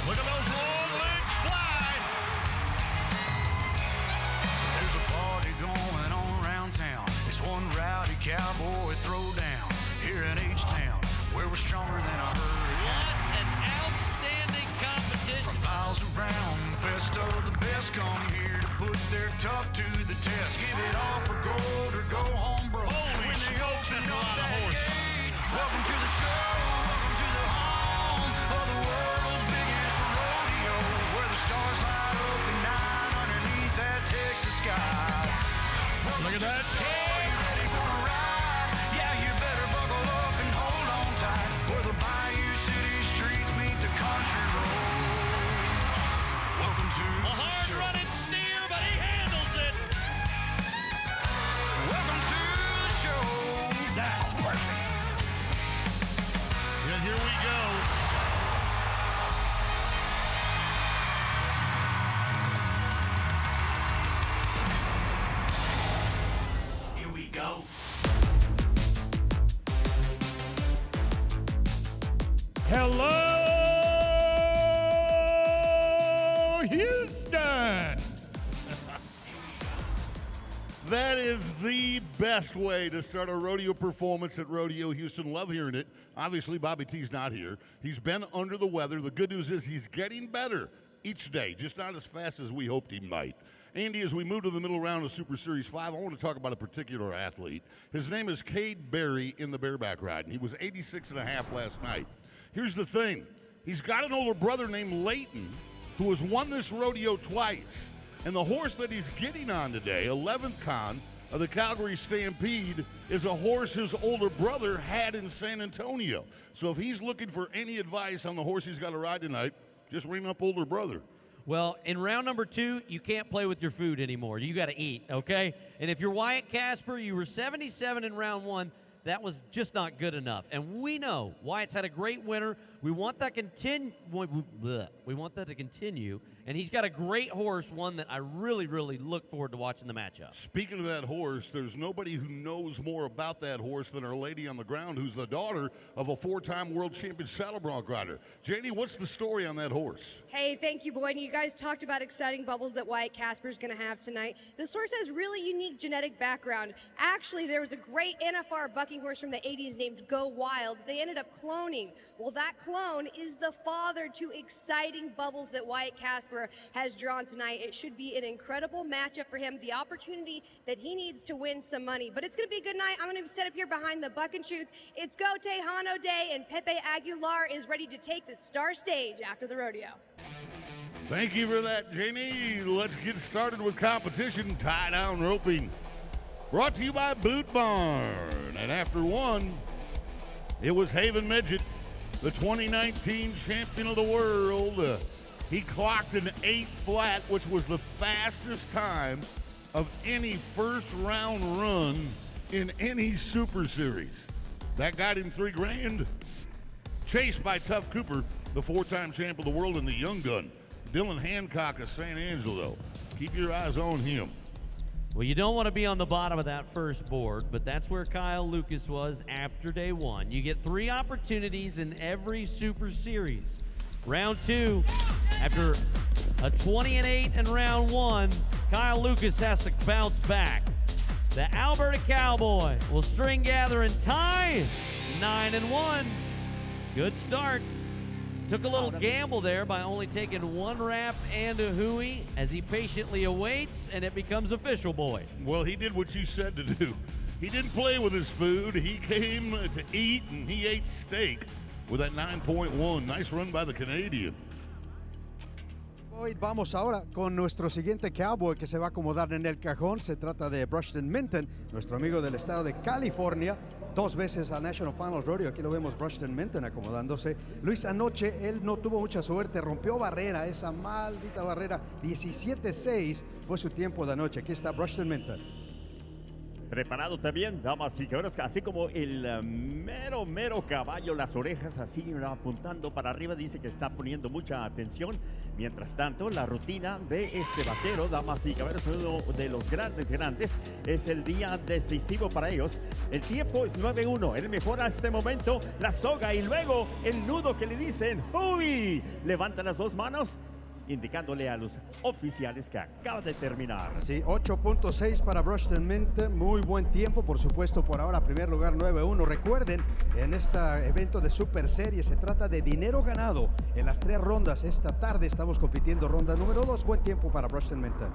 Look at those long legs fly. There's a party going on around town. It's one rowdy cowboy throwdown here in H-Town, where we're stronger than a hurricane. What an outstanding competition. From miles around, the best of the best come here to put their tough to the test. Give it all for gold or go home broke. Holy smokes, that's a lot of horse. Welcome to the show, welcome to the home of the world's biggest rodeo, where the stars light up the night underneath that Texas sky. Look at that. Are you ready for a ride? Yeah, you better buckle up and hold on tight, where the Bayou City streets meet the country roads. Welcome to A the show. hard-running steer, but he handles it. Welcome to the show. That's perfect. And here we go. Here we go. Hello, Houston! That is the best way to start a rodeo performance at Rodeo Houston. Love hearing it. Obviously, Bobby T's not here. He's been under the weather. The good news is he's getting better each day, just not as fast as we hoped he might. Andy, as we move to the middle round of Super Series 5, I want to talk about a particular athlete. His name is Cade Berry in the bareback ride, and he was 86.5 last night. Here's the thing. He's got an older brother named Leighton who has won this rodeo twice. And the horse that he's getting on today, 11th Con of the Calgary Stampede, is a horse his older brother had in San Antonio. So if he's looking for any advice on the horse he's got to ride tonight, just ring up older brother. Well, in round number 2, you can't play with your food anymore. You got to eat, okay? And if you're Wyatt Casper, you were 77 in round 1. That was just not good enough. And we know Wyatt's had a great winter. We want that we want that to continue. And he's got a great horse, one that I really, really look forward to watching the matchup. Speaking of that horse, there's nobody who knows more about that horse than our lady on the ground, who's the daughter of a 4-time world champion saddle bronc rider. Janie, what's the story on that horse? Hey, thank you, Boyd. You guys talked about exciting bubbles that Wyatt Casper's going to have tonight. This horse has really unique genetic background. Actually, there was a great NFR bucking horse from the 80s named Go Wild. They ended up cloning. Well, that clone is the father to exciting bubbles that Wyatt Casper has drawn tonight. It should be an incredible matchup for him, the opportunity that he needs to win some money. But it's going to be a good night. I'm going to be set up here behind the buck and shoots. It's Go Tejano Day, and Pepe Aguilar is ready to take the star stage after the rodeo. Thank you for that, Janie. Let's get started with competition, tie-down roping. Brought to you by Boot Barn. And after one, it was Haven Midget, the 2019 champion of the world. He clocked an 8 flat, which was the fastest time of any first round run in any Super Series. That got him $3,000. Chased by Tough Cooper, the 4-time champ of the world, and the young gun, Dylan Hancock of San Angelo. Keep your eyes on him. Well, you don't want to be on the bottom of that first board, but that's where Kyle Lucas was after day 1. You get 3 opportunities in every Super Series. Round 2, after a 20-8 in round 1, Kyle Lucas has to bounce back. The Alberta Cowboy will string gather and tie 9-1. Good start. Took a little gamble there by only taking 1 wrap and a hooey as he patiently awaits, and it becomes official, Boy. Well, he did what you said to do. He didn't play with his food. He came to eat, and he ate steak with that 9.1. Nice run by the Canadian. Hoy vamos ahora con nuestro siguiente cowboy que se va a acomodar en el cajón. Se trata de Mutton, nuestro amigo del estado de California. 2 veces a National Finals Rodeo. Aquí lo vemos Mutton acomodándose. Luis, anoche él no tuvo mucha suerte. Rompió barrera, esa maldita barrera. 17-6 fue su tiempo de anoche. Aquí está Mutton. Preparado también, damas y caballeros, así como el mero caballo, las orejas así apuntando para arriba, dice que está poniendo mucha atención. Mientras tanto, la rutina de este vaquero, damas y caballeros, uno de los grandes, es el día decisivo para ellos. El tiempo es 9-1, el mejor a este momento, la soga y luego el nudo que le dicen, ¡uy! Levantan las dos manos, indicándole a los oficiales que acaba de terminar. Sí, 8.6 para Bronc Minton, muy buen tiempo, por supuesto, por ahora, primer lugar 9-1. Recuerden, en este evento de Super Serie se trata de dinero ganado en las 3 rondas. Esta tarde estamos compitiendo ronda número 2, buen tiempo para Bronc Minton.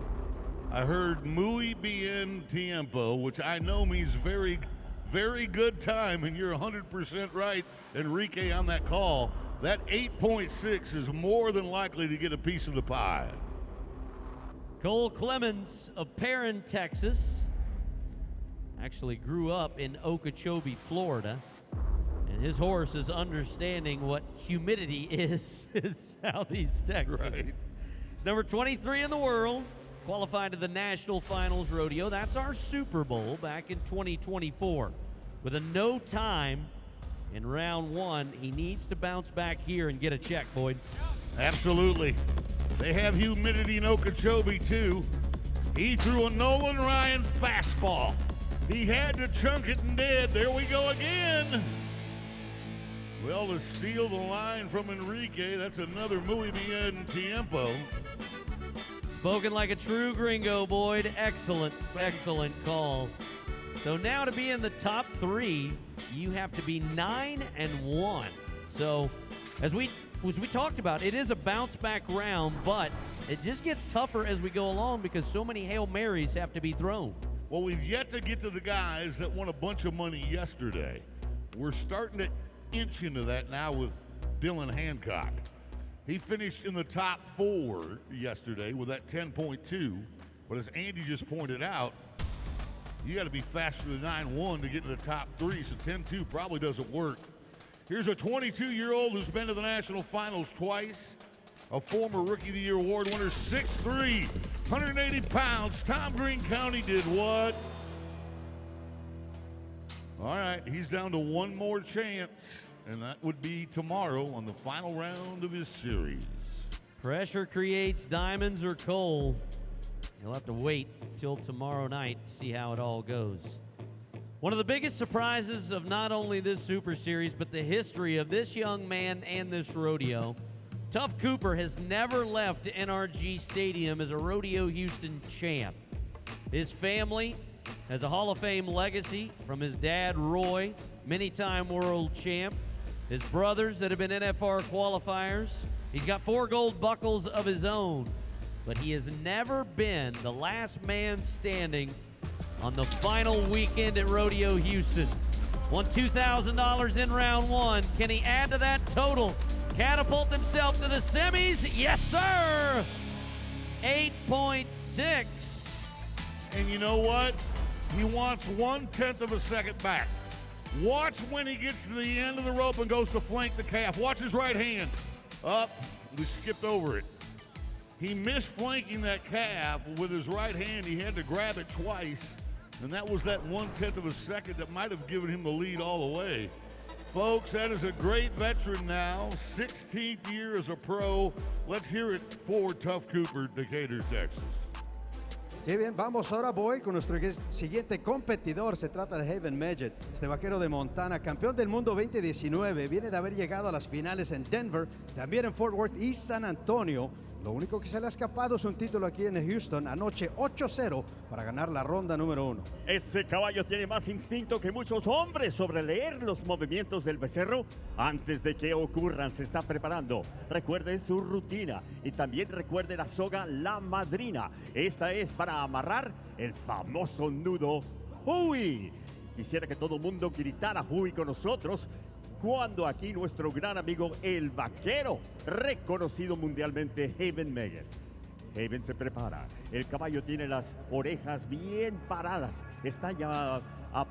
I heard muy bien tiempo, which I know means very, very good time, and you're 100% right, Enrique, on that call. That 8.6 is more than likely to get a piece of the pie. Cole Clemens of Perrin, Texas, actually grew up in Okeechobee, Florida, and his horse is understanding what humidity is in Southeast Texas. Right. He's number 23 in the world, qualified to the National Finals Rodeo. That's our Super Bowl back in 2024. With a no time in round 1, he needs to bounce back here and get a check, Boyd. Absolutely. They have humidity in Okeechobee, too. He threw a Nolan Ryan fastball. He had to chunk it and did. There we go again. Well, to steal the line from Enrique, that's another muy bien tiempo. Spoken like a true gringo, Boyd. Excellent call. So now to be in the top 3, you have to be 9-1. So as we talked about, it is a bounce back round, but it just gets tougher as we go along because so many Hail Marys have to be thrown. Well, we've yet to get to the guys that won a bunch of money yesterday. We're starting to inch into that now with Dylan Hancock. He finished in the top 4 yesterday with that 10.2, but as Andy just pointed out, you got to be faster than 9-1 to get to the top 3, so 10-2 probably doesn't work. Here's a 22-year-old who's been to the national finals twice, a former Rookie of the Year award winner, 6'3", 180 pounds. Tom Green County did what? All right, he's down to one more chance, and that would be tomorrow on the final round of his series. Pressure creates diamonds or coal. You'll have to wait till tomorrow night to see how it all goes. One of the biggest surprises of not only this Super Series, but the history of this young man and this rodeo. Tough Cooper has never left NRG Stadium as a Rodeo Houston champ. His family has a Hall of Fame legacy from his dad, Roy, many-time world champ. His brothers that have been NFR qualifiers. He's got 4 gold buckles of his own. But he has never been the last man standing on the final weekend at Rodeo Houston. Won $2,000 in round 1. Can he add to that total? Catapult himself to the semis? Yes, sir! 8.6. And you know what? He wants 1/10 of a second back. Watch when he gets to the end of the rope and goes to flank the calf. Watch his right hand. Up, we skipped over it. He missed flanking that calf with his right hand. He had to grab it twice, and that was that 1/10 of a second that might have given him the lead all the way. Folks, that is a great veteran now, 16th year as a pro. Let's hear it for Tough Cooper, Decatur, Texas. Sí, bien, vamos ahora, Boy, con nuestro siguiente competidor. Se trata de Haven Midget, este vaquero de Montana, campeón del mundo 2019. Viene de haber llegado a las finales en Denver, también en Fort Worth y San Antonio. Lo único que se le ha escapado es un título aquí en Houston, anoche 8-0 para ganar la ronda número 1. Ese caballo tiene más instinto que muchos hombres sobre leer los movimientos del becerro antes de que ocurran. Se está preparando. Recuerde su rutina y también recuerde la soga La Madrina. Esta es para amarrar el famoso nudo Hui. Quisiera que todo el mundo gritara Hui con nosotros cuando aquí nuestro gran amigo el vaquero, reconocido mundialmente, Haven Megan. Haven se prepara. El caballo tiene las orejas bien paradas. Está ya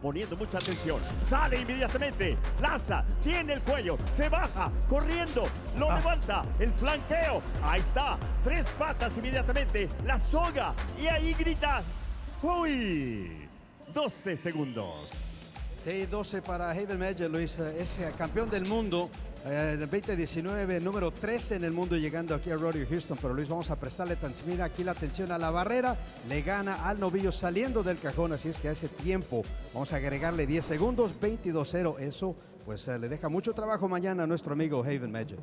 poniendo mucha atención. Sale inmediatamente. Lanza. Tiene el cuello. Se baja. Corriendo. Lo levanta. El flanqueo. Ahí está. 3 patas inmediatamente. La soga. Y ahí grita. ¡Uy! 12 segundos. Sí, 12 para Haven Major, Luis. Es campeón del mundo en el 2019, número 13 en el mundo, llegando aquí a Rodeo Houston. Pero Luis, vamos a prestarle mira aquí la atención a la barrera. Le gana al novillo saliendo del cajón, así es que a ese tiempo vamos a agregarle 10 segundos, 22-0. Eso pues le deja mucho trabajo mañana a nuestro amigo Haven Major.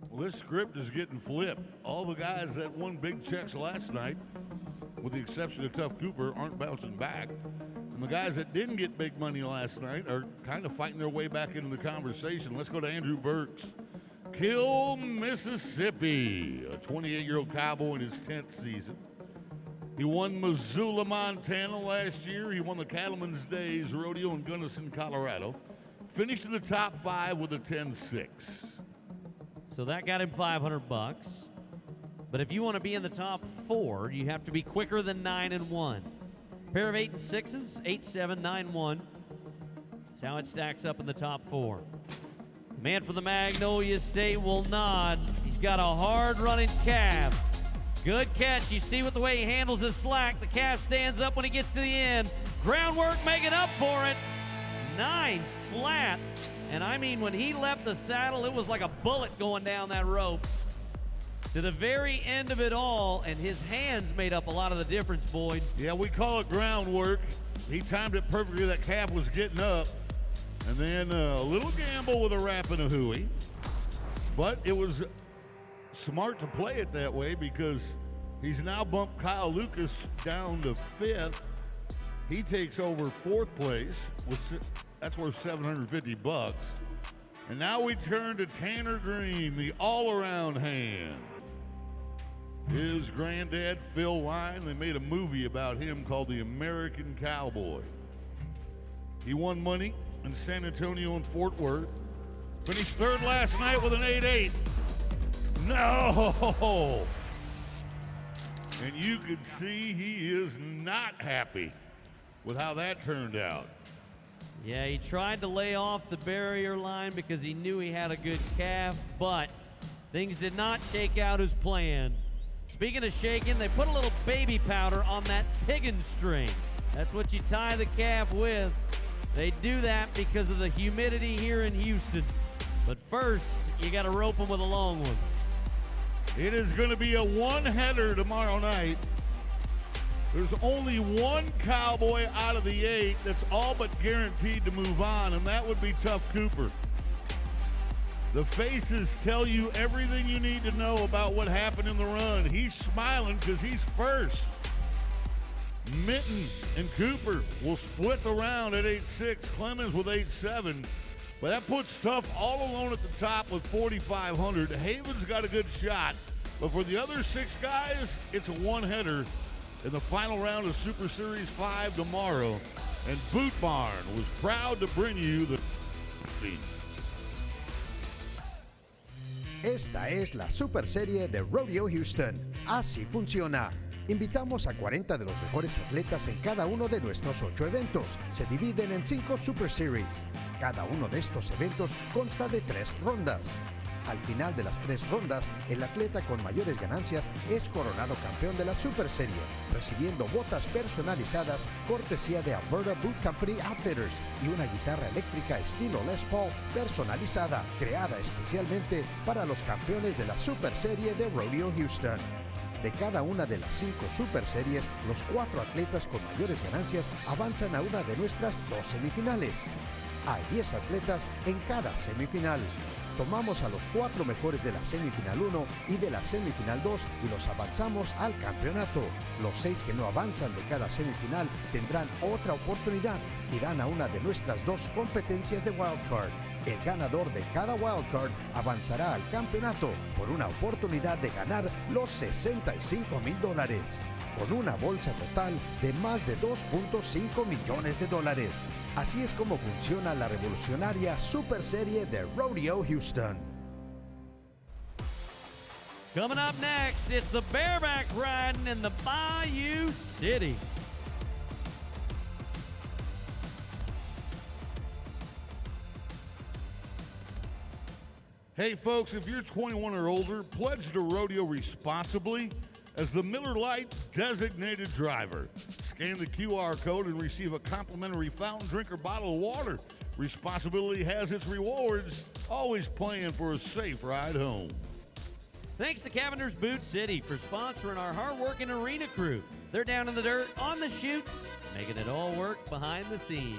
Well, this script is getting flipped. All the guys that won big checks last night, with the exception of Tough Cooper, aren't bouncing back. And the guys that didn't get big money last night are kind of fighting their way back into the conversation. Let's go to Andrew Burks. Kill, Mississippi, a 28-year-old cowboy in his 10th season. He won Missoula, Montana last year. He won the Cattleman's Days Rodeo in Gunnison, Colorado. Finished in the top 5 with a 10-6. So that got him $500. But if you want to be in the top 4, you have to be quicker than 9 and 1. Pair of 8 and 6s, 8, 7, 9, 1. That's how it stacks up in the top 4. Man from the Magnolia State will nod. He's got a hard-running calf. Good catch. You see with the way he handles his slack. The calf stands up when he gets to the end. Groundwork making up for it. 9 flat. And I mean, when he left the saddle, it was like a bullet going down that rope to the very end of it all, and his hands made up a lot of the difference, Boyd. Yeah, we call it groundwork. He timed it perfectly. That calf was getting up. And then a little gamble with a wrap and a hooey. But it was smart to play it that way because he's now bumped Kyle Lucas down to 5th. He takes over 4th place. That's worth $750. And now we turn to Tanner Green, the all-around hand. His granddad, Phil Lyon, they made a movie about him called The American Cowboy. He won money in San Antonio and Fort Worth. Finished 3rd last night with an 8-8. No! And you can see he is not happy with how that turned out. Yeah, he tried to lay off the barrier line because he knew he had a good calf, but things did not shake out as planned. Speaking of shaking, they put a little baby powder on that piggin string. That's what you tie the calf with. They do that because of the humidity here in Houston. But first, you got to rope them with a long one. It is going to be a one-header tomorrow night. There's only one cowboy out of the 8 that's all but guaranteed to move on, and that would be Tough Cooper. The faces tell you everything you need to know about what happened in the run. He's smiling because he's first. Mutton and Cooper will split the round at 8-6, Clemens with 8-7. But that puts Tough all alone at the top with 4,500. Haven's got a good shot. But for the other 6 guys, it's a one-header in the final round of Super Series 5 tomorrow. And Boot Barn was proud to bring you the feed. Esta es la Super Serie de Rodeo Houston. Así funciona. Invitamos a 40 de los mejores atletas en cada uno de nuestros 8 eventos. Se dividen en 5 Super Series. Cada uno de estos eventos consta de 3 rondas. Al final de las 3 rondas, el atleta con mayores ganancias es coronado campeón de la Super Serie, recibiendo botas personalizadas cortesía de Alberta Boot Company Outfitters y una guitarra eléctrica estilo Les Paul personalizada, creada especialmente para los campeones de la Super Serie de Rodeo Houston. De cada una de las 5 Super Series, los 4 atletas con mayores ganancias avanzan a una de nuestras 2 semifinales. Hay 10 atletas en cada semifinal. Tomamos a los 4 mejores de la semifinal 1 y de la semifinal 2 y los avanzamos al campeonato. Los 6 que no avanzan de cada semifinal tendrán otra oportunidad. Irán a una de nuestras 2 competencias de wildcard. El ganador de cada wildcard avanzará al campeonato por una oportunidad de ganar los $65,000, con una bolsa total de más de $2.5 millones. Así es como funciona la revolucionaria Super Serie de Rodeo Houston. Coming up next, it's the bareback riding in the Bayou City. Hey folks, if you're 21 or older, pledge to rodeo responsibly. as the Miller Lite designated driver. Scan the QR code and receive a complimentary fountain drink or bottle of water. Responsibility has its rewards. Always plan for a safe ride home. Thanks to Cavender's Boot City for sponsoring our hard-working arena crew. They're down in the dirt, on the chutes, making it all work behind the scenes.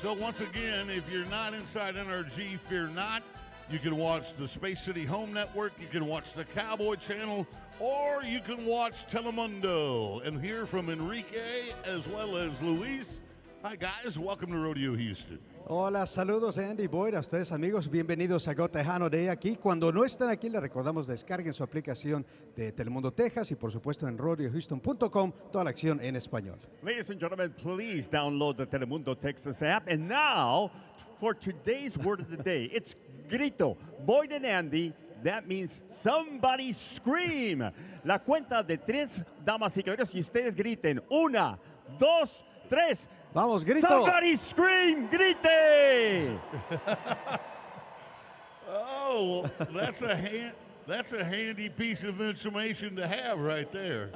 So once again, if you're not inside NRG, fear not. You can watch the Space City Home Network, you can watch the Cowboy channel, or you can watch Telemundo and hear from Enrique as well as Luis. Hi guys, welcome to Rodeo Houston. Hola, saludos Andy Boyd, a ustedes amigos, bienvenidos a Go Tejano Day aquí. Cuando no estén aquí, les recordamos descarguen su aplicación de Telemundo Texas y por supuesto en RODEOHOUSTON.com, toda la acción en español. Ladies and gentlemen, please download the Telemundo Texas app. And now, for today's word of the day, it's grito. Boyd and Andy, that means somebody scream. La cuenta de 3, damas y caballeros, y ustedes griten. 1, 2, 3. Vamos, grito. Somebody scream, grite. Oh, that's a handy piece of information to have right there.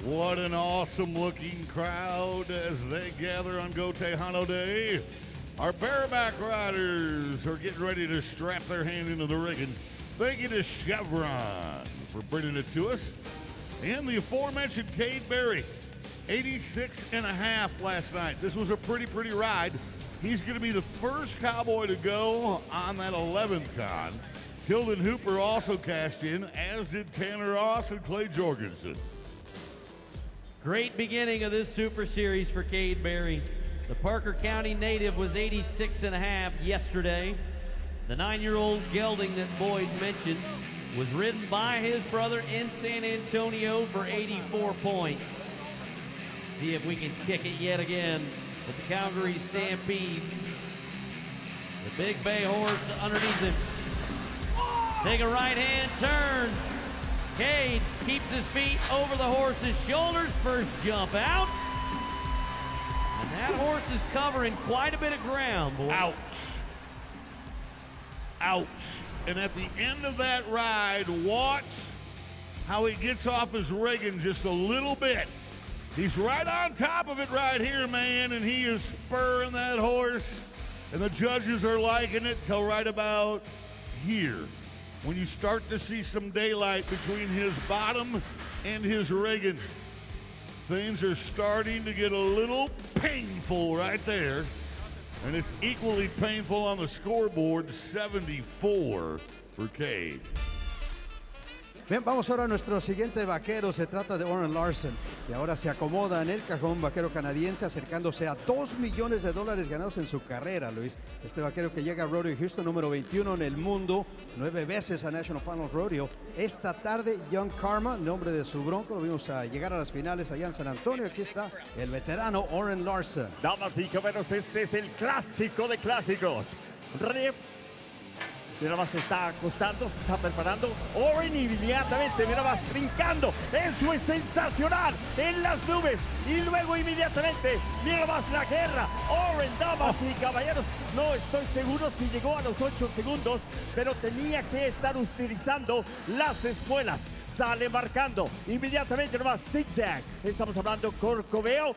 What an awesome looking crowd as they gather on Go Tejano Day. Our bareback riders are getting ready to strap their hand into the rigging. Thank you to Chevron for bringing it to us. And the aforementioned Cade Berry, 86.5 last night. This was a pretty ride. He's going to be the first Cowboy to go on that 11th con. Tilden Hooper also cashed in, as did Tanner Ross and Clay Jorgensen. Great beginning of this Super Series for Cade Berry. The Parker County native was 86.5 yesterday. The 9-year-old gelding that Boyd mentioned was ridden by his brother in San Antonio for 84 points. See if we can kick it yet again with the Calgary Stampede. The Big Bay horse underneath him. Take a right-hand turn. Cade keeps his feet over the horse's shoulders. First jump out. And that horse is covering quite a bit of ground, boy. Ouch. Ouch. And at the end of that ride, watch how he gets off his rigging just a little bit. He's right on top of it right here, man, and he is spurring that horse. And the judges are liking it till right about here. When you start to see some daylight between his bottom and his rigging, things are starting to get a little painful right there. And it's equally painful on the scoreboard, 74 for Cade. Bien, vamos ahora a nuestro siguiente vaquero. Se trata de Orrin Larson, y ahora se acomoda en el cajón, vaquero canadiense, acercándose a $2 millones ganados en su carrera, Luis. Este vaquero que llega a Rodeo Houston, número 21 en el mundo, 9 veces a National Finals Rodeo. Esta tarde, Young Karma, nombre de su bronco, lo vimos a llegar a las finales allá en San Antonio. Aquí está el veterano Orrin Larson. Damas y caballeros, este es el clásico de clásicos. Mira más, se está acostando, se está preparando. Orrin inmediatamente, mira más, brincando. Eso es sensacional, en las nubes. Y luego inmediatamente, mira más la guerra. Orrin, damas y caballeros, no estoy seguro si llegó a los 8 segundos, pero tenía que estar utilizando las espuelas. Sale marcando, inmediatamente nomás zigzag. Estamos hablando corcoveo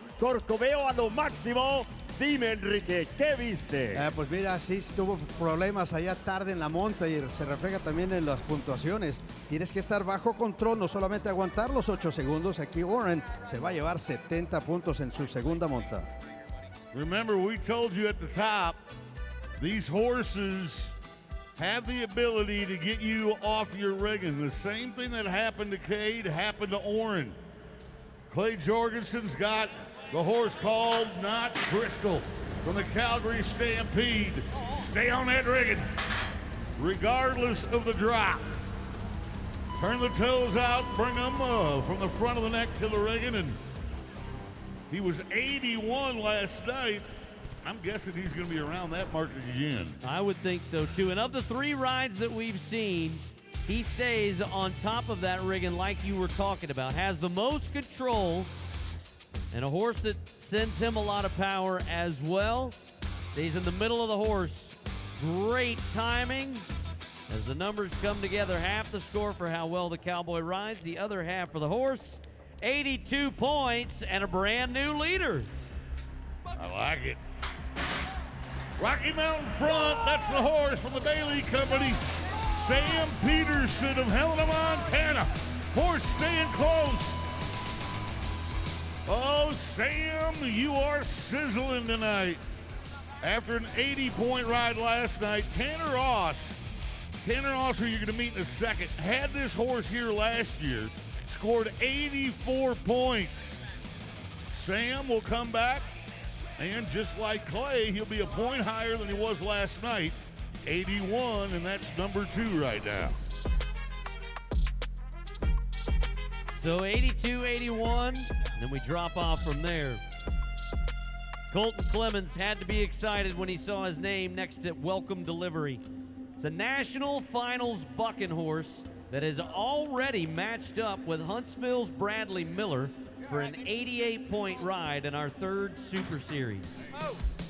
a lo máximo. Dime, Enrique, ¿qué viste? Pues mira, sí tuvo problemas allá tarde en la monta y se refleja también en las puntuaciones. Tienes que estar bajo control, no solamente aguantar los 8 segundos. Aquí Orrin se va a llevar 70 puntos en su segunda monta. Remember, we told you at the top, these horses have the ability to get you off your rigging. The same thing that happened to Cade happened to Orrin. Clay Jorgensen's got the horse called Not Crystal from the Calgary Stampede. Stay on that rigging, regardless of the drop. Turn the toes out, bring them from the front of the neck to the rigging, and he was 81 last night. I'm guessing he's going to be around that mark again. I would think so, too. And of the 3 rides that we've seen, he stays on top of that rigging like you were talking about, has the most control, and a horse that sends him a lot of power as well. Stays in the middle of the horse. Great timing. As the numbers come together, half the score for how well the Cowboy rides, the other half for the horse. 82 points and a brand new leader. I like it. Rocky Mountain Front, that's the horse from the Bailey Company. Sam Peterson of Helena, Montana. Horse staying close. Oh, Sam, you are sizzling tonight. After an 80-point ride last night, Tanner Ross, who you're going to meet in a second, had this horse here last year, scored 84 points. Sam will come back, and just like Clay, he'll be a point higher than he was last night, 81, and that's number 2 right now. So 82, 81, and then we drop off from there. Colton Clemens had to be excited when he saw his name next to Welcome Delivery. It's a national finals bucking horse that has already matched up with Huntsville's Bradley Miller for an 88-point ride in our 3rd Super Series.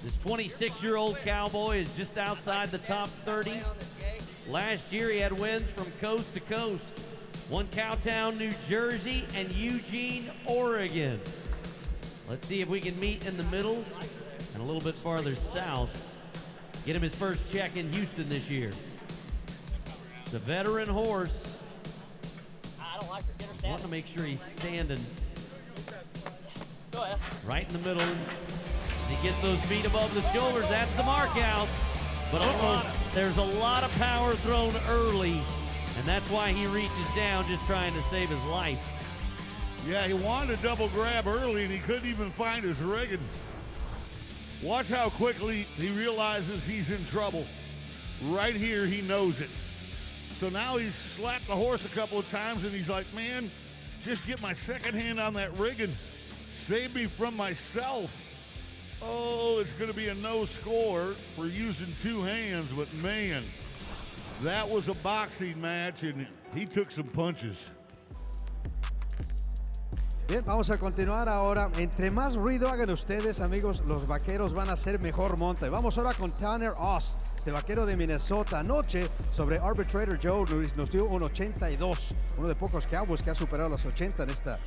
This 26-year-old Cowboy is just outside the top 30. Last year he had wins from coast to coast. Won Cowtown, New Jersey, and Eugene, Oregon. Let's see if we can meet in the middle and a little bit farther south. Get him his first check in Houston this year. It's a veteran horse. I don't like her. Get her standing. Want to make sure he's standing Go ahead. right in the middle. He gets those feet above the shoulders. That's the mark out. But there's a lot of power thrown early, and that's why he reaches down just trying to save his life. Yeah, he wanted a double grab early, and he couldn't even find his rigging. Watch how quickly he realizes he's in trouble. Right here, he knows it. So now he's slapped the horse a couple of times, and he's like, man, just get my second hand on that rigging. Save me from myself. Oh, it's going to be a no score for using 2 hands, but man, that was a boxing match, and he took some punches. Bien, vamos a continuar ahora. Entre más ruido hagan ustedes, amigos, los vaqueros van a ser mejor monte. Vamos ahora con Tanner Ross, este vaquero de Minnesota. Anoche, sobre Arbitrator Joe, nos dio un 82. Uno de pocos Cowboys que ha superado los 80 en esta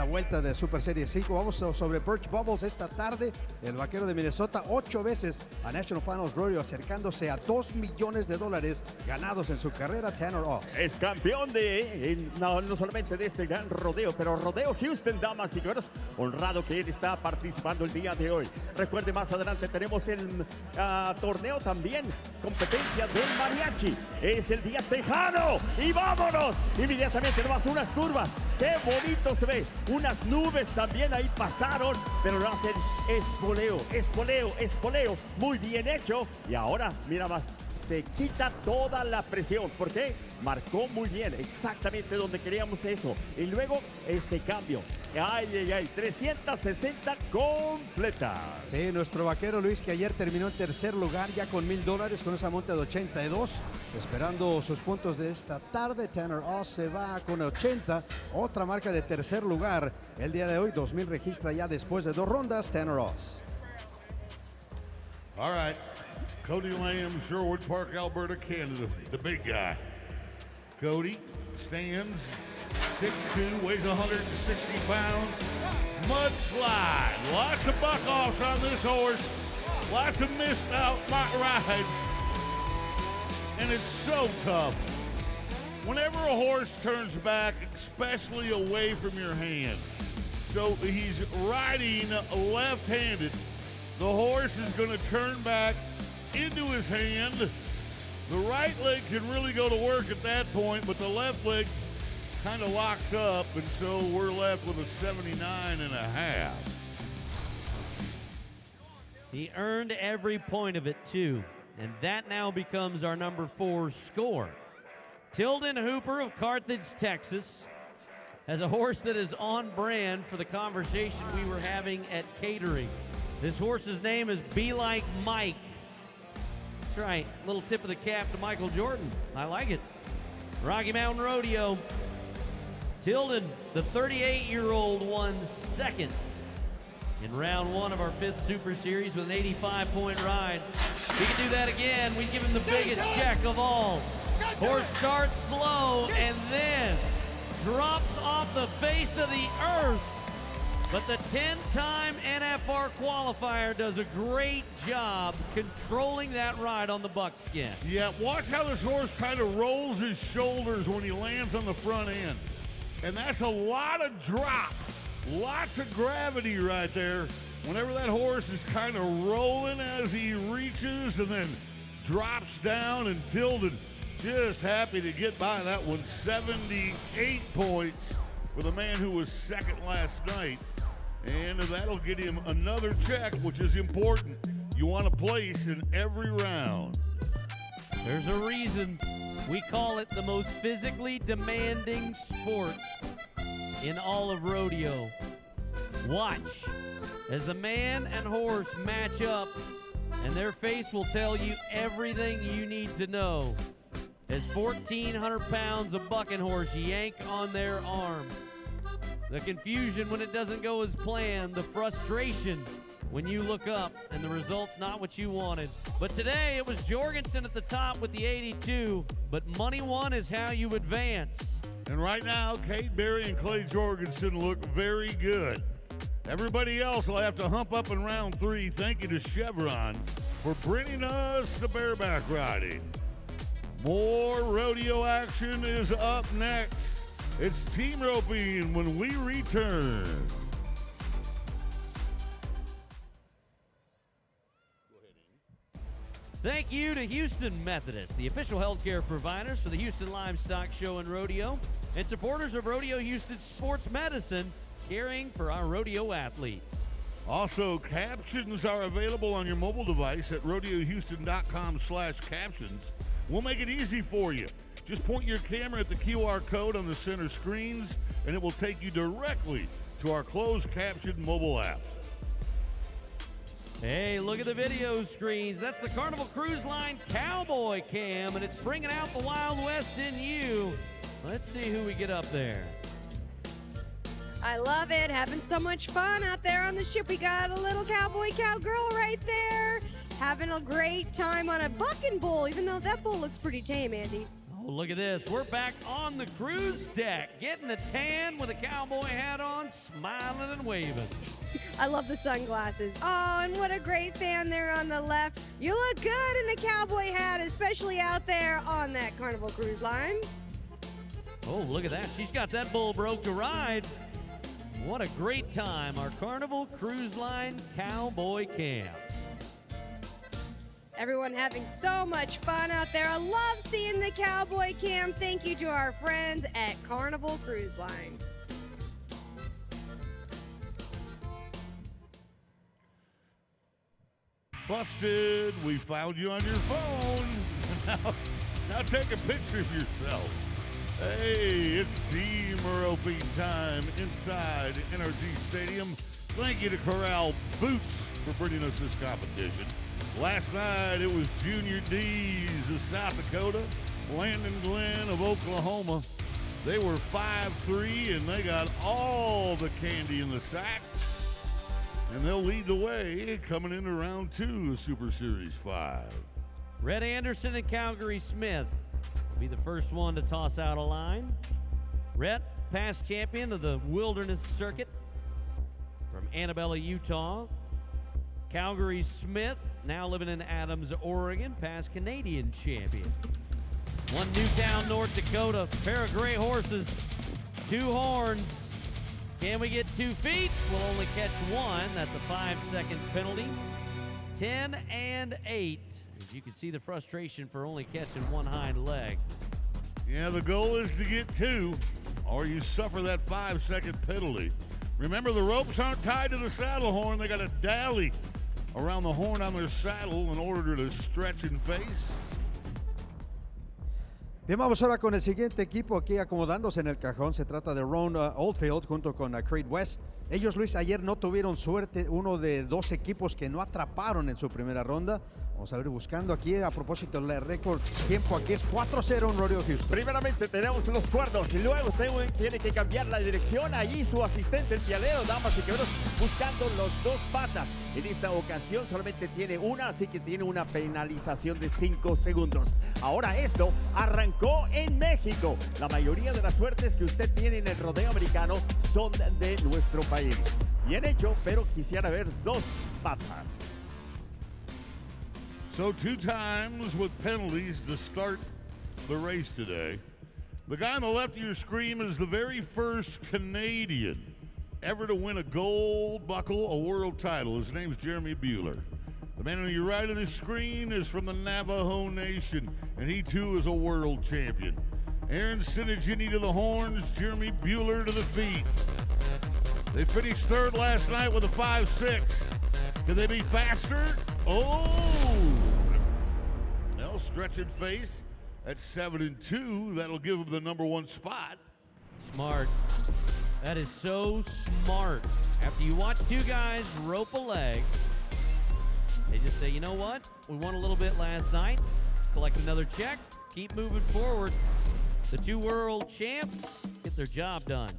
vuelta de Super Series 5. Vamos sobre Birch Bubbles esta tarde. El vaquero de Minnesota, 8 veces a National Finals Rodeo, acercándose a $2 millones ganados en su carrera. Tanner Ross Es campeón no solamente de este gran rodeo, pero Rodeo Houston, damas y caballeros. Honrado que él está participando el día de hoy. Recuerde, más adelante tenemos el torneo también, competencia del mariachi. Es el día tejano. Y vámonos inmediatamente, nomás unas curvas. Qué bonito se ve. Unas nubes también ahí pasaron, pero lo hacen espoleo. Muy bien hecho. Y ahora, mira más, te quita toda la presión. ¿Por qué? Marcó muy bien, exactamente donde queríamos eso. Y luego este cambio. Ay, 360 completa. Sí, nuestro vaquero Luis, que ayer terminó en tercer lugar ya con $1,000 con esa monta de 82. Esperando sus puntos de esta tarde, Tanner Ross se va con 80. Otra marca de tercer lugar el día de hoy. 2,000 registra ya después de 2 rondas, Tanner Ross. All right. Cody Lamb, Sherwood Park, Alberta, Canada, the big guy. Cody stands 6'2", weighs 160 pounds. Mudslide. Lots of buck-offs on this horse. Lots of missed out rides. And it's so tough. Whenever a horse turns back, especially away from your hand, so he's riding left-handed, the horse is going to turn back into his hand. The right leg can really go to work at that point, but the left leg kind of locks up, and so we're left with a 79.5. He earned every point of it, too, and that now becomes our number 4 score. Tilden Hooper of Carthage, Texas, has a horse that is on brand for the conversation we were having at catering. This horse's name is Be Like Mike. That's right, little tip of the cap to Michael Jordan. I like it. Rocky Mountain Rodeo. Tilden, the 38-year-old, won second in round 1 of our 5th Super Series with an 85-point ride. If he can do that again, we'd give him the biggest check of all. Horse starts slow and then drops off the face of the earth. But the 10-time NFR qualifier does a great job controlling that ride on the buckskin. Yeah, watch how this horse kind of rolls his shoulders when he lands on the front end. And that's a lot of drop, lots of gravity right there. Whenever that horse is kind of rolling as he reaches and then drops down and tilted. Just happy to get by that one. 78 points for the man who was second last night. And that'll get him another check, which is important. You want a place in every round. There's a reason we call it the most physically demanding sport in all of rodeo. Watch as the man and horse match up, and their face will tell you everything you need to know. As 1,400 pounds of bucking horse yank on their arm. The confusion when it doesn't go as planned, the frustration when you look up and the result's not what you wanted. But today it was Jorgensen at the top with the 82, but money one is how you advance. And right now, Kate Berry and Clay Jorgensen look very good. Everybody else will have to hump up in round 3. Thank you to Chevron for bringing us the bareback riding. More rodeo action is up next. It's team roping when we return. Thank you to Houston Methodist, the official healthcare providers for the Houston Livestock Show and Rodeo, and supporters of Rodeo Houston Sports Medicine, caring for our rodeo athletes. Also, captions are available on your mobile device at rodeohouston.com/captions. We'll make it easy for you. Just point your camera at the QR code on the center screens, and it will take you directly to our closed caption mobile app. Hey, look at the video screens. That's the Carnival Cruise Line Cowboy Cam, and it's bringing out the Wild West in you. Let's see who we get up there. I love it. Having so much fun out there on the ship. We got a little cowboy cowgirl right there. Having a great time on a bucking bull, even though that bull looks pretty tame, Andy. Oh, look at this. We're back on the cruise deck, getting a tan with a cowboy hat on, smiling and waving. I love the sunglasses. Oh, and what a great fan there on the left. You look good in the cowboy hat, especially out there on that Carnival Cruise Line. Oh, look at that. She's got that bull broke to ride. What a great time. Our Carnival Cruise Line Cowboy Camp. Everyone having so much fun out there. I love seeing the cowboy cam. Thank you to our friends at Carnival Cruise Line. Busted. We found you on your phone. Now take a picture of yourself. Hey, it's team roping time inside NRG Stadium. Thank you to Corral Boots for bringing us this competition. Last night, it was Junior D's of South Dakota, Landon Glenn of Oklahoma. They were 5-3, and they got all the candy in the sack. And they'll lead the way coming into round 2 of Super Series 5. Red Anderson and Calgary Smith will be the first one to toss out a line. Rhett, past champion of the Wilderness Circuit from Annabella, Utah. Calgary Smith, now living in Adams, Oregon, past Canadian champion. One Newtown, North Dakota, pair of gray horses, 2 horns. Can we get 2 feet? We'll only catch 1. That's a 5-second penalty. 10 and 8. As you can see the frustration for only catching 1 hind leg. Yeah, the goal is to get 2, or you suffer that 5-second penalty. Remember, the ropes aren't tied to the saddle horn. They got a dally around the horn on their saddle in order to stretch and face. Bien, vamos ahora con el siguiente equipo aquí acomodándose en el cajón. Se trata de Ron Oldfield junto con Creed West. Ellos, Luis, ayer no tuvieron suerte. Uno de 2 equipos que no atraparon en su primera ronda. Vamos a ver, buscando aquí a propósito el récord tiempo. Aquí es 4-0 en Rodeo Houston. Primeramente tenemos los cuernos y luego tiene que cambiar la dirección. Allí su asistente, el pialero, damas y caballeros, buscando los dos patas. En esta ocasión solamente tiene una, así que tiene una penalización de 5 segundos. Ahora esto arrancó en México. La mayoría de las suertes que usted tiene en el rodeo americano son de nuestro país. Bien hecho, pero quisiera ver dos patas. So 2 times with penalties to start the race today. The guy on the left of your screen is the very first Canadian ever to win a gold buckle, a world title. His name's Jeremy Buehler. The man on your right of the screen is from the Navajo Nation, and he too is a world champion. Aaron Sinigini to the horns, Jeremy Buehler to the feet. They finished third last night with a 5-6. Can they be faster? Oh! Well, stretching face at 7-2. That'll give them the #1 spot. Smart. That is so smart. After you watch two guys rope a leg, they just say, you know what? We won a little bit last night. Collect another check. Keep moving forward. The 2 world champs get their job done.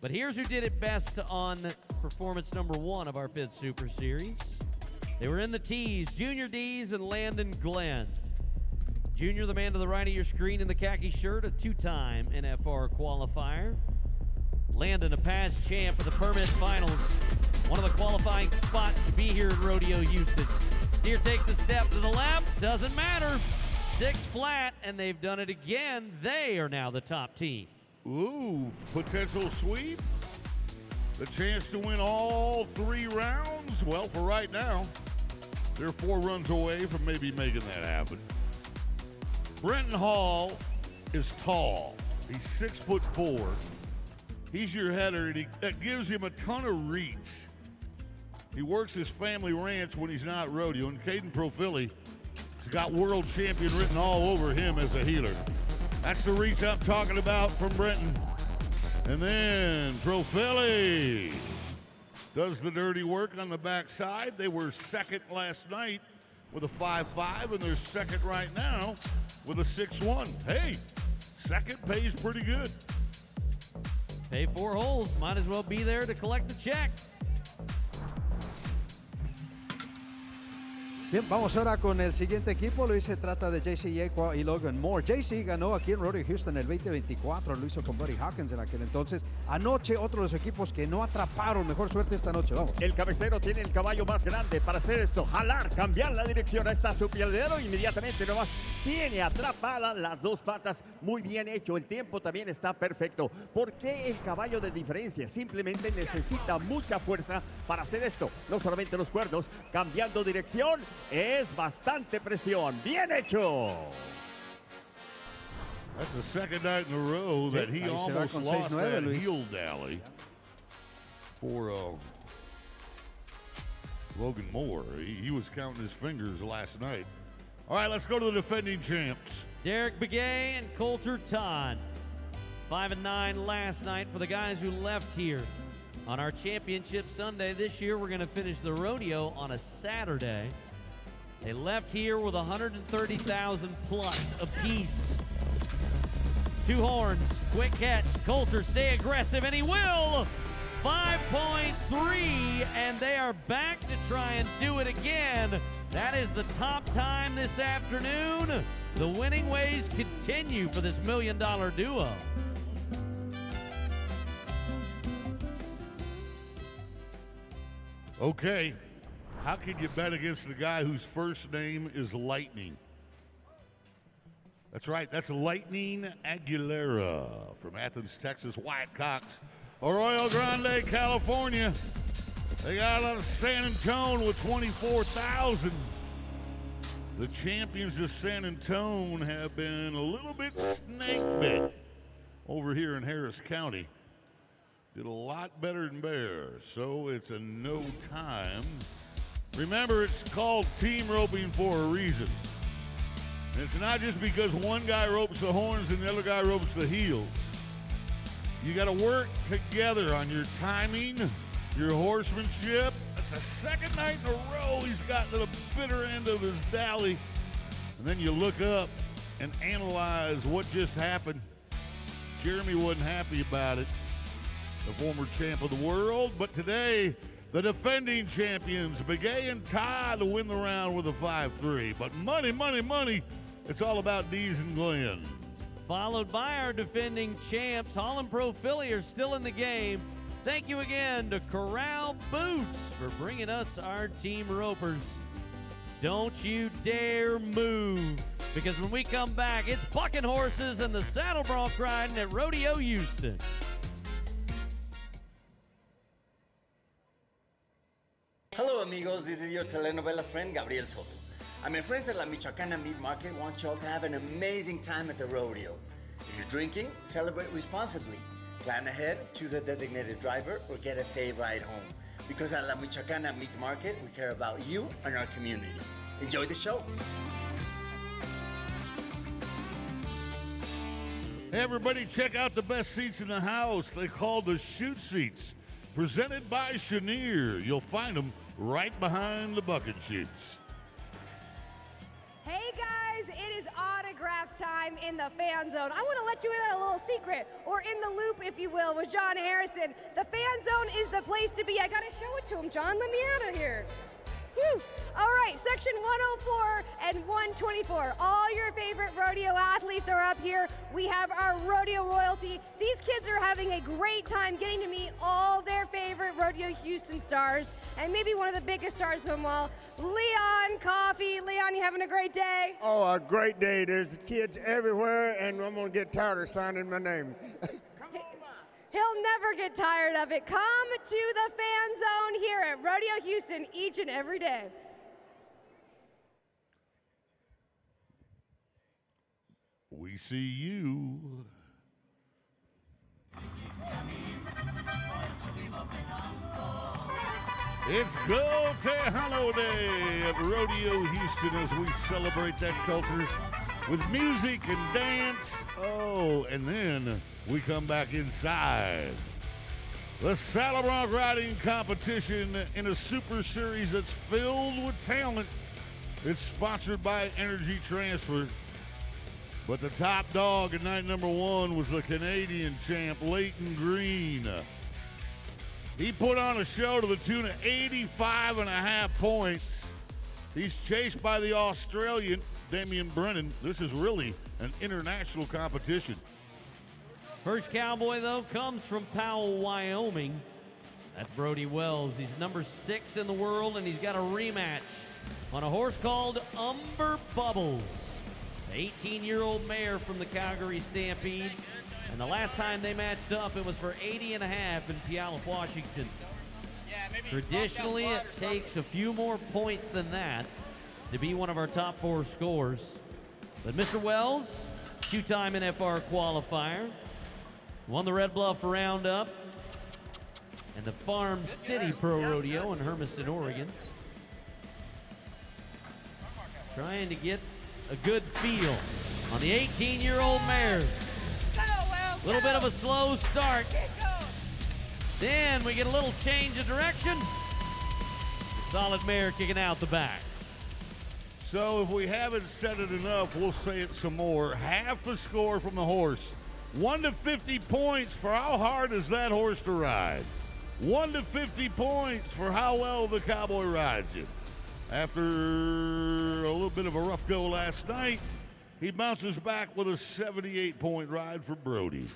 But here's who did it best on performance #1 of our 5th Super Series. They were in the T's, Junior D's and Landon Glenn. Junior, the man to the right of your screen in the khaki shirt, a 2-time NFR qualifier. Landon, a past champ of the permit finals. One of the qualifying spots to be here at Rodeo Houston. Steer takes a step to the left, doesn't matter. 6 flat, and they've done it again. They are now the top team. Ooh, potential sweep. The chance to win all 3 rounds. Well, for right now, they're 4 runs away from maybe making that happen. Brenton Hall is tall. He's 6'4". He's your header, and that gives him a ton of reach. He works his family ranch when he's not rodeoing. Caden Profili has got world champion written all over him as a healer. That's the reach I'm talking about from Brenton. And then Profili does the dirty work on the backside. They were second last night with a 5-5, and they're second right now with a 6-1. Hey, second pays pretty good. Pay 4 holes, might as well be there to collect the check. Bien, vamos ahora con el siguiente equipo. Luis, se trata de JC Yaqua y Logan Moore. JC ganó aquí en Rodeo Houston el 2024. Lo hizo con Buddy Hawkins en aquel entonces. Anoche, otro de los equipos que no atraparon. Mejor suerte esta noche. Vamos. El cabecero tiene el caballo más grande para hacer esto. Jalar, cambiar la dirección. Ahí está su pialero. Inmediatamente nomás tiene atrapadas las 2 patas. Muy bien hecho. El tiempo también está perfecto. ¿Por qué el caballo de diferencia? Simplemente necesita mucha fuerza para hacer esto. No solamente los cuernos. Cambiando dirección. Es bastante presión. Bien hecho. That's the second night in a row that he almost lost that heel dally for Logan Moore. He was counting his fingers last night. All right, let's go to the defending champs. Derek Begay and Coulter Todd. 5-9 last night for the guys who left here on our championship Sunday. This year, we're going to finish the rodeo on a Saturday. They left here with 130,000 plus apiece. 2 horns, quick catch. Coulter, stay aggressive, and he will. 5.3, and they are back to try and do it again. That is the top time this afternoon. The winning ways continue for this $1 million duo. Okay. How can you bet against the guy whose first name is Lightning? That's right. That's Lightning Aguilera from Athens, Texas. Wyatt Cox, Arroyo Grande, California. They got out of San Antonio with 24,000. The champions of San Antonio have been a little bit snake bit over here in Harris County. Did a lot better than Bears, so it's a no time. Remember, it's called team roping for a reason. And it's not just because one guy ropes the horns and the other guy ropes the heels. You got to work together on your timing, your horsemanship. That's the second night in a row he's got to the bitter end of his dally. And then you look up and analyze what just happened. Jeremy wasn't happy about it, the former champ of the world. But today, the defending champions, Begay and Todd, to win the round with a 5-3. But money, money, money, it's all about Dees and Glenn. Followed by our defending champs, Holland Pro Philly are still in the game. Thank you again to Corral Boots for bringing us our team ropers. Don't you dare move, because when we come back, it's bucking horses and the saddle bronc riding at Rodeo Houston. Hello amigos, this is your telenovela friend Gabriel Soto. And my friends at La Michoacana Meat Market want y'all to have an amazing time at the rodeo. If you're drinking, celebrate responsibly. Plan ahead, choose a designated driver, or get a safe ride home. Because at La Michoacana Meat Market, we care about you and our community. Enjoy the show. Hey everybody, check out the best seats in the house. They call the Shoot Seats. Presented by Chenier. You'll find them right behind the bucket chutes. Hey guys, it is autograph time in the fan zone. I want to let you in on a little secret, or in the loop, if you will, with John Harrison. The fan zone is the place to be. I got to show it to him, John. Let me out of here. Whew. All right, section 104 and 124. All your favorite rodeo athletes are up here. We have our rodeo royalty. These kids are having a great time getting to meet all their favorite Rodeo Houston stars, and maybe one of the biggest stars of them all, Leon Coffey. Leon, you having a great day? Oh, a great day. There's kids everywhere, and I'm going to get tired of signing my name. He'll never get tired of it. Come to the fan zone here at Rodeo Houston each and every day. We see you. It's Go Tejano Day at Rodeo Houston as we celebrate that culture with music and dance. Oh, and then we come back inside. The saddle bronc riding competition in a super series that's filled with talent. It's sponsored by Energy Transfer. But the top dog in night number one was the Canadian champ, Leighton Green. He put on a show to the tune of 85.5 points. He's chased by the Australian, Damian Brennan. This is really an international competition. First Cowboy, though, comes from Powell, Wyoming. That's Brody Wells. He's number 6 in the world, and he's got a rematch on a horse called Umber Bubbles, the 18-year-old mare from the Calgary Stampede. And the last time they matched up, it was for 80.5 in Puyallup, Washington. Traditionally, it takes a few more points than that to be one of our top 4 scores. But Mr. Wells, 2-time NFR qualifier, won the Red Bluff Roundup and the Farm City Pro Rodeo in Hermiston, Oregon. Trying to get a good feel on the 18-year-old mare. A little bit of a slow start. Then we get a little change of direction. Solid mare kicking out the back. So if we haven't said it enough, we'll say it some more. Half the score from the horse. 1 to 50 points for how hard is that horse to ride. 1 to 50 points for how well the Cowboy rides it. After a little bit of a rough go last night, he bounces back with a 78-point ride for Brody.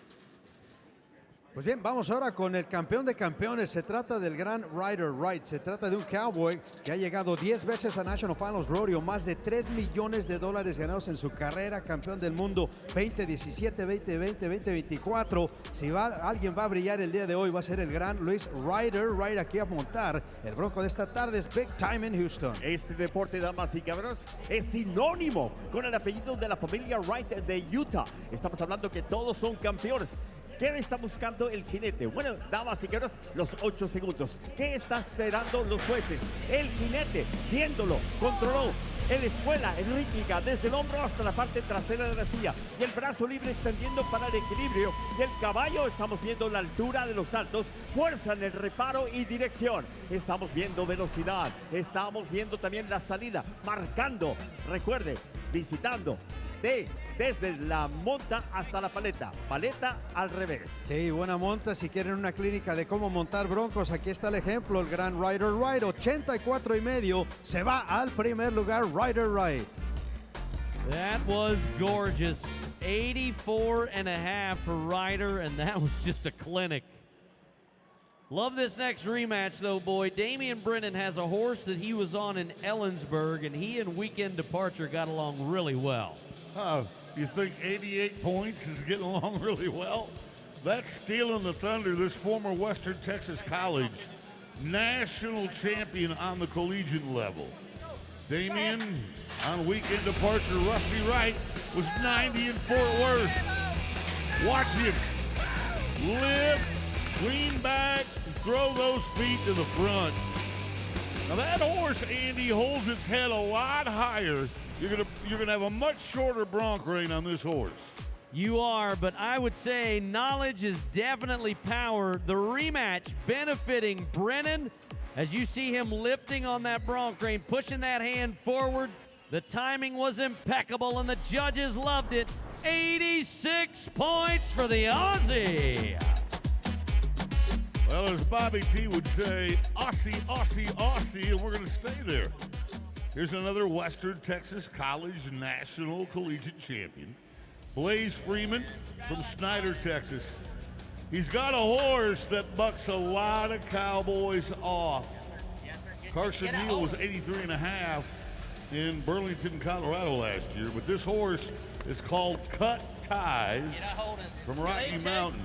Pues bien, vamos ahora con el campeón de campeones. Se trata del gran Ryder Wright. Se trata de un cowboy que ha llegado 10 veces a National Finals Rodeo, más de $3 millones ganados en su carrera, campeón del mundo 2017, 2020, 2024. Si alguien va a brillar el día de hoy, va a ser el gran Luis Ryder Wright aquí a montar. El bronco de esta tarde es Big Time in Houston. Este deporte, damas y caballeros, es sinónimo con el apellido de la familia Wright de Utah. Estamos hablando que todos son campeones. ¿Qué está buscando el jinete? Bueno, damas y caballeros, los 8 segundos. ¿Qué está esperando los jueces? El jinete, viéndolo, controló en la escuela, en rítmica, desde el hombro hasta la parte trasera de la silla. Y el brazo libre extendiendo para el equilibrio. Y el caballo, estamos viendo la altura de los saltos, fuerza en el reparo y dirección. Estamos viendo velocidad, estamos viendo también la salida, marcando, recuerde, visitando desde la monta hasta la paleta al revés. Sí, buena monta. Si quieren una clínica de cómo montar broncos, aquí está el ejemplo, el gran Rider Right, 84.5, se va al primer lugar Rider Right. That was gorgeous. 84.5 for Ryder, and that was just a clinic. Love this next rematch, though, boy. Damian Brennan has a horse that he was on in Ellensburg, and he and Weekend Departure got along really well. You think 88 points is getting along really well? That's stealing the thunder. This former Western Texas College national champion on the collegiate level. Damian on Weekend Departure. Rusty Wright was 90 in Fort Worth. Watch him lift, lean back, and throw those feet to the front. Now that horse, Andy, holds its head a lot higher. You're gonna have a much shorter bronc rein on this horse. You are, but I would say knowledge is definitely power. The rematch benefiting Brennan as you see him lifting on that bronc rein, pushing that hand forward. The timing was impeccable and the judges loved it. 86 points for the Aussie. Well, as Bobby T would say, Aussie, Aussie, Aussie, and we're going to stay there. Here's another Western Texas College National Collegiate Champion, Blaze Freeman from Snyder, Texas. He's got a horse that bucks a lot of cowboys off. Carson Neal was 83.5 in Burlington, Colorado last year, but this horse is called Cut Ties from Rocky Mountain.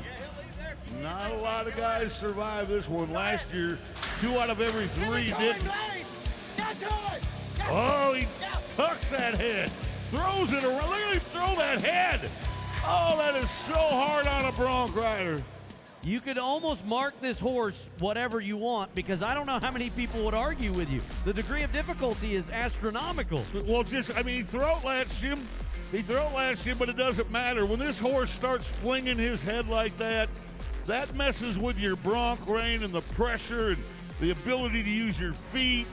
Not a lot of guys survived this one. Last year, 2 out of every 3 didn't. Oh, he tucks that head, throws it around. Look at him throw that head. Oh, that is so hard on a bronc rider. You could almost mark this horse whatever you want because I don't know how many people would argue with you. The degree of difficulty is astronomical. Well, he throat latched him. He throat latched him, but it doesn't matter. When this horse starts flinging his head like that, that messes with your bronc rein and the pressure and the ability to use your feet.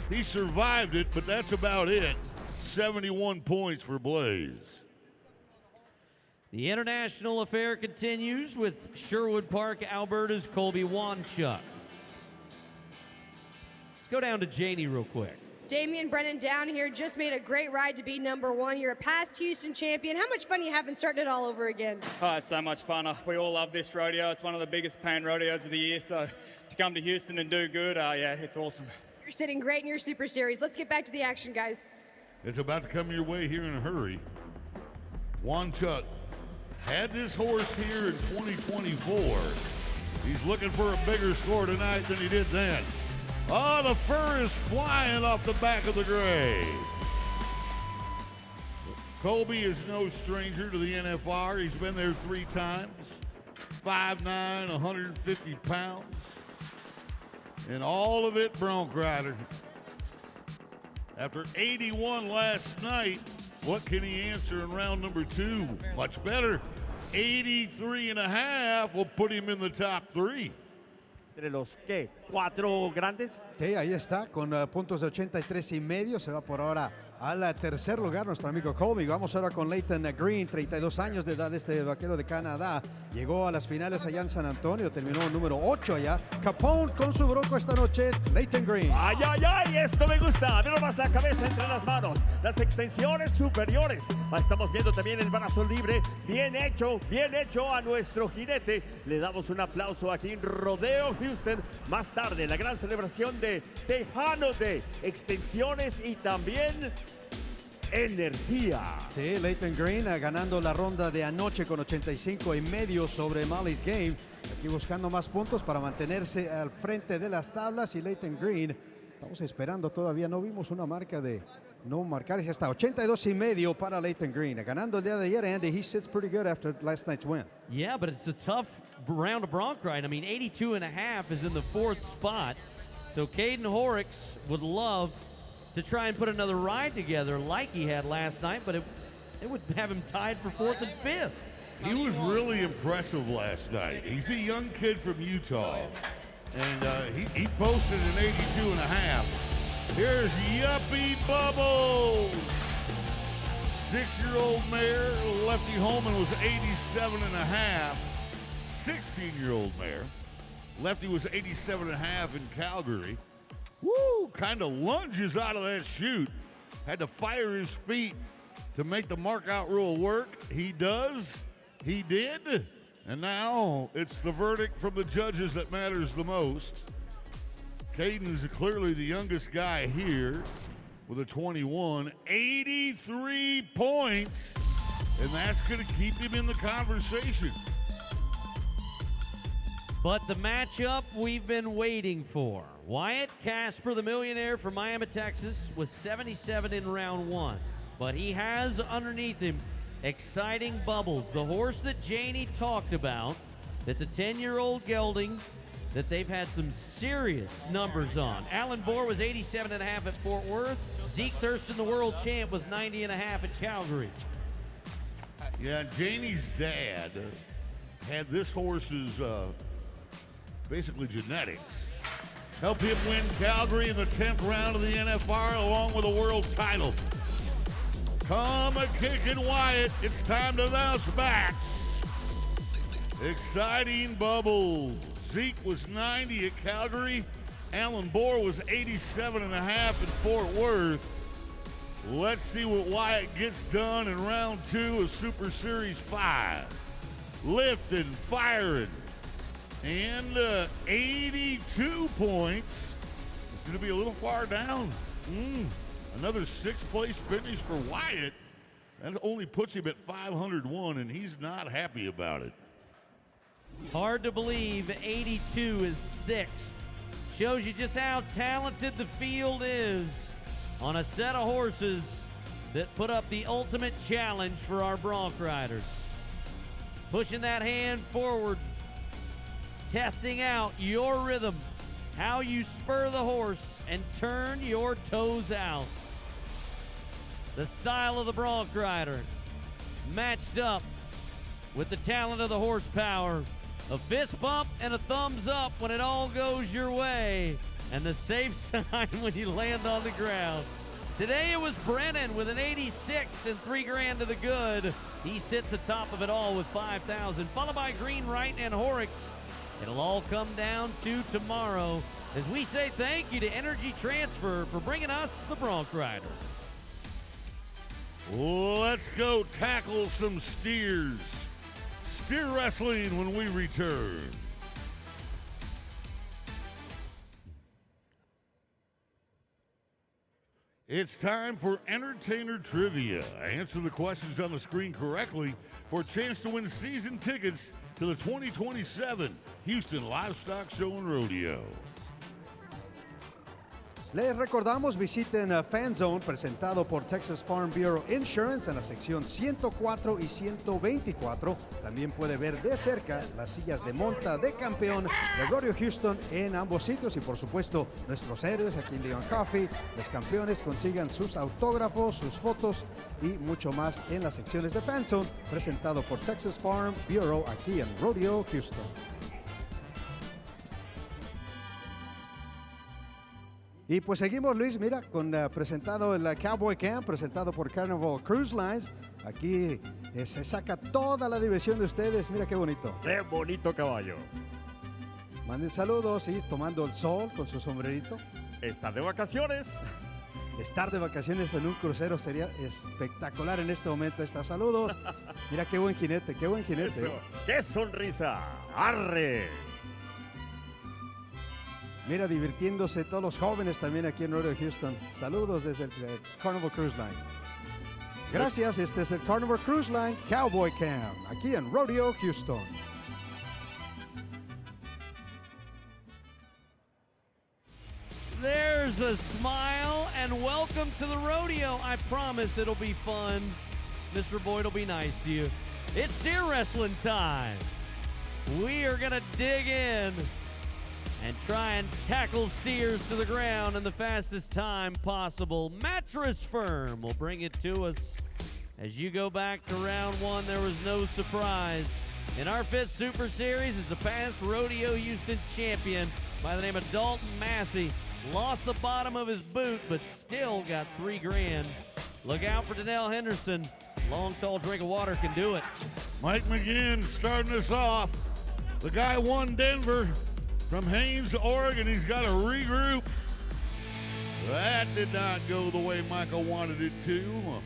He survived it, but that's about it. 71 points for Blaze. The international affair continues with Sherwood Park, Alberta's Colby Wanchuk. Let's go down to Janie real quick. Damian Brennan down here just made a great ride to be #1. You're a past Houston champion. How much fun are you having starting it all over again? Oh, it's so much fun. We all love this rodeo. It's one of the biggest paying rodeos of the year. So to come to Houston and do good, yeah, it's awesome. You're sitting great in your Super Series. Let's get back to the action, guys. It's about to come your way here in a hurry. Wanchuk had this horse here in 2024. He's looking for a bigger score tonight than he did then. Oh, the fur is flying off the back of the gray. Colby is no stranger to the NFR. He's been there 3 times. 5'9", 150 pounds. And all of it bronc rider. After 81 last night, what can he answer in round number 2? Much better. 83.5 will put him in the top 3. Entre los, ¿qué? 4 grandes. Sí, ahí está, con puntos de 83.5. Se va por ahora al tercer lugar nuestro amigo Colby. Vamos ahora con Leighton Green, 32 años de edad, este vaquero de Canadá. Llegó a las finales allá en San Antonio, terminó número 8 allá. Capone con su bronco esta noche, Leighton Green. ¡Ay, ay, ay! Esto me gusta. Mira más la cabeza entre las manos. Las extensiones superiores. Estamos viendo también el brazo libre. Bien hecho a nuestro jinete. Le damos un aplauso aquí en Rodeo Houston. Más tarde, la gran celebración de Tejano de extensiones y también energía. Sí, Leighton Green ganando la ronda de anoche con 85.5 sobre Molly's Game. Aquí buscando más puntos para mantenerse al frente de las tablas. Y Leighton Green, estamos esperando todavía. No vimos una marca de no marcar. Ya está, 82.5 para Leighton Green. Ganando el día de ayer, Andy. He sits pretty good after last night's win. Yeah, but it's a tough round of bronc ride. I mean, 82.5 is in the 4th spot. So Caden Horrocks would love to try and put another ride together like he had last night, but it would have him tied for 4th and 5th. He was really impressive last night. He's a young kid from Utah, and he posted an 82 and a half. Here's Yuppie Bubbles. 6-year-old mare, Lefty Holman was 87 and a half. 16-year-old mare, Lefty was 87 and a half in Calgary. Woo, kind of lunges out of that chute. Had to fire his feet to make the mark-out rule work. He does. He did. And now it's the verdict from the judges that matters the most. Caden is clearly the youngest guy here with a 21. 83 points. And that's going to keep him in the conversation. But the matchup we've been waiting for. Wyatt Casper, the millionaire from Miami, Texas, was 77 in round 1. But he has underneath him Exciting Bubbles, the horse that Janie talked about. That's a 10-year-old gelding that they've had some serious numbers on. Alan Bohr was 87 and a half at Fort Worth. Zeke Thurston, the world champ, was 90 and a half at Calgary. Yeah, Janie's dad had this horse's basically genetics. Help him win Calgary in the 10th round of the NFR along with a world title. Come a-kicking Wyatt. It's time to bounce back. Exciting Bubbles. Zeke was 90 at Calgary. Alan Bohr was 87 and a half at Fort Worth. Let's see what Wyatt gets done in round 2 of Super Series 5. Lifting, firing, and 82 points. It's going to be a little far down. Another 6th place finish for Wyatt. That only puts him at 501, and he's not happy about it. Hard to believe 82 is 6th. Shows you just how talented the field is on a set of horses that put up the ultimate challenge for our bronc riders. Pushing that hand forward, testing out your rhythm, how you spur the horse and turn your toes out. The style of the bronc rider matched up with the talent of the horsepower. A fist bump and a thumbs up when it all goes your way, and the safe sign when you land on the ground. Today it was Brennan with an 86 and $3,000 to the good. He sits atop of it all with 5,000, followed by Greenwright and Horrocks. It'll all come down to tomorrow as we say thank you to Energy Transfer for bringing us the Bronc Riders. Let's go tackle some steers. Steer wrestling when we return. It's time for Entertainer Trivia. Answer the questions on the screen correctly for a chance to win season tickets to the 2027 Houston Livestock Show and Rodeo. Les recordamos, visiten Fan Zone, presentado por Texas Farm Bureau Insurance en la sección 104 y 124. También puede ver de cerca las sillas de monta de campeón de Rodeo Houston en ambos sitios. Y por supuesto, nuestros héroes aquí en Leon Coffee, los campeones, consigan sus autógrafos, sus fotos y mucho más en las secciones de Fan Zone, presentado por Texas Farm Bureau aquí en Rodeo Houston. Y pues seguimos, Luis, mira, con presentado el Cowboy Camp, presentado por Carnival Cruise Lines. Aquí se saca toda la diversión de ustedes. Mira qué bonito. ¡Qué bonito caballo! Manden saludos, sí, tomando el sol con su sombrerito. Estar de vacaciones. Estar de vacaciones en un crucero sería espectacular en este momento. Saludos. Mira qué buen jinete, qué buen jinete. Eso. ¡Qué sonrisa! ¡Arre! Mira, divirtiéndose todos los jóvenes también aquí en Rodeo Houston. Saludos desde el Carnival Cruise Line. Gracias, este es el Carnival Cruise Line Cowboy Camp, aquí en Rodeo Houston. There's a smile and welcome to the rodeo. I promise it'll be fun. Mr. Boyd will be nice to you. It's steer wrestling time. We are going to dig in and try and tackle steers to the ground in the fastest time possible. Mattress Firm will bring it to us. As you go back to round one, there was no surprise. In our 5th Super Series, it's a past Rodeo Houston champion by the name of Dalton Massey. Lost the bottom of his boot, but still got $3,000. Look out for Danelle Henderson. Long, tall drink of water can do it. Mike McGinn starting us off. The guy won Denver from Haines, Oregon. He's got to regroup. That did not go the way Michael wanted it to.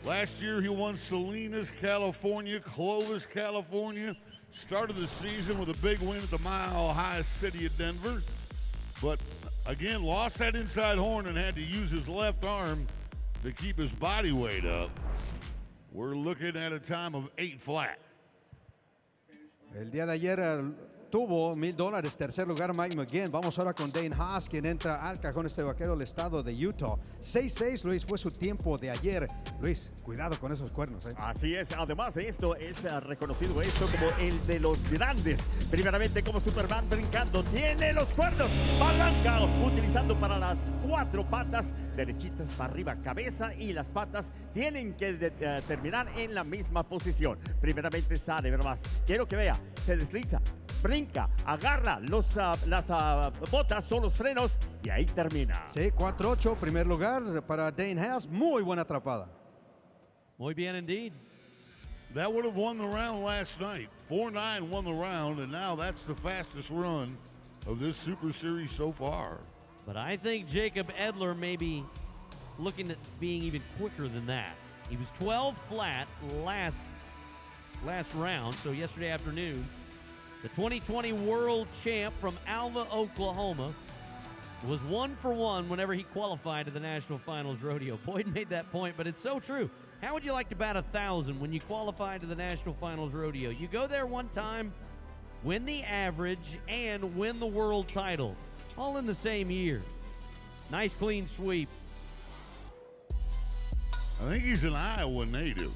Last year he won Salinas, California, Clovis, California. Started the season with a big win at the Mile High City of Denver. But again, lost that inside horn and had to use his left arm to keep his body weight up. We're looking at a time of 8 flat. El día de ayer tuvo $1,000. Tercer lugar, Mike McGinn. Vamos ahora con Dane Haas, quien entra al cajón este vaquero del estado de Utah. 6-6, Luis, fue su tiempo de ayer. Luis, cuidado con esos cuernos. Así es. Además de esto, es reconocido esto como el de los grandes. Primeramente, como Superman brincando. Tiene los cuernos. Palanca, utilizando para las 4 patas. Derechitas para arriba, cabeza. Y las patas tienen que terminar en la misma posición. Primeramente sale, pero más. Quiero que vea. Se desliza. Brinca, agarra las botas, son los frenos y ahí termina. Sí, 4-8, primer lugar para Dane Haas. Muy buena atrapada. Muy bien indeed. That would have won the round last night. 4-9 won the round, and now that's the fastest run of this Super Series so far. But I think Jacob Edler may be looking at being even quicker than that. He was 12 flat last round, so yesterday afternoon. The 2020 world champ from Alva, Oklahoma, was 1 for 1 whenever he qualified to the National Finals Rodeo. Boyd made that point, but it's so true. How would you like to bat 1,000 when you qualify to the National Finals Rodeo? You go there one time, win the average, and win the world title, all in the same year. Nice, clean sweep. I think he's an Iowa native.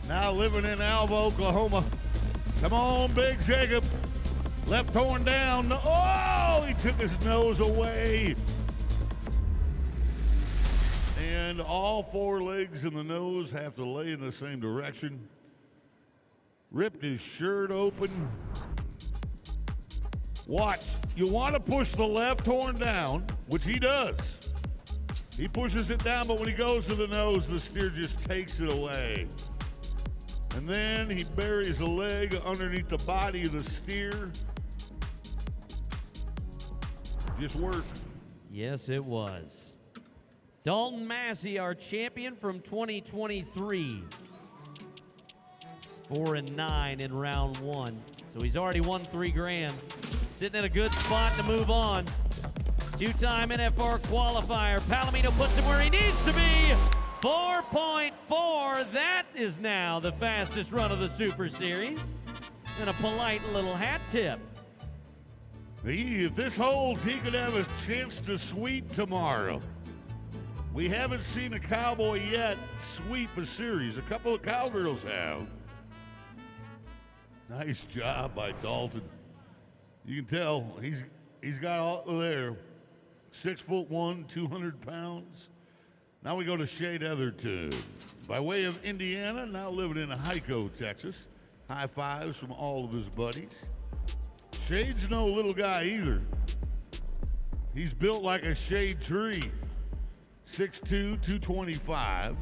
Now living in Alva, Oklahoma. Come on, Big Jacob. Left horn down. Oh, he took his nose away. And all 4 legs and the nose have to lay in the same direction. Ripped his shirt open. Watch. You want to push the left horn down, which he does. He pushes it down, but when he goes to the nose, the steer just takes it away. And then he buries the leg underneath the body of the steer. Just worked. Yes, it was. Dalton Massey, our champion from 2023. 4-9 in round 1. So he's already won $3,000. Sitting in a good spot to move on. 2-time NFR qualifier. Palomino puts him where he needs to be. 4.4, that is now the fastest run of the Super Series. And a polite little hat tip. If this holds, he could have a chance to sweep tomorrow. We haven't seen a Cowboy yet sweep a series. A couple of Cowgirls have. Nice job by Dalton. You can tell he's got all there. 6'1", 200 pounds. Now we go to Shade Etherton. By way of Indiana, now living in Hyco, Texas. High fives from all of his buddies. Shade's no little guy either. He's built like a shade tree. 6'2", 225.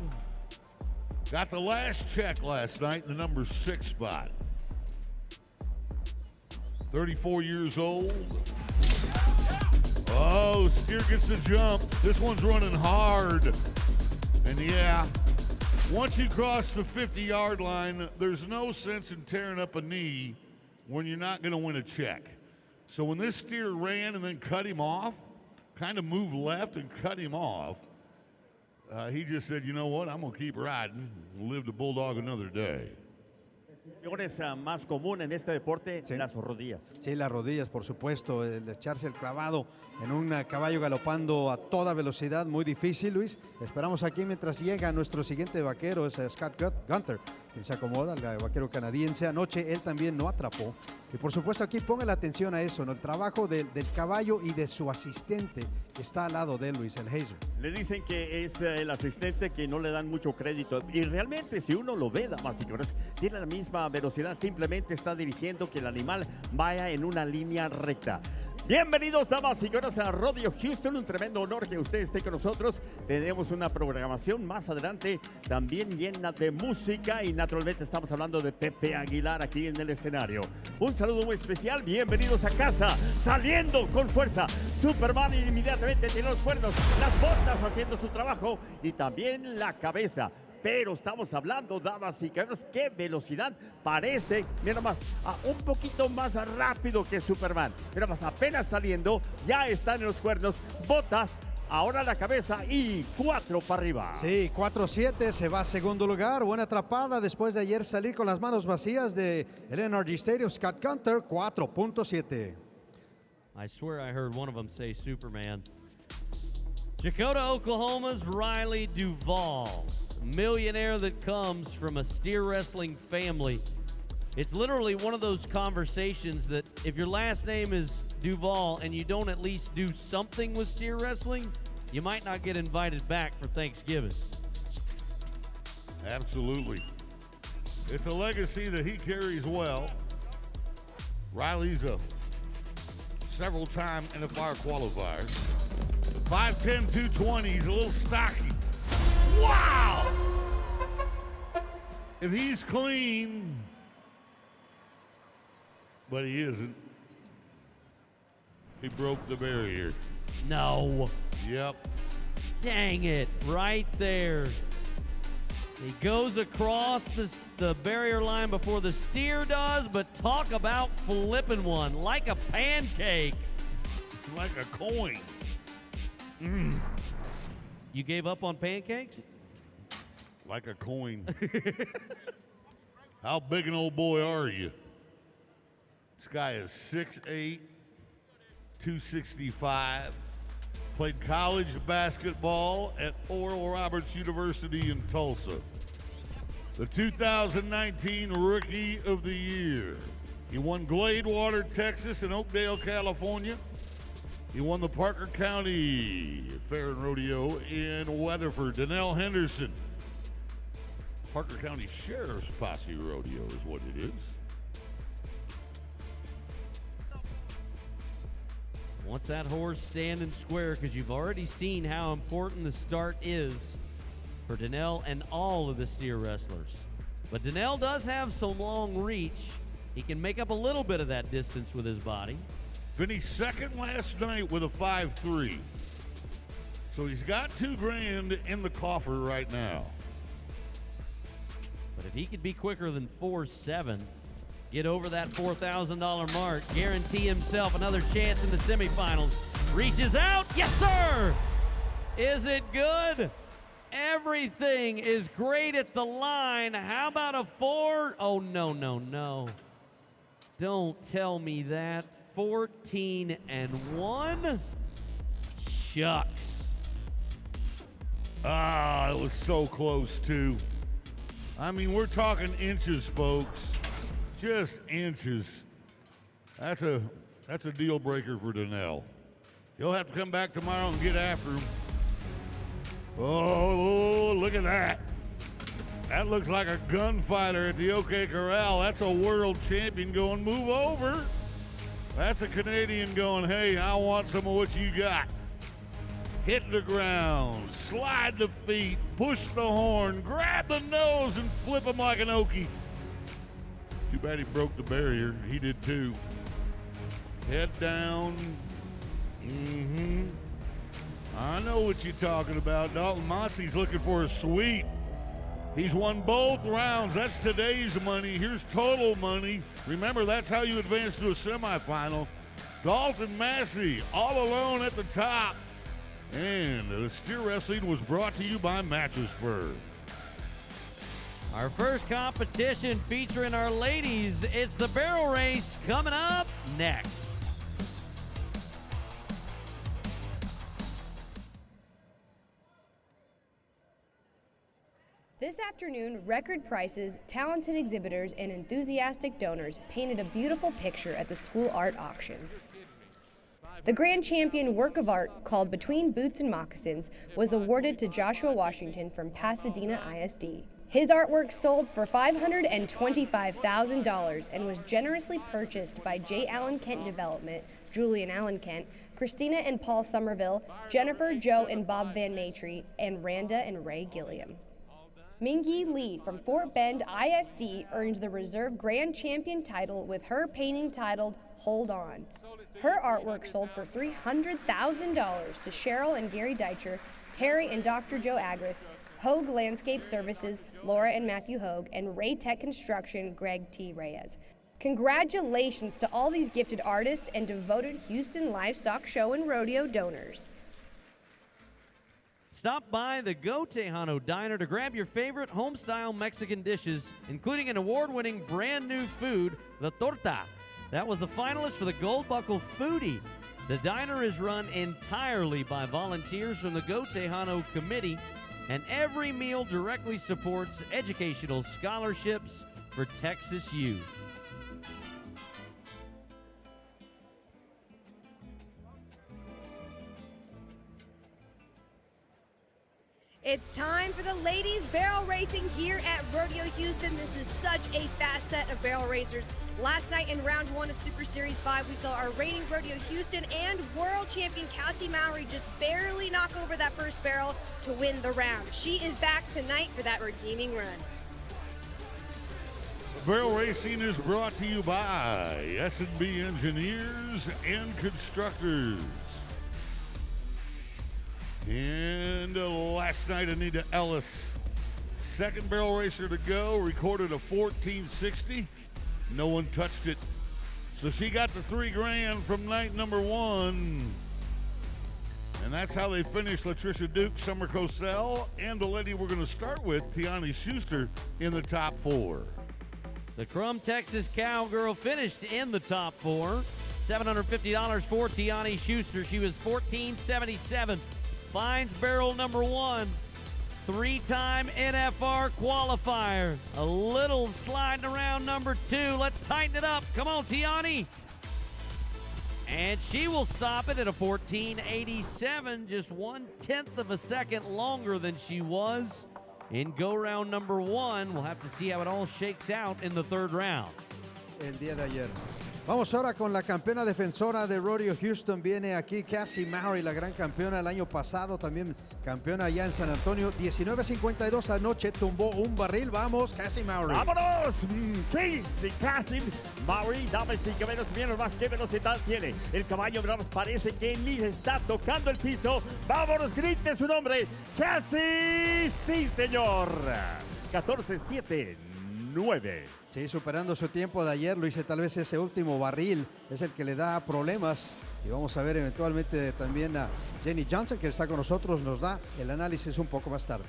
Got the last check last night in the number 6 spot. 34 years old. Oh, steer gets the jump. This one's running hard. And yeah, once you cross the 50-yard line, there's no sense in tearing up a knee when you're not going to win a check. So when this steer ran and then cut him off, kind of moved left and cut him off, he just said, you know what, I'm going to keep riding and live to bulldog another day. Más común en este deporte, las rodillas. Sí, las rodillas, por supuesto. El echarse el clavado en un caballo galopando a toda velocidad, muy difícil, Luis. Esperamos aquí mientras llega nuestro siguiente vaquero, es Scott Gunther. quien se acomoda, el vaquero canadiense. Anoche él también no atrapó. Y por supuesto aquí ponga la atención a eso, ¿no? El trabajo del caballo y de su asistente que está al lado de Luis, el Hazel. Le dicen que es el asistente que no le dan mucho crédito. Y realmente, si uno lo ve, damas y caballeros, tiene la misma velocidad. Simplemente está dirigiendo que el animal vaya en una línea recta. Bienvenidos, damas y caballeros, a Rodeo Houston. Un tremendo honor que usted esté con nosotros. Tenemos una programación más adelante también llena de música y naturalmente estamos hablando de Pepe Aguilar aquí en el escenario. Un saludo muy especial. Bienvenidos a casa. Saliendo con fuerza. Superman inmediatamente tiene los cuernos, las botas haciendo su trabajo y también la cabeza. Pero estamos hablando, damas y caballeros, qué velocidad parece, mira más, un poquito más rápido que Superman. Mira más, apenas saliendo, ya están en los cuernos, botas, ahora la cabeza y 4 para arriba. Sí, 4-7, se va a segundo lugar. Buena atrapada después de ayer salir con las manos vacías de el NRG Stadium. Scott Gunter, 4.7. I swear I heard one of them say Superman. Dakota, Oklahoma's Riley Duvall. Millionaire that comes from a steer wrestling family. It's literally one of those conversations that if your last name is Duvall and you don't at least do something with steer wrestling, you might not get invited back for Thanksgiving. Absolutely. It's a legacy that he carries well. Riley's a several-time NFR qualifier. 5'10", 220, he's a little stocky. Wow! If he's clean, but he isn't, he broke the barrier. No. Yep. Dang it, right there. He goes across the barrier line before the steer does, but talk about flipping one like a pancake. Like a coin. You gave up on pancakes? Like a coin. How big an old boy are you? This guy is 6'8", 265. Played college basketball at Oral Roberts University in Tulsa. The 2019 Rookie of the Year. He won Gladewater, Texas, and Oakdale, California. He won the Parker County Fair and Rodeo in Weatherford. Donnell Henderson. Parker County Sheriff's Posse Rodeo is what it is. Wants that horse standing square because you've already seen how important the start is for Donnell and all of the steer wrestlers. But Donnell does have some long reach. He can make up a little bit of that distance with his body. Finished second last night with a 5-3. So he's got $2,000 in the coffer right now. But if he could be quicker than 4.7, get over that $4,000 mark, guarantee himself another chance in the semifinals. Reaches out, yes sir! Is it good? Everything is great at the line. How about a 4? Oh, no, no, no. Don't tell me that. 14-1? Shucks. Ah, it was so close too. I mean, we're talking inches, folks. Just inches. That's a deal breaker for Donnell. He'll have to come back tomorrow and get after him. Oh, look at that. That looks like a gunfighter at the OK Corral. That's a world champion going, move over. That's a Canadian going, hey, I want some of what you got. Hit the ground, slide the feet, push the horn, grab the nose, and flip him like an Okie. Too bad he broke the barrier. He did too. Head down. I know what you're talking about. Dalton Mossey's looking for a sweep. He's won both rounds. That's today's money. Here's total money. Remember, that's how you advance to a semifinal. Dalton Massey all alone at the top. And the steer wrestling was brought to you by Mattress Fur. Our first competition featuring our ladies, it's the barrel race coming up next. This afternoon, record prices, talented exhibitors, and enthusiastic donors painted a beautiful picture at the school art auction. The grand champion work of art, called Between Boots and Moccasins, was awarded to Joshua Washington from Pasadena ISD. His artwork sold for $525,000 and was generously purchased by J. Allen Kent Development, Julian Allen Kent, Christina and Paul Somerville, Jennifer, Joe, and Bob Van Matry, and Randa and Ray Gilliam. Mingy Lee from Fort Bend ISD earned the Reserve Grand Champion title with her painting titled Hold On. Her artwork sold for $300,000 to Cheryl and Gary Deitcher, Terry and Dr. Joe Agris, Hogue Landscape Services, Laura and Matthew Hogue, and Ray Tech Construction, Greg T. Reyes. Congratulations to all these gifted artists and devoted Houston Livestock Show and Rodeo donors. Stop by the Go Tejano Diner to grab your favorite home-style Mexican dishes, including an award-winning brand-new food, the torta. That was the finalist for the Gold Buckle Foodie. The diner is run entirely by volunteers from the Go Tejano Committee, and every meal directly supports educational scholarships for Texas youth. It's time for the ladies barrel racing here at Rodeo Houston. This is such a fast set of barrel racers. Last night in round 1 of Super Series 5, we saw our reigning Rodeo Houston and world champion Cassie Mowry just barely knock over that first barrel to win the round. She is back tonight for that redeeming run. Barrel racing is brought to you by S&B Engineers and Constructors. And last night, Anita Ellis, second barrel racer to go, recorded a 1460. No one touched it. So she got the $3,000 from night number 1. And that's how they finished Latricia Duke, Summer Cosell, and the lady we're going to start with, Tiani Schuster, in the top 4. The Crum Texas Cowgirl finished in the top 4. $750 for Tiani Schuster. She was 1477. Finds barrel number 1. 3-time NFR qualifier. A little sliding around number 2. Let's tighten it up. Come on, Tiani. And she will stop it at a 1487, just 1/10 of a second longer than she was in go round number 1. We'll have to see how it all shakes out in the 3rd round. El día de ayer. Vamos ahora con la campeona defensora de Rodeo Houston. Viene aquí Cassie Mowry, la gran campeona el año pasado, también campeona allá en San Antonio. 19.52 anoche, tumbó un barril. Vamos, Cassie Mowry. ¡Vámonos! Cassie Mowry, damas y caballeros, miren más qué velocidad tiene. El caballo parece que ni está tocando el piso. ¡Vámonos! Grite su nombre. Cassie, sí señor. 14.79. Sí, superando su tiempo de ayer, lo hice. Tal vez ese último barril es el que le da problemas. Y vamos a ver eventualmente también a Jenny Johnson, que está con nosotros, nos da el análisis un poco más tarde.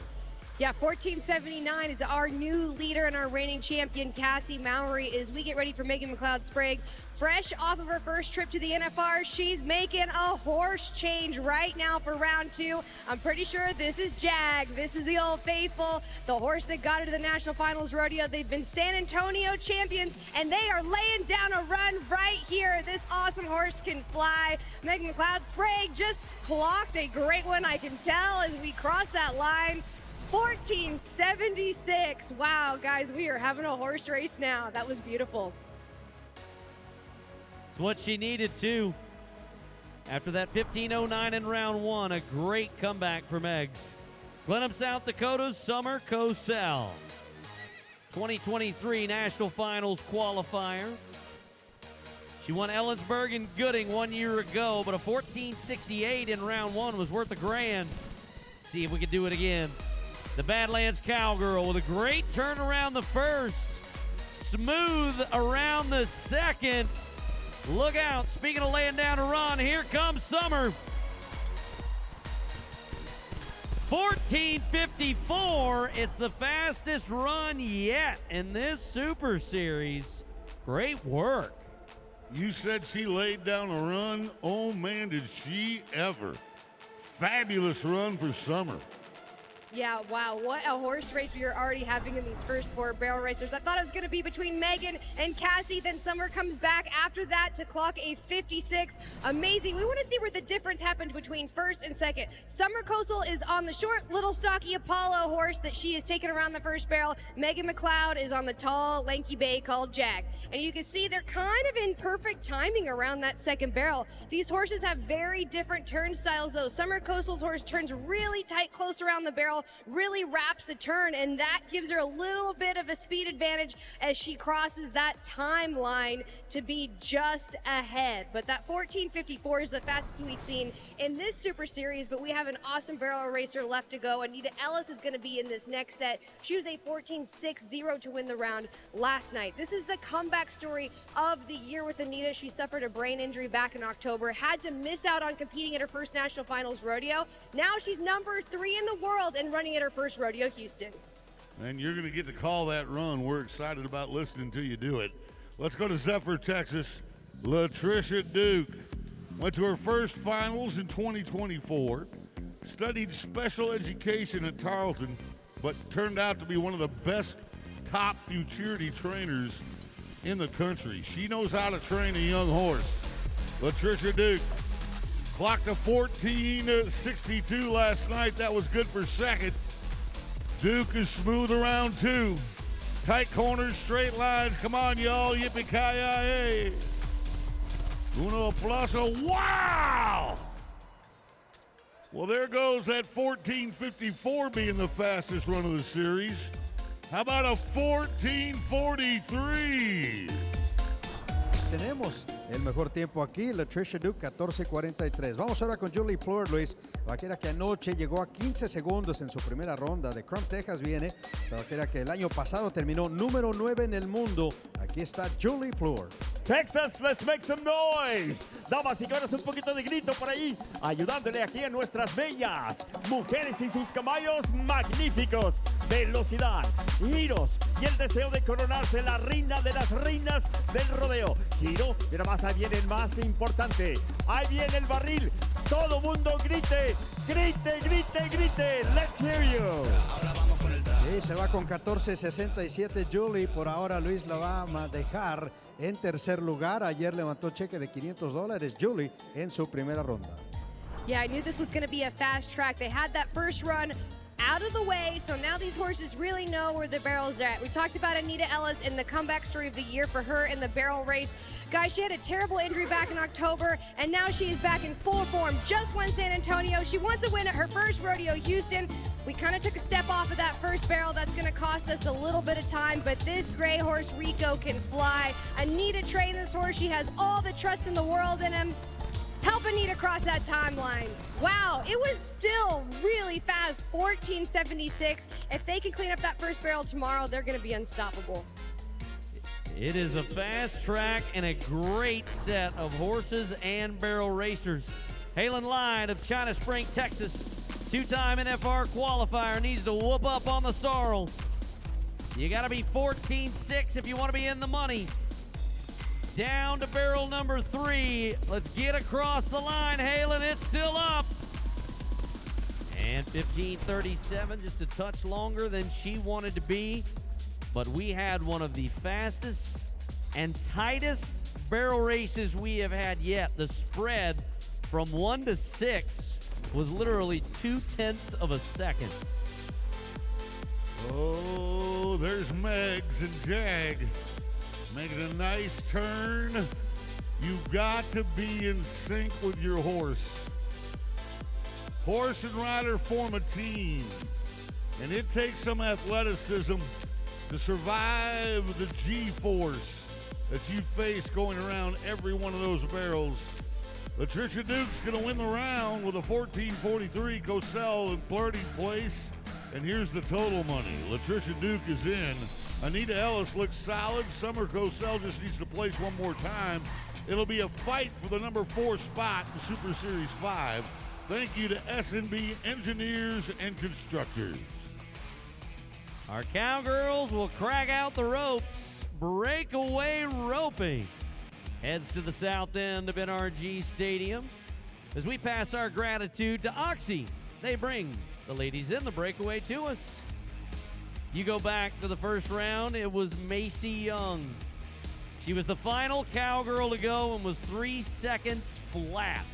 Yeah, 1479 is our new leader and our reigning champion, Cassie Mowry, as we get ready for Megan McLeod-Sprague. Fresh off of her first trip to the NFR, she's making a horse change right now for round 2. I'm pretty sure this is Jag. This is the Old Faithful, the horse that got her to the National Finals Rodeo. They've been San Antonio champions, and they are laying down a run right here. This awesome horse can fly. Megan McLeod-Sprague just clocked a great one, I can tell, as we cross that line. 1476. Wow, guys, we are having a horse race now. That was beautiful. It's what she needed to. After that 1509 in round 1, a great comeback for Megs. Glenham, South Dakota's Summer Cosell. 2023 National Finals qualifier. She won Ellensburg and Gooding 1 year ago, but a 1468 in round 1 was worth $1,000. See if we can do it again. The Badlands Cowgirl with a great turn around the first. Smooth around the second. Look out. Speaking of laying down a run, here comes Summer. 1454. It's the fastest run yet in this Super Series. Great work. You said she laid down a run. Oh, man, did she ever. Fabulous run for Summer. Yeah, wow, what a horse race we are already having in these first 4 barrel racers. I thought it was going to be between Megan and Cassie, then Summer comes back after that to clock a 56. Amazing. We want to see where the difference happened between first and second. Summer Coastal is on the short, little, stocky Apollo horse that she is taking around the first barrel. Megan McLeod is on the tall, lanky bay called Jag. And you can see they're kind of in perfect timing around that second barrel. These horses have very different turn styles, though. Summer Coastal's horse turns really tight, close around the barrel, really wraps the turn, and that gives her a little bit of a speed advantage as she crosses that timeline to be just ahead. But that 14:54 is the fastest we've seen in this Super Series, but we have an awesome barrel racer left to go. Anita Ellis is going to be in this next set. She was a 14:60 to win the round last night. This is the comeback story of the year with Anita. She suffered a brain injury back in October, had to miss out on competing at her first national finals rodeo. Now she's number 3 in the world and running at her first Rodeo Houston. And you're going to get to call that run. We're excited about listening to you do it. Let's go to Zephyr, Texas. Latricia Duke went to her first finals in 2024, studied special education at Tarleton, but turned out to be one of the best top futurity trainers in the country. She knows how to train a young horse. Latricia Duke clocked a 14:62 last night. That was good for second. Duke is smooth around 2. Tight corners, straight lines. Come on, y'all. Yippee-ki-yay. Uno aplauso. Wow! Well, there goes that 14:54 being the fastest run of the series. How about a 14:43? Tenemos el mejor tiempo aquí, Latricia Duke, 14:43. Vamos ahora con Julie Plur, Luis. Vaquera que anoche llegó a 15 segundos en su primera ronda. De Crump, Texas viene. Esta vaquera que el año pasado terminó número 9 en el mundo. Aquí está Julie Plur. Texas, let's make some noise. Damas y caballeros, un poquito de grito por ahí, ayudándole aquí a nuestras bellas mujeres y sus caballos magníficos. Velocidad, giros y el deseo de coronarse la reina de las reinas del rodeo. Giro, pero más ahí viene el más importante. Ahí viene el barril. Todo mundo grite, grite, grite, grite. Let's hear you. Sí, se va con 14:67 Julie. Por ahora Luis la va a dejar en tercer lugar. Ayer levantó cheque de $500 Julie en su primera ronda. Yeah, I knew this was going to be a fast track. They had that first run out of the way, so now these horses really know where the barrels are at. We talked about Anita Ellis and the comeback story of the year for her in the barrel race. Guys, she had a terrible injury back in October, and now she is back in full form. Just won San Antonio. She wants a win at her first Rodeo Houston. We kind of took a step off of that first barrel. That's going to cost us a little bit of time, but this gray horse, Rico, can fly. Anita trained this horse. She has all the trust in the world in him. Help Anita cross that timeline. Wow, it was still really fast, 14:76. If they can clean up that first barrel tomorrow, they're going to be unstoppable. It is a fast track and a great set of horses and barrel racers. Halen Lyde of China Spring, Texas, 2-time NFR qualifier, needs to whoop up on the sorrel. You got to be 14:6 if you want to be in the money. Down to barrel number 3. Let's get across the line, Halen. It's still up. And 15:37, just a touch longer than she wanted to be. But we had one of the fastest and tightest barrel races we have had yet. The spread from 1 to 6 was literally 0.2 of a second. Oh, there's Megs and Jag making a nice turn. You've got to be in sync with your horse. Horse and rider form a team, and it takes some athleticism to survive the G-force that you face going around every one of those barrels. Latricia Duke's going to win the round with a 14:43. Cosell in 30th place. And here's the total money. Latricia Duke is in. Anita Ellis looks solid. Summer Cosell just needs to place one more time. It'll be a fight for the number 4 spot in Super Series 5. Thank you to S&B Engineers and Constructors. Our Cowgirls will crack out the ropes. Breakaway roping heads to the south end of NRG Stadium as we pass our gratitude to Oxy. They bring the ladies in the breakaway to us. You go back to the first round, it was Macy Young. She was the final cowgirl to go and was 3 seconds flat.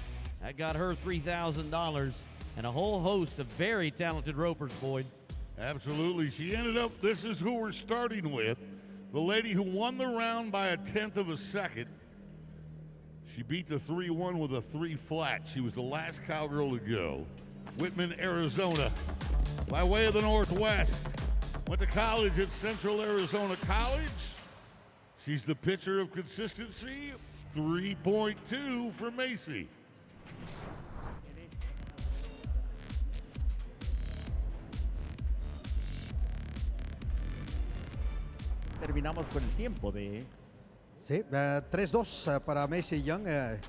That got her $3,000 and a whole host of very talented ropers, Boyd. Absolutely. She ended up, this is who we're starting with. The lady who won the round by 1/10 of a second. She beat the 3-1 with a 3 flat. She was the last cowgirl to go. Whitman, Arizona, by way of the Northwest. Went to college at Central Arizona College. She's the pitcher of consistency. 3.2 for Macy. Terminamos con el tiempo de... Sí, 3-2 para Macy Young.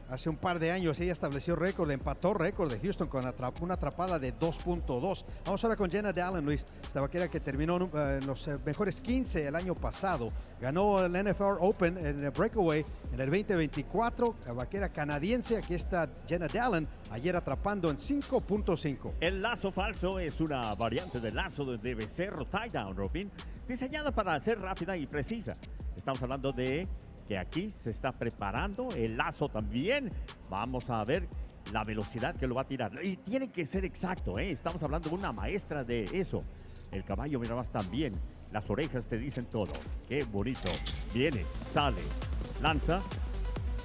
Hace un par de años ella estableció récord, empató récord de Houston con una atrapada de 2.2. Vamos ahora con Jenna Dallin, Luis. Esta vaquera que terminó en los mejores 15 el año pasado. Ganó el NFR Open en el Breakaway en el 2024. La vaquera canadiense. Aquí está Jenna Dallin, ayer atrapando en 5.5. El lazo falso es una variante del lazo de becerro tie-down roping, diseñada para ser rápida y precisa. Estamos hablando de que aquí se está preparando el lazo también. Vamos a ver la velocidad que lo va a tirar. Y tiene que ser exacto, ¿eh? Estamos hablando de una maestra de eso. El caballo, mira más también. Las orejas te dicen todo. Qué bonito. Viene, sale, lanza.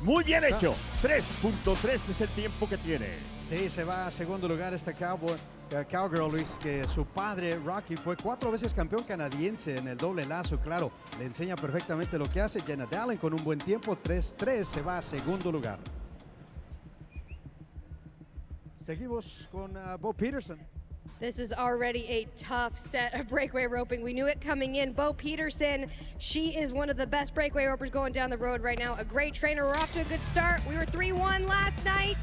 Muy bien hecho. 3.3 es el tiempo que tiene. Sí, se va a segundo lugar esta Cowgirl, Luis, que su padre, Rocky, fue 4 veces campeón canadiense en el doble lazo. Claro, le enseña perfectamente lo que hace. Jenna Dallin con un buen tiempo, 3-3, se va a segundo lugar. Seguimos con Bo Peterson. This is already a tough set of breakaway roping. We knew it coming in. Bo Peterson, she is one of the best breakaway ropers going down the road right now. A great trainer. We're off to a good start. We were 3-1 last night.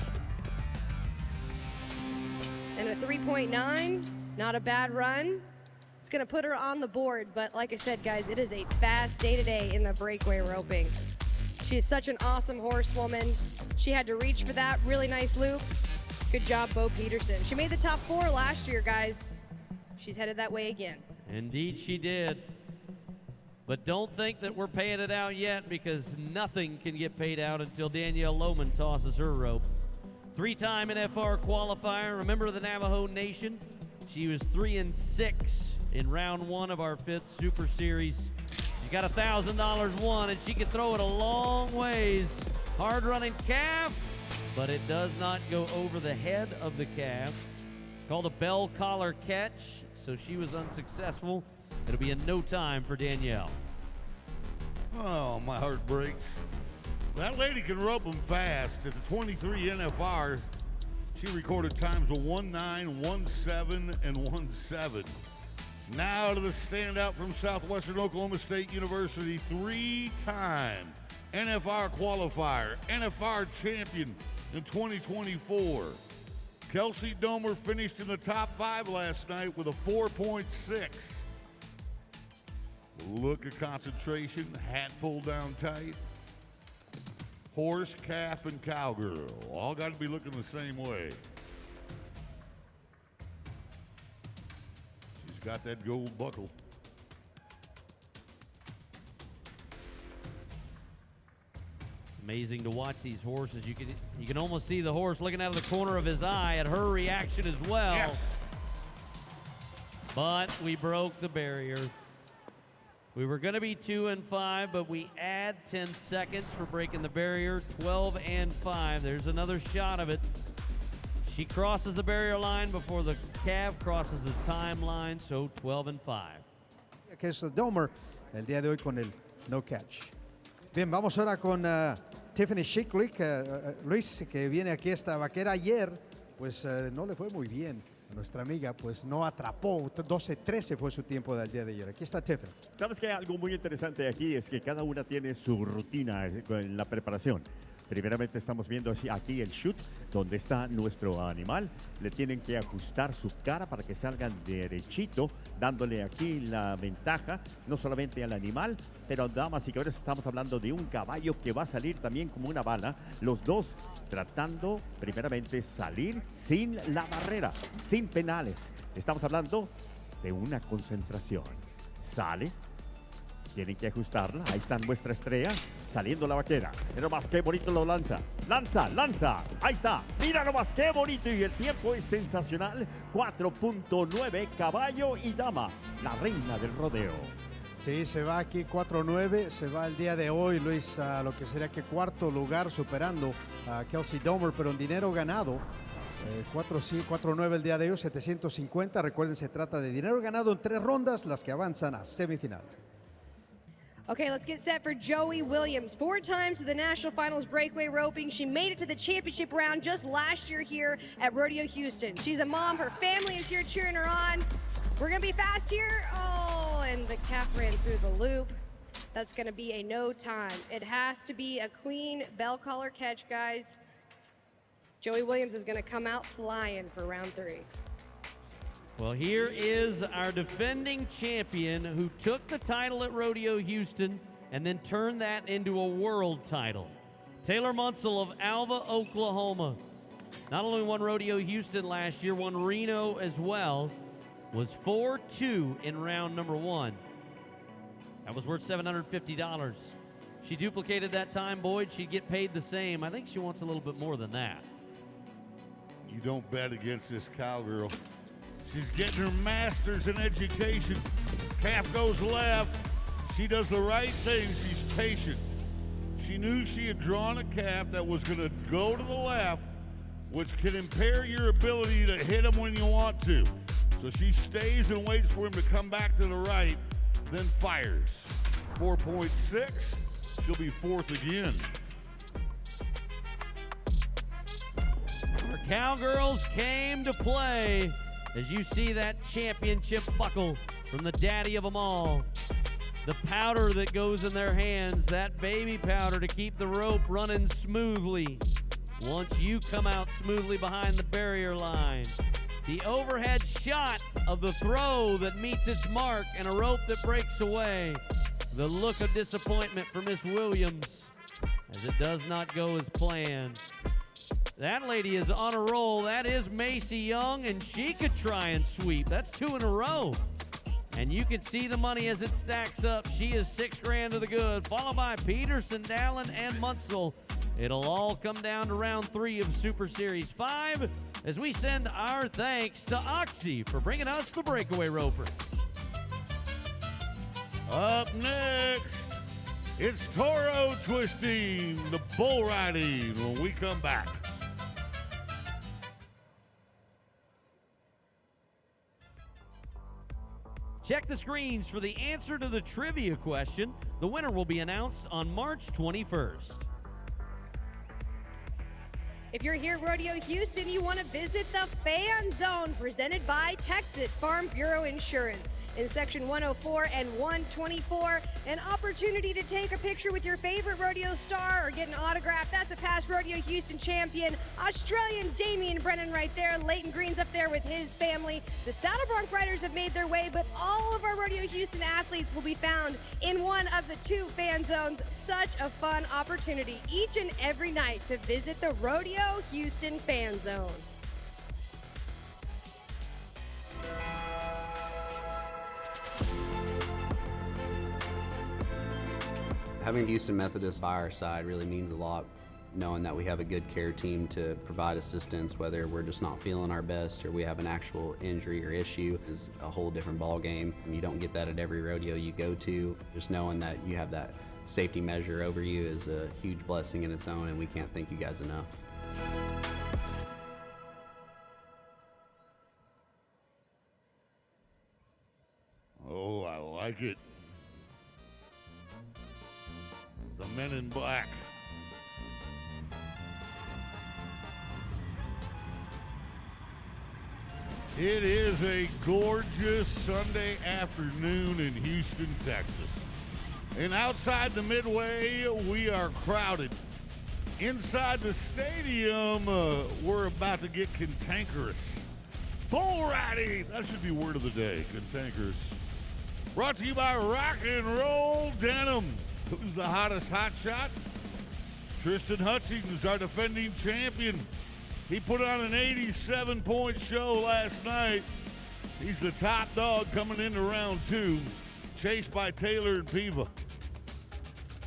And a 3.9, not a bad run. It's gonna put her on the board, but like I said, guys, it is a fast day today in the breakaway roping. She is such an awesome horsewoman. She had to reach for that really nice loop. Good job, Bo Peterson. She made the top 4 last year, guys. She's headed that way again. Indeed she did. But don't think that we're paying it out yet, because nothing can get paid out until Danielle Lohman tosses her rope. 3-time NFR qualifier, remember the Navajo Nation? She was 3-6 in round 1 of our 5th Super Series. She got $1,000 won, and she can throw it a long ways. Hard running calf, but it does not go over the head of the calf. It's called a bell collar catch, so she was unsuccessful. It'll be in no time for Danielle. Oh, my heart breaks. That lady can rope them fast. At the 23 NFR, she recorded times of 1.9, 1.7, and 1.7. Now to the standout from Southwestern Oklahoma State University, 3-time NFR qualifier, NFR champion in 2024. Kelsey Domer finished in the top 5 last night with a 4.6. Look at concentration, hat pulled down tight. Horse, calf, and cowgirl. All got to be looking the same way. She's got that gold buckle. It's amazing to watch these horses. You can almost see the horse looking out of the corner of his eye at her reaction as well. Yes. But we broke the barrier. We were going to be 2-5, but we add 10 seconds for breaking the barrier. 12-5. There's another shot of it. She crosses the barrier line before the calf crosses the timeline, so 12-5. Que es Domer el día de hoy con el no catch. Bien, vamos ahora con Tiffany Schicklick, Luis, que viene aquí esta vaquera ayer, pues no le fue muy bien. Nuestra amiga pues no atrapó, 12-13 fue su tiempo del día de ayer. Aquí está Tiffany. ¿Sabes qué? Algo muy interesante aquí es que cada una tiene su rutina en la preparación. Primeramente estamos viendo aquí el chute, donde está nuestro animal. Le tienen que ajustar su cara para que salga derechito, dándole aquí la ventaja, no solamente al animal, pero damas y caballeros, estamos hablando de un caballo que va a salir también como una bala. Los dos tratando primeramente salir sin la barrera, sin penales. Estamos hablando de una concentración. Sale. Tienen que ajustarla. Ahí está nuestra estrella. Saliendo la vaquera. Mira nomás qué bonito lo lanza. Lanza, lanza. Ahí está. Mira nomás qué bonito. Y el tiempo es sensacional. 4.9 caballo y dama. La reina del rodeo. Sí, se va aquí 4-9. Se va el día de hoy, Luis, a lo que sería que cuarto lugar, superando a Kelsey Domer, pero en dinero ganado. 4-9 el día de hoy, 750. Recuerden, se trata de dinero ganado en 3 rondas, las que avanzan a semifinal. Okay, let's get set for Joey Williams. 4 times to the National Finals Breakaway roping. She made it to the championship round just last year here at Rodeo Houston. She's a mom. Her family is here cheering her on. We're going to be fast here. Oh, and the calf ran through the loop. That's going to be a no time. It has to be a clean bell collar catch, guys. Joey Williams is going to come out flying for round 3. Well, here is our defending champion who took the title at Rodeo Houston and then turned that into a world title. Taylor Munsell of Alva, Oklahoma. Not only won Rodeo Houston last year, won Reno as well. Was 4-2 in round number 1. That was worth $750. She duplicated that time, Boyd. She'd get paid the same. I think she wants a little bit more than that. You don't bet against this cowgirl. She's getting her master's in education. Calf goes left. She does the right thing. She's patient. She knew she had drawn a calf that was going to go to the left, which can impair your ability to hit him when you want to. So she stays and waits for him to come back to the right, then fires. 4.6. She'll be 4th again. Our Cowgirls came to play. As you see that championship buckle from the daddy of them all. The powder that goes in their hands, that baby powder to keep the rope running smoothly. Once you come out smoothly behind the barrier line. The overhead shot of the throw that meets its mark and a rope that breaks away. The look of disappointment for Miss Williams as it does not go as planned. That lady is on a roll. That is Macy Young, and she could try and sweep. That's 2 in a row. And you can see the money as it stacks up. She is $6 grand to the good, followed by Peterson, Dallin, and Munsell. It'll all come down to round 3 of Super Series 5 as we send our thanks to Oxy for bringing us the Breakaway Ropers. Up next, it's Toro Twisting, the bull riding when we come back. Check the screens for the answer to the trivia question. The winner will be announced on March 21st. If you're here at Rodeo Houston, you want to visit the Fan Zone presented by Texas Farm Bureau Insurance. In section 104 and 124, an opportunity to take a picture with your favorite rodeo star or get an autograph. That's a past Rodeo Houston champion, Australian Damian Brennan right there. Leighton Green's up there with his family. The Saddle Bronc riders have made their way, but all of our Rodeo Houston athletes will be found in one of the 2 fan zones. Such a fun opportunity each and every night to visit the Rodeo Houston fan zone. Having Houston Methodist by our side really means a lot, knowing that we have a good care team to provide assistance, whether we're just not feeling our best or we have an actual injury or issue is a whole different ball game. And you don't get that at every rodeo you go to. Just knowing that you have that safety measure over you is a huge blessing in its own, and we can't thank you guys enough. Oh, I like it. The Men in Black. It is a gorgeous Sunday afternoon in Houston, Texas. And outside the Midway, we are crowded. Inside the stadium, we're about to get cantankerous. Bull riding! That should be word of the day, cantankerous. Brought to you by Rock and Roll Denim. Who's the hottest hotshot? Tristan Hutchings, our defending champion. He put on an 87-point show last night. He's the top dog coming into round 2, chased by Taylor and Piva.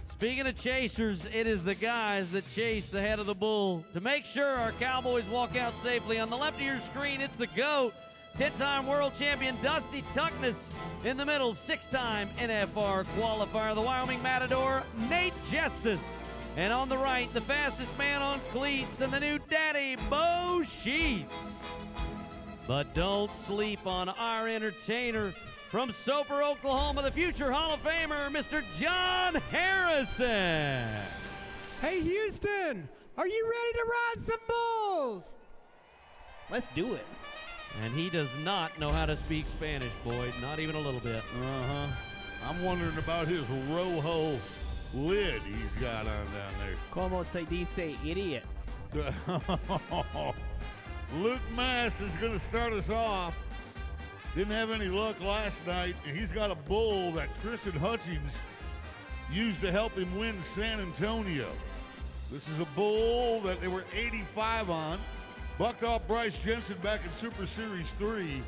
Speaking of chasers, it is the guys that chase the head of the bull. To make sure our Cowboys walk out safely, on the left of your screen, it's the GOAT, 10-time world champion Dusty Tuckness. In the middle, 6-time NFR qualifier, the Wyoming Matador, Nate Justice. And on the right, the fastest man on cleats and the new daddy, Bo Sheets. But don't sleep on our entertainer. From Soper, Oklahoma, the future Hall of Famer, Mr. John Harrison. Hey, Houston, are you ready to ride some bulls? Let's do it. And he does not know how to speak Spanish, Boyd, not even a little bit. I'm wondering about his Rojo lid he's got on down there. Como se dice idiot? Luke Mass is going to start us off. Didn't have any luck last night, and he's got a bull that Tristan Hutchings used to help him win San Antonio. This is a bull that they were 85 on. Bucked off Bryce Jensen back in Super Series 3.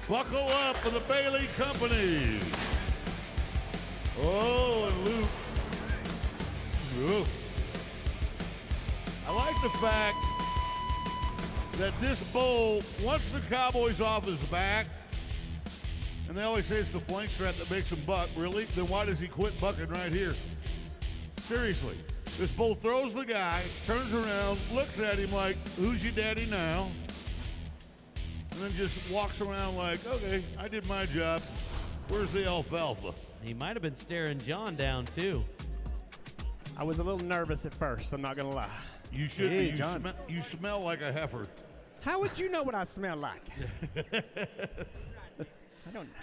Buckle up for the Bailey Company. Oh, and Luke. Ooh. I like the fact that this bull, once the Cowboys off his back, and they always say it's the flank strap that makes him buck, really? Then why does he quit bucking right here? Seriously. This bull throws the guy, turns around, looks at him like, who's your daddy now? And then just walks around like, okay, I did my job. Where's the alfalfa? He might have been staring John down, too. I was a little nervous at first, I'm not going to lie. You should be. You smell like a heifer. How would you know what I smell like?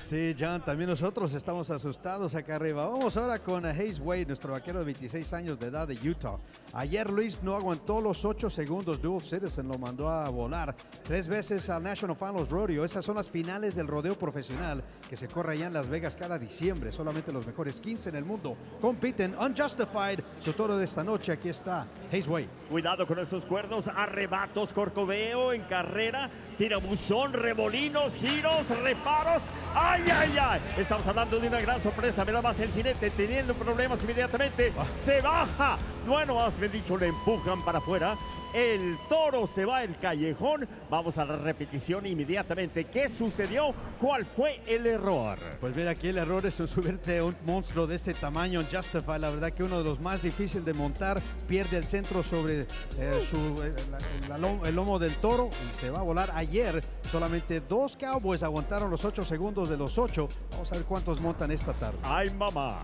Sí, John, también nosotros estamos asustados acá arriba. Vamos ahora con Hayes Wade, nuestro vaquero de 26 años de edad de Utah. Ayer Luis no aguantó los 8 segundos, Dual Citizen lo mandó a volar 3 veces al National Finals Rodeo. Esas son las finales del rodeo profesional que se corre allá en Las Vegas cada diciembre. Solamente los mejores 15 en el mundo compiten. Unjustified, su toro de esta noche, aquí está Hayes Wade. Cuidado con esos cuernos, arrebatos, corcoveo en carrera, tirabuzón, remolinos, giros, reparos. ¡Ay, ay, ay! Estamos hablando de una gran sorpresa. Mira más el jinete teniendo problemas inmediatamente. Se baja. Bueno, más bien dicho, le empujan para afuera. El toro se va al callejón. Vamos a la repetición inmediatamente. ¿Qué sucedió? ¿Cuál fue el error? Pues mira, aquí el error es subirte a un monstruo de este tamaño, Justify. La verdad que uno de los más difíciles de montar. Pierde el centro sobre el lomo del toro y se va a volar. Ayer solamente 2 Cowboys aguantaron los 8 segundos de los 8. Vamos a ver cuántos montan esta tarde. ¡Ay, mamá!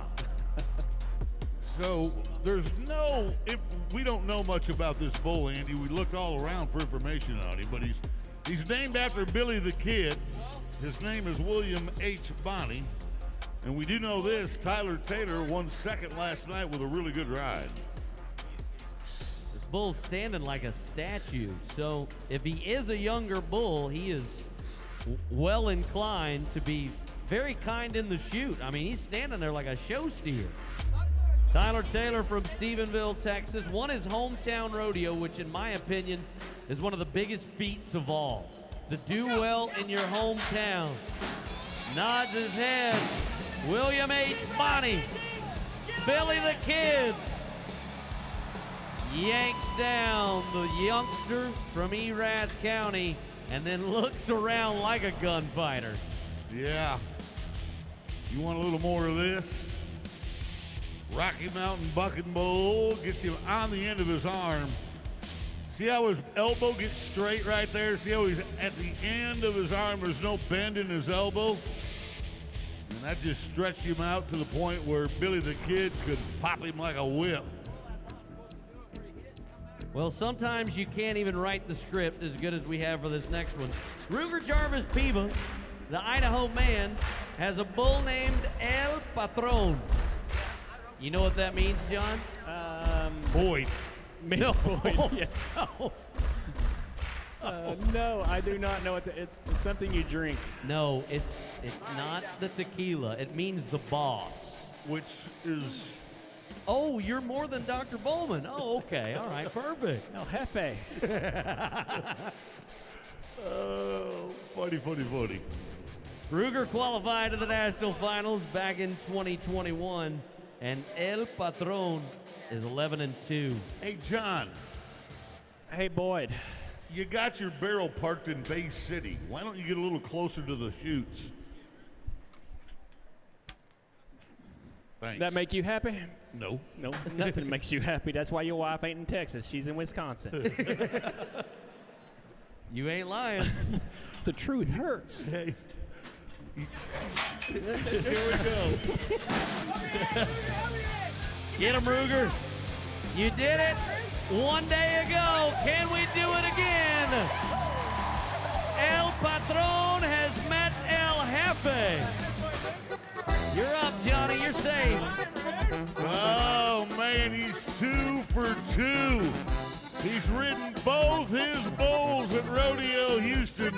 So we don't know much about this bull, Andy. We looked all around for information on him, but he's named after Billy the Kid. His name is William H. Bonney. And we do know this, Tyler Taylor won second last night with a really good ride. This bull's standing like a statue. So if he is a younger bull, he is well inclined to be very kind in the chute. I mean, he's standing there like a show steer. Tyler Taylor from Stephenville, Texas, won his hometown rodeo, which in my opinion is one of the biggest feats of all. To do well in your hometown. Nods his head. William H. Bonney, Billy the Kid, yanks down the youngster from Erath County and then looks around like a gunfighter. Yeah. You want a little more of this? Rocky Mountain Bucking Bull gets him on the end of his arm. See how his elbow gets straight right there? See how he's at the end of his arm? There's no bend in his elbow. And that just stretched him out to the point where Billy the Kid could pop him like a whip. Well, sometimes you can't even write the script as good as we have for this next one. Ruger Jarvis Piva, the Idaho man, has a bull named El Patron. You know what that means, John? Boyd. Mint Boyd, yes. No. No, I do not know what it's something you drink. No, it's not the tequila. It means the boss. Which is... Oh, you're more than Dr. Bowman. Oh, okay. All right, perfect. El Jefe. Oh, funny. Ruger qualified to the national finals back in 2021, and El Patron is 11-2. Hey, John. Hey, Boyd. You got your barrel parked in Bay City. Why don't you get a little closer to the chutes? Thanks. That make you happy? No. No, nothing makes you happy. That's why your wife ain't in Texas. She's in Wisconsin. You ain't lying. The truth hurts. Hey. Here we go. Get him, Ruger. You did it one day ago. Can we do it again? El Patron has met El Jefe. You're up, Johnny. You're safe. Oh, man, he's 2 for 2. He's ridden both his bulls at Rodeo Houston.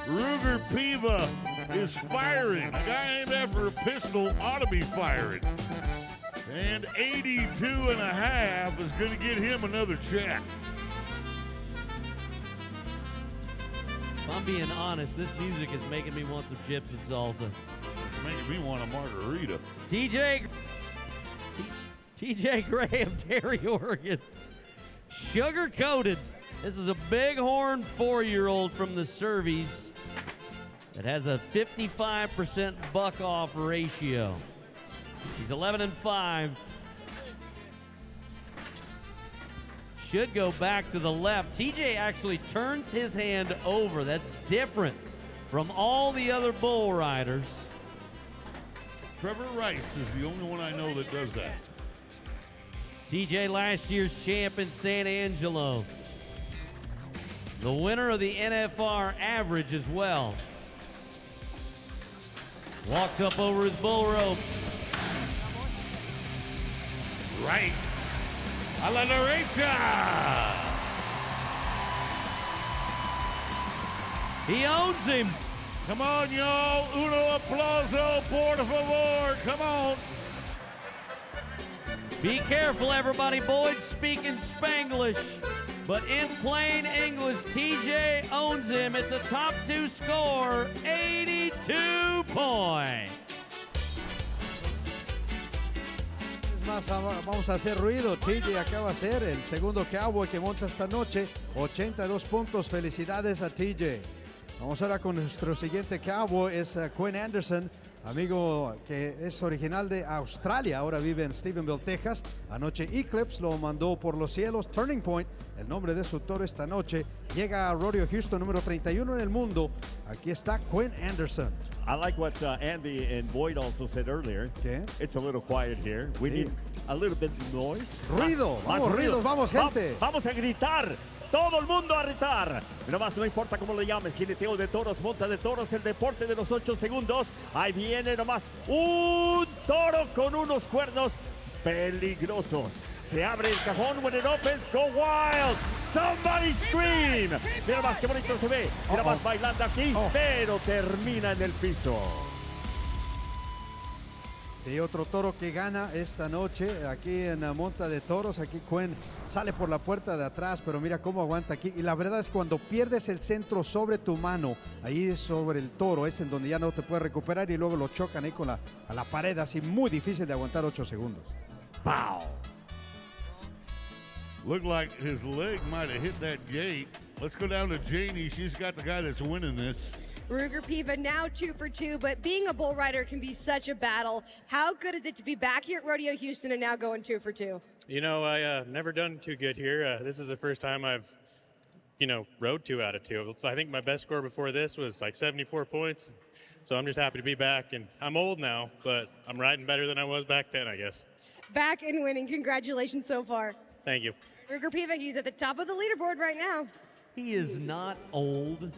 Ruger Piva is firing. A guy named after a pistol ought to be firing. And 82.5 is going to get him another check. If I'm being honest, this music is making me want some chips and salsa. It's making me want a margarita. TJ Graham, Terry, Oregon. Sugar-coated. This is a bighorn 4-year-old from the Cervies that has a 55% buck-off ratio. He's 11-5. Should go back to the left. TJ actually turns his hand over. That's different from all the other bull riders. Trevor Rice is the only one I know that does that. TJ, last year's champ in San Angelo. The winner of the NFR average as well. Walks up over his bull rope. Right. A la derecha. He owns him. Come on, y'all. Uno aplauso, por favor. Come on. Be careful, everybody. Boyd's speaking Spanglish. But in plain English, TJ owns him. It's a top 2 score, 82 points. Es más, vamos a hacer ruido. TJ acaba de ser el segundo Cowboy que monta esta noche. 82 puntos. Felicidades a TJ. Vamos ahora con nuestro siguiente Cowboy. Es Quinn Anderson, amigo que es original de Australia. Ahora vive en Stephenville, Texas. Anoche Eclipse lo mandó por los cielos. Turning Point, el nombre de su toro esta noche. Llega a Rodeo Houston, número 31 en el mundo. Aquí está Quinn Anderson. I like what Andy and Boyd also said earlier. ¿Qué? It's a little quiet here. We need a little bit of noise. Ruido, vamos, ruido, vamos, gente. Vamos a gritar. Todo el mundo a gritar. Nomás no importa cómo le llames. Jineteo de toros, monta de toros, el deporte de los 8 segundos. Ahí viene nomás un toro con unos cuernos peligrosos. Se abre el cajón. When it opens, go wild. Somebody scream. Mira más qué bonito se ve. Mira más bailando aquí, pero termina en el piso. Sí, otro toro que gana esta noche aquí en la monta de toros. Aquí Quinn sale por la puerta de atrás, pero mira cómo aguanta aquí. Y la verdad es cuando pierdes el centro sobre tu mano, ahí sobre el toro, es en donde ya no te puedes recuperar y luego lo chocan ahí con a la pared, así muy difícil de aguantar 8 segundos. ¡Pow! Looked like his leg might have hit that gate. Let's go down to Janie. She's got the guy that's winning this. Ruger Piva now 2 for 2, but being a bull rider can be such a battle. How good is it to be back here at Rodeo Houston and now going 2 for 2? You know, I never done too good here. This is the first time I've, rode 2 out of 2. I think my best score before this was like 74 points. So I'm just happy to be back. And I'm old now, but I'm riding better than I was back then, I guess. Back and winning. Congratulations so far. Thank you. Ruger Piva, he's at the top of the leaderboard right now. He is not old.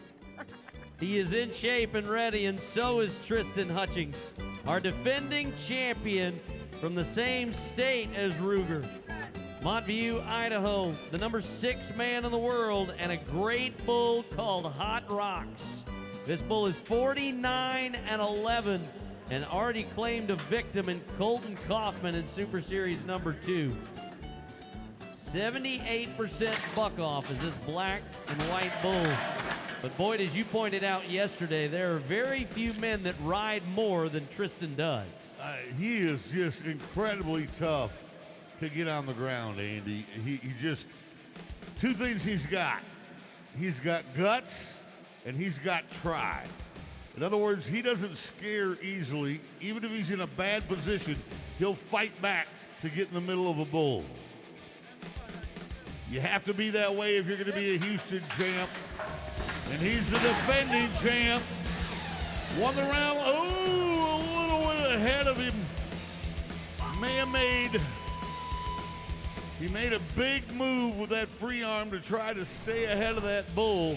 He is in shape and ready, and so is Tristan Hutchings, our defending champion from the same state as Ruger. Montview, Idaho, the number 6 man in the world, and a great bull called Hot Rocks. This bull is 49-11 and already claimed a victim in Colton Kaufman in Super Series number 2. 78% buck off is this black and white bull. But Boyd, as you pointed out yesterday, there are very few men that ride more than Tristan does. He is just incredibly tough to get on the ground, Andy. He just, two things he's got. He's got guts and he's got try. In other words, he doesn't scare easily. Even if he's in a bad position, he'll fight back to get in the middle of a bull. You have to be that way if you're going to be a Houston champ. And he's the defending champ. Won the round. Oh, a little bit ahead of him. He made a big move with that free arm to try to stay ahead of that bull.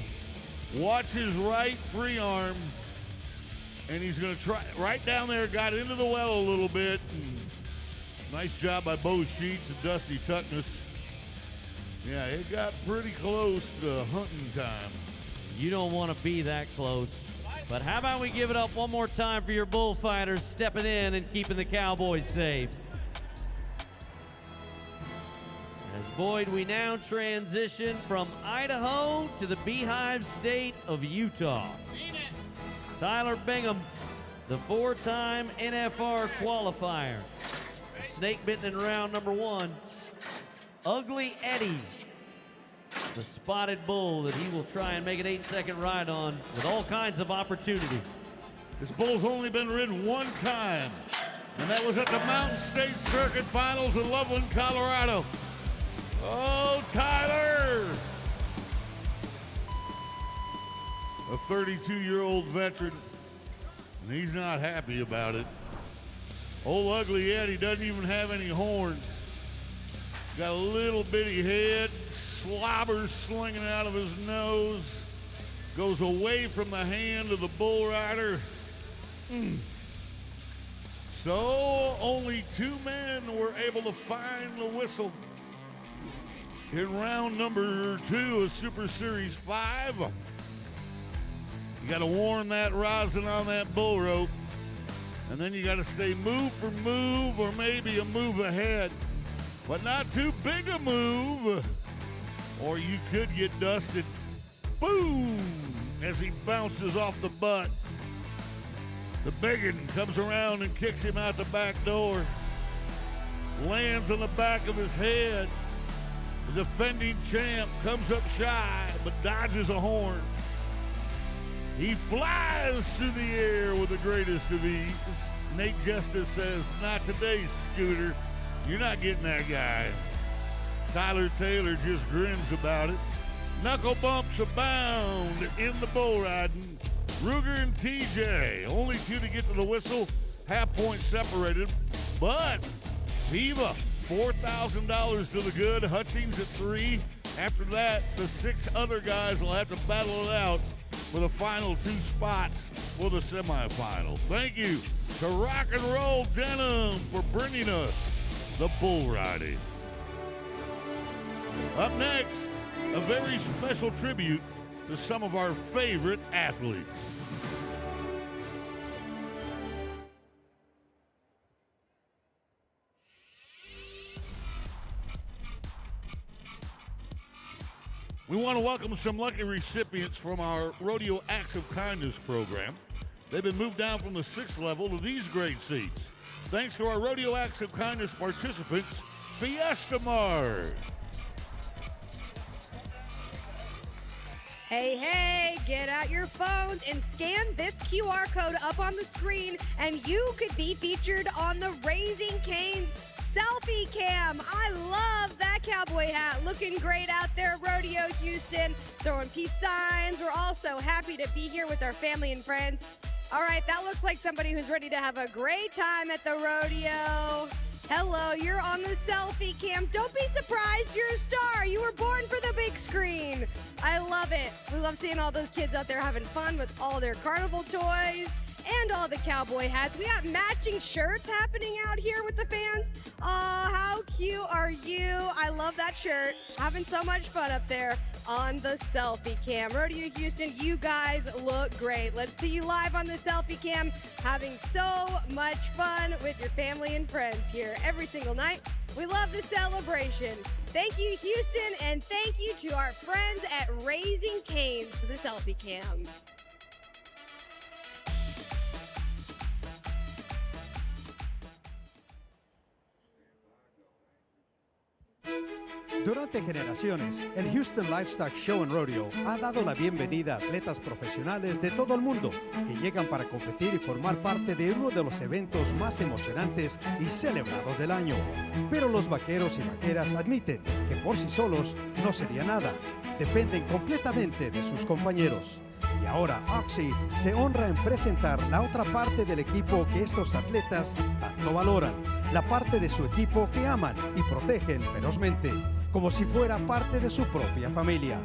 Watch his right free arm. And he's going to try right down there, got into the well a little bit. And nice job by Bo Sheets and Dusty Tuckness. Yeah, it got pretty close to hunting time. You don't want to be that close. But how about we give it up one more time for your bullfighters stepping in and keeping the Cowboys safe. As Boyd, we now transition from Idaho to the Beehive State of Utah. Tyler Bingham, the 4-time NFR qualifier. Snake bitten in round number 1. Ugly Eddie, the spotted bull that he will try and make an 8-second ride on with all kinds of opportunity. This bull's only been ridden one time, and that was at the Mountain State Circuit Finals in Loveland, Colorado. Oh, Tyler! A 32-year-old veteran, and he's not happy about it. Old Ugly Eddie doesn't even have any horns. Got a little bitty head, slobber slinging out of his nose, goes away from the hand of the bull rider. So only 2 men were able to find the whistle. In round number 2 of Super Series 5, you got to warn that rosin on that bull rope, and then you got to stay move for move or maybe a move ahead. But not too big a move, or you could get dusted. Boom! As he bounces off the butt. The biggin comes around and kicks him out the back door. Lands on the back of his head. The defending champ comes up shy, but dodges a horn. He flies through the air with the greatest of ease. Nate Justice says, "Not today, Scooter. You're not getting that guy." Tyler Taylor just grins about it. Knuckle bumps abound in the bull riding. Ruger and TJ, only 2 to get to the whistle, half point separated. But Viva, $4,000 to the good. Hutchings at 3. After that, the 6 other guys will have to battle it out for the final 2 spots for the semifinal. Thank you to Rock and Roll Denim for bringing us the bull riding. Up next, a very special tribute to some of our favorite athletes. We want to welcome some lucky recipients from our Rodeo Acts of Kindness program. They've been moved down from the 6th level to these great seats. Thanks to our Rodeo Acts of Kindness participants, Fiesta Mart. Hey, get out your phones and scan this QR code up on the screen, and you could be featured on the Raising Cane's selfie cam. I love that cowboy hat. Looking great out there at Rodeo Houston. Throwing peace signs. We're also happy to be here with our family and friends. All right, that looks like somebody who's ready to have a great time at the rodeo. Hello, you're on the selfie cam. Don't be surprised, you're a star. You were born for the big screen. I love it. We love seeing all those kids out there having fun with all their carnival toys. and all the Cowboy hats. We got matching shirts happening out here with the fans. Oh, how cute are you? I love that shirt. Having so much fun up there on the selfie cam. Rodeo Houston, you guys look great. Let's see you live on the selfie cam, having so much fun with your family and friends here every single night. We love the celebration. Thank you, Houston, and thank you to our friends at Raising Cane's for the selfie cam. Durante generaciones, el Houston Livestock Show and Rodeo ha dado la bienvenida a atletas profesionales de todo el mundo que llegan para competir y formar parte de uno de los eventos más emocionantes y celebrados del año. Pero los vaqueros y vaqueras admiten que por sí solos no sería nada. Dependen completamente de sus compañeros. Y ahora Oxy se honra en presentar la otra parte del equipo que estos atletas tanto valoran, la parte de su equipo que aman y protegen ferozmente, como si fuera parte de su propia familia.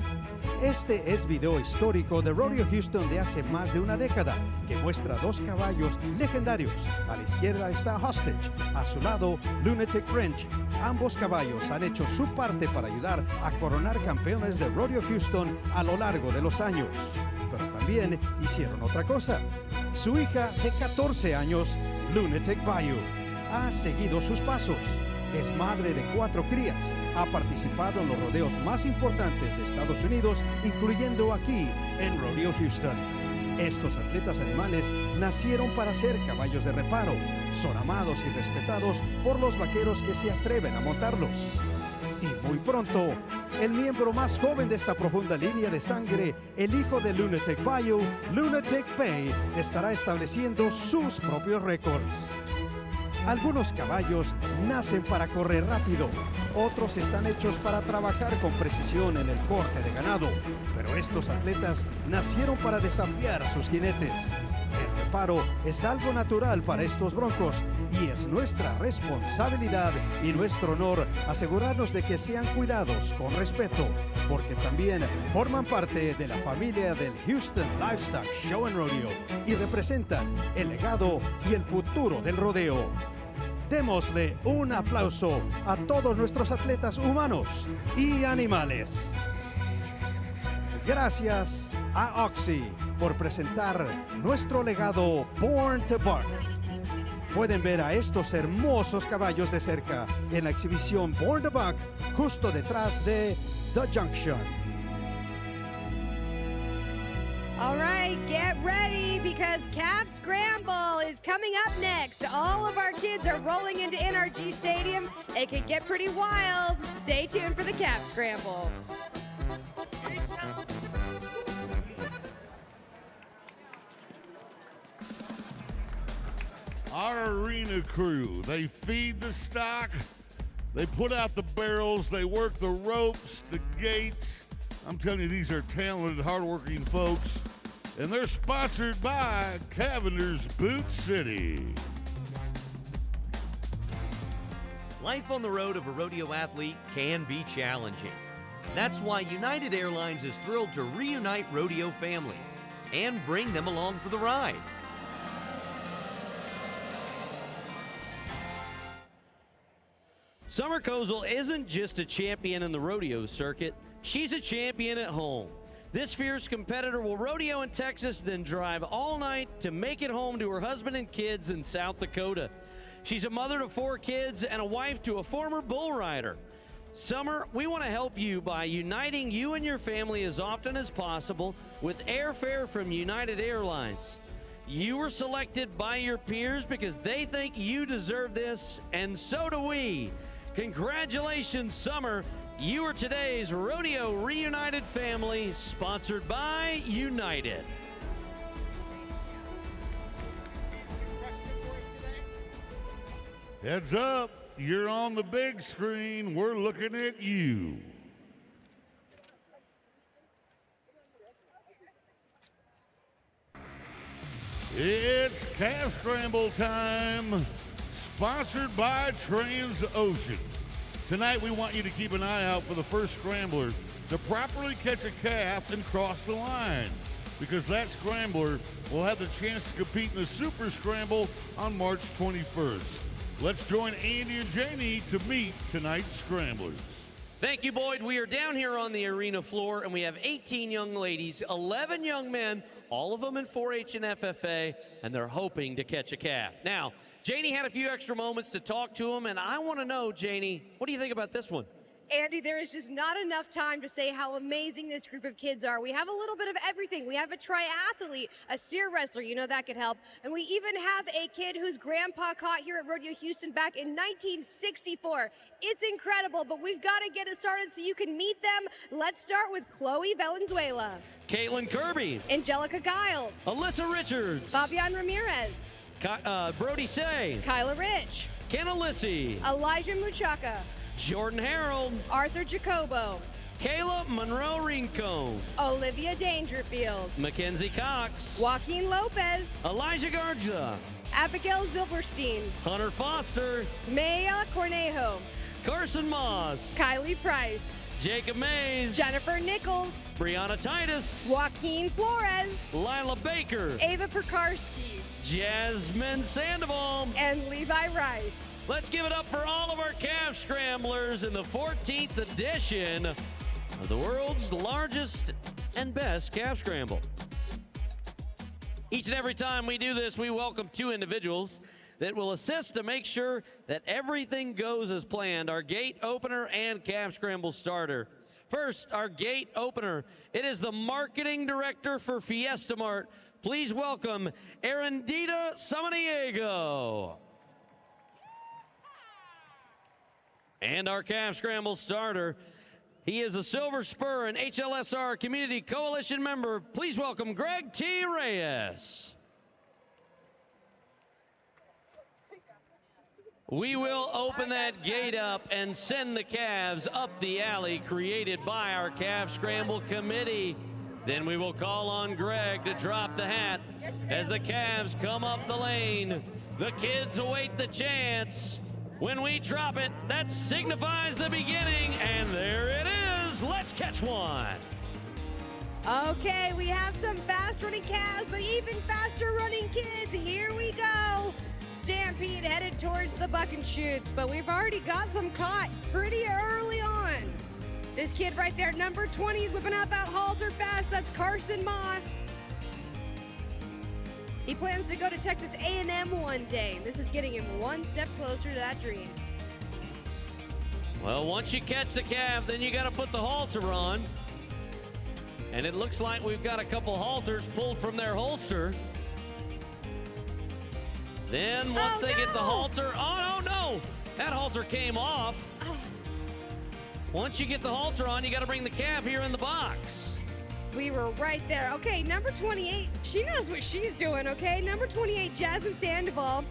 Este es video histórico de Rodeo Houston de hace más de una década, que muestra dos caballos legendarios. A la izquierda está Hostage, a su lado Lunatic French. Ambos caballos han hecho su parte para ayudar a coronar campeones de Rodeo Houston a lo largo de los años. Pero también hicieron otra cosa. Su hija de 14 años, Lunatic Bayou, ha seguido sus pasos. Es madre de 4 crías. Ha participado en los rodeos más importantes de Estados Unidos, incluyendo aquí en Rodeo Houston. Estos atletas animales nacieron para ser caballos de reparo. Son amados y respetados por los vaqueros que se atreven a montarlos. Y muy pronto, el miembro más joven de esta profunda línea de sangre, el hijo de Lunatic Bayou, Lunatic Bay, estará estableciendo sus propios récords. Algunos caballos nacen para correr rápido, otros están hechos para trabajar con precisión en el corte de ganado, pero estos atletas nacieron para desafiar a sus jinetes. El reparo es algo natural para estos broncos y es nuestra responsabilidad y nuestro honor asegurarnos de que sean cuidados con respeto, porque también forman parte de la familia del Houston Livestock Show and Rodeo y representan el legado y el futuro del rodeo. Démosle un aplauso a todos nuestros atletas humanos y animales. Gracias a Oxy por presentar nuestro legado Born to Buck. Pueden ver a estos hermosos caballos de cerca en la exhibición Born to Buck justo detrás de The Junction. All right, get ready because Calf Scramble is coming up next. All of our kids are rolling into NRG Stadium. It can get pretty wild. Stay tuned for the Calf Scramble. Our arena crew, they feed the stock, they put out the barrels, they work the ropes, the gates. I'm telling you, these are talented, hardworking folks. And they're sponsored by Cavender's Boot City. Life on the road of a rodeo athlete can be challenging. That's why United Airlines is thrilled to reunite rodeo families and bring them along for the ride. Summer Kozel isn't just a champion in the rodeo circuit, she's a champion at home. This fierce competitor will rodeo in Texas, then drive all night to make it home to her husband and kids in South Dakota. She's a mother to 4 kids and a wife to a former bull rider. Summer, we want to help you by uniting you and your family as often as possible with airfare from United Airlines. You were selected by your peers because they think you deserve this, and so do we. Congratulations, Summer. You are today's Rodeo Reunited family, sponsored by United. Heads up, you're on the big screen. We're looking at you. It's Calf Scramble time, sponsored by Transocean. Tonight, we want you to keep an eye out for the first scrambler to properly catch a calf and cross the line. because that scrambler will have the chance to compete in the Super Scramble on March 21st. Let's join Andy and Janie to meet tonight's scramblers. Thank you, Boyd. We are down here on the arena floor, and we have 18 young ladies, 11 young men, all of them in 4-H and FFA, and they're hoping to catch a calf. Now, Janie had a few extra moments to talk to them, and I want to know, Janie, what do you think about this one? Andy, there is just not enough time to say how amazing this group of kids are. We have a little bit of everything. We have a triathlete, a steer wrestler, you know that could help. And we even have a kid whose grandpa caught here at Rodeo Houston back in 1964. It's incredible, but we've got to get it started so you can meet them. Let's start with Chloe Valenzuela, Caitlin Kirby, Angelica Giles, Alyssa Richards, Fabian Ramirez, Brody Say, Kyla Rich, Ken Alissi, Elijah Muchaka, Jordan Harold, Arthur Jacobo, Kayla Monroe Rincon, Olivia Dangerfield, Mackenzie Cox, Joaquin Lopez, Elijah Garza, Abigail Zilberstein, Hunter Foster, Maya Cornejo, Carson Moss, Kylie Price, Jacob Mays, Jennifer Nichols, Brianna Titus, Joaquin Flores, Lila Baker, Ava Perkarski, Jasmine Sandoval, and Levi Rice. Let's give it up for all of our calf scramblers in the 14th edition of the world's largest and best calf scramble. Each and every time we do this, we welcome two individuals that will assist to make sure that everything goes as planned, our gate opener and calf scramble starter. First, our gate opener. It is the marketing director for Fiesta Mart. Please welcome Arendita Samaniego. And our calf scramble starter, he is a Silver Spur and HLSR Community Coalition member. Please welcome Greg T. Reyes. We will open that gate up and send the calves up the alley created by our calf scramble committee. Then we will call on Greg to drop the hat as the calves come up the lane. The kids await the chance. When we drop it, that signifies the beginning, and there it is. Let's catch one. Okay, we have some fast-running calves, but even faster-running kids. Here we go. Stampede headed towards the buck and shoots, but we've already got some caught pretty early on. This kid right there, number 20, is whipping out that halter fast. That's Carson Moss. He plans to go to Texas A&M one day. This is getting him one step closer to that dream. Well, once you catch the calf, then you got to put the halter on. And it looks like we've got a couple halters pulled from their holster. Then once they get the halter, oh no, that halter came off. Once you get the halter on, you got to bring the calf here in the box. We were right there. Okay, number 28, she knows what she's doing, okay? Number 28, Jasmine Sandoval.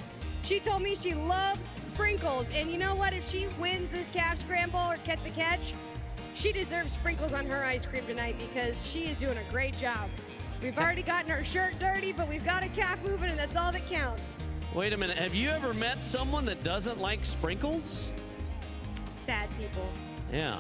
She told me she loves sprinkles. And you know what? If she wins this calf scramble or gets a catch, she deserves sprinkles on her ice cream tonight because she is doing a great job. We've already gotten her shirt dirty, but we've got a calf moving, and that's all that counts. Wait a minute. Have you ever met someone that doesn't like sprinkles? Sad people. Yeah.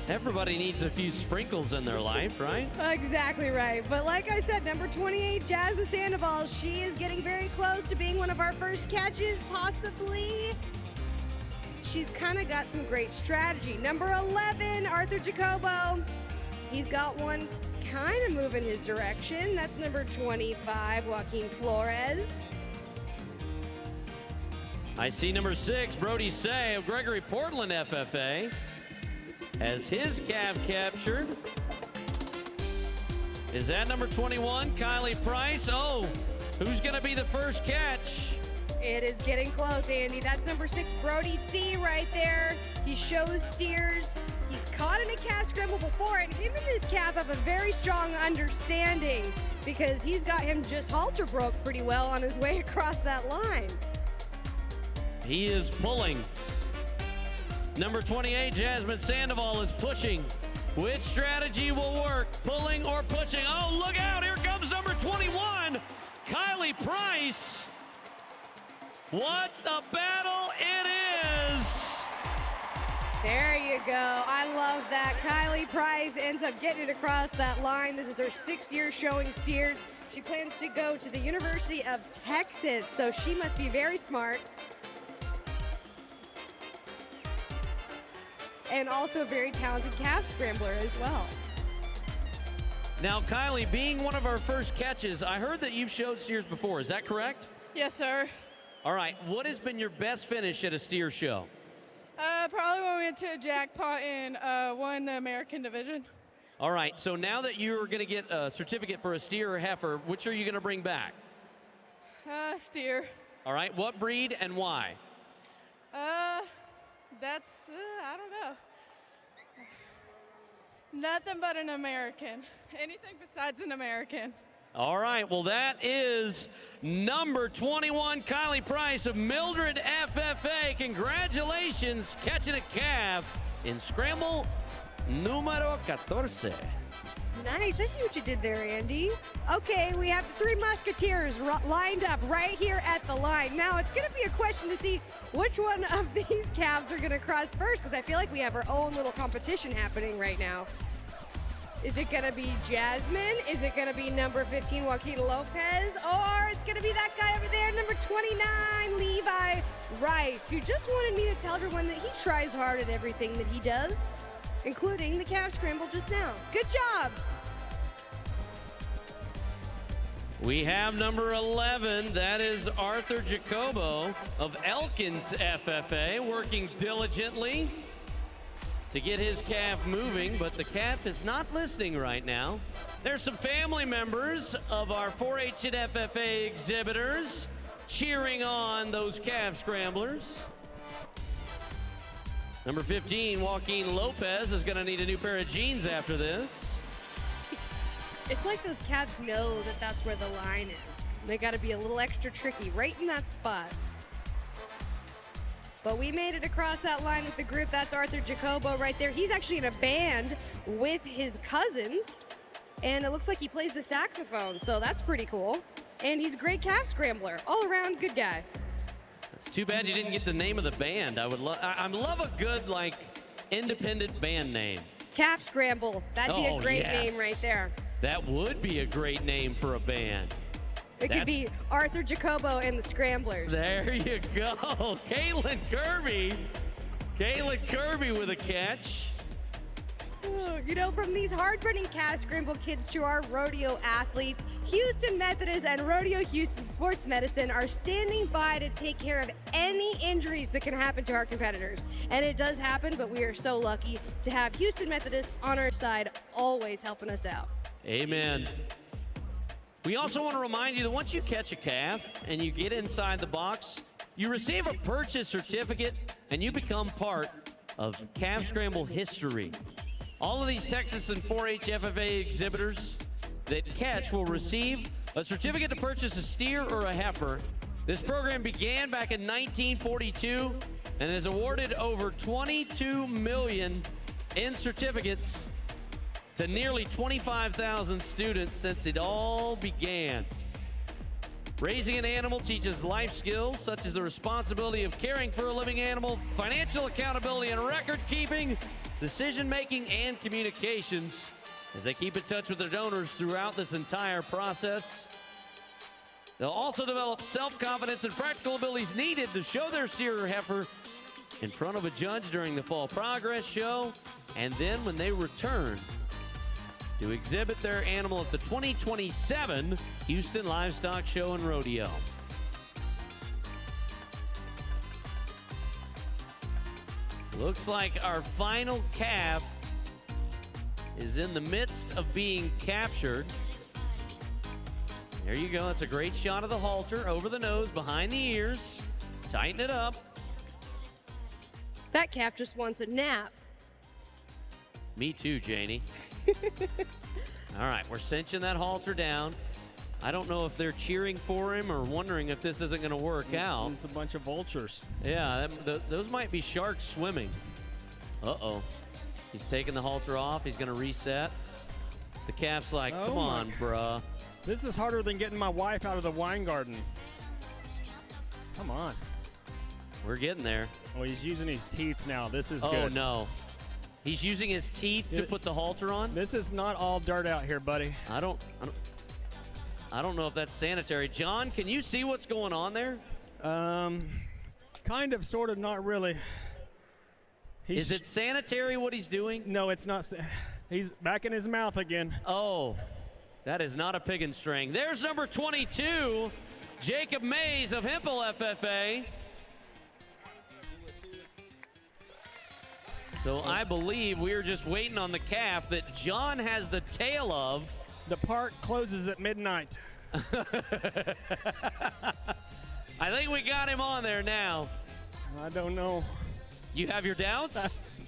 Everybody needs a few sprinkles in their life, right? Exactly right. But like I said, number 28, Jasmine Sandoval, she is getting very close to being one of our first catches, possibly. She's kind of got some great strategy. Number 11, Arthur Jacobo. He's got one kind of moving his direction. That's number 25, Joaquin Flores. I see number 6, Brody Say of Gregory Portland FFA. Has his calf captured. Is that number 21, Kylie Price? Oh, who's going to be the first catch? It is getting close, Andy. That's number 6, Brody C right there. He shows steers. He's caught in a calf scramble before, and him and his calf have a very strong understanding because he's got him just halter broke pretty well on his way across that line. He is pulling. Number 28, Jasmine Sandoval is pushing. Which strategy will work? Pulling or pushing? Oh, look out. Here comes number 21, Kylie Price. What a battle it is. There you go. I love that. Kylie Price ends up getting it across that line. This is her 6th year showing steers. She plans to go to the University of Texas, so she must be very smart. And also a very talented calf scrambler as well. Now, Kylie, being one of our first catches, I heard that you've showed steers before. Is that correct? Yes, sir. All right. What has been your best finish at a steer show? Probably when we went to a jackpot and won the American division. All right. So now that you're going to get a certificate for a steer or heifer, which are you going to bring back? Steer. All right. What breed and why? That's, I don't know. Nothing but an American. Anything besides an American. All right, well, that is number 21, Kylie Price of Mildred FFA. Congratulations, catching a calf in scramble numero 14. Nice. I see what you did there, Andy. Okay, we have the 3 Musketeers lined up right here at the line. Now, it's going to be a question to see which one of these calves are going to cross first, because I feel like we have our own little competition happening right now. Is it going to be Jasmine? Is it going to be number 15, Joaquin Lopez? Or it's going to be that guy over there, number 29, Levi Rice, who just wanted me to tell everyone that he tries hard at everything that he does, including the calf scramble just now. Good job. We have number 11. That is Arthur Jacobo of Elkins FFA, working diligently to get his calf moving, but the calf is not listening right now. There's some family members of our 4-H and FFA exhibitors cheering on those calf scramblers. Number 15, Joaquin Lopez, is going to need a new pair of jeans after this. It's like those calves know that that's where the line is. They got to be a little extra tricky right in that spot. But we made it across that line with the group. That's Arthur Jacobo right there. He's actually in a band with his cousins, and it looks like he plays the saxophone, so that's pretty cool. And he's a great calf scrambler. All around good guy. It's too bad you didn't get the name of the band. I love a good, like, independent band name. Calf Scramble. That'd be a great yes. name right there. That would be a great name for a band. It could be Arthur Jacobo and the Scramblers. There you go. Caitlin Kirby with a catch. You know, from these hard-running calf scramble kids to our rodeo athletes, Houston Methodist and Rodeo Houston Sports Medicine are standing by to take care of any injuries that can happen to our competitors. And it does happen, but we are so lucky to have Houston Methodist on our side, always helping us out. Amen. We also want to remind you that once you catch a calf and you get inside the box, you receive a purchase certificate and you become part of calf scramble history. All of these Texas and 4-H FFA exhibitors that catch will receive a certificate to purchase a steer or a heifer. This program began back in 1942 and has awarded over $22 million in certificates to nearly 25,000 students since it all began. Raising an animal teaches life skills such as the responsibility of caring for a living animal, financial accountability and record keeping, decision-making, and communications as they keep in touch with their donors throughout this entire process. They'll also develop self-confidence and practical abilities needed to show their steer or heifer in front of a judge during the Fall Progress Show, and then when they return to exhibit their animal at the 2027 Houston Livestock Show and Rodeo. Looks like our final calf is in the midst of being captured. There you go. That's a great shot of the halter over the nose, behind the ears. Tighten it up. That calf just wants a nap. Me too, Janie. All right, we're cinching that halter down. I don't know if they're cheering for him or wondering if this isn't going to work out. It's a bunch of vultures. Yeah, those might be sharks swimming. Uh-oh. He's taking the halter off. He's going to reset. The calf's like, come on, bruh. This is harder than getting my wife out of the wine garden. Come on. We're getting there. Oh, he's using his teeth now. This is good. Oh, no. He's using his teeth to put the halter on? This is not all dirt out here, buddy. I don't know if that's sanitary. John, can you see what's going on there? Kind of, sort of, not really. Is it sanitary what he's doing? No, it's not. He's back in his mouth again. Oh, that is not a pig and string. There's number 22, Jacob Mays of Hempel FFA. So I believe we're just waiting on the calf that John has the tail of. The park closes at midnight. I think we got him on there now. I don't know. You have your doubts?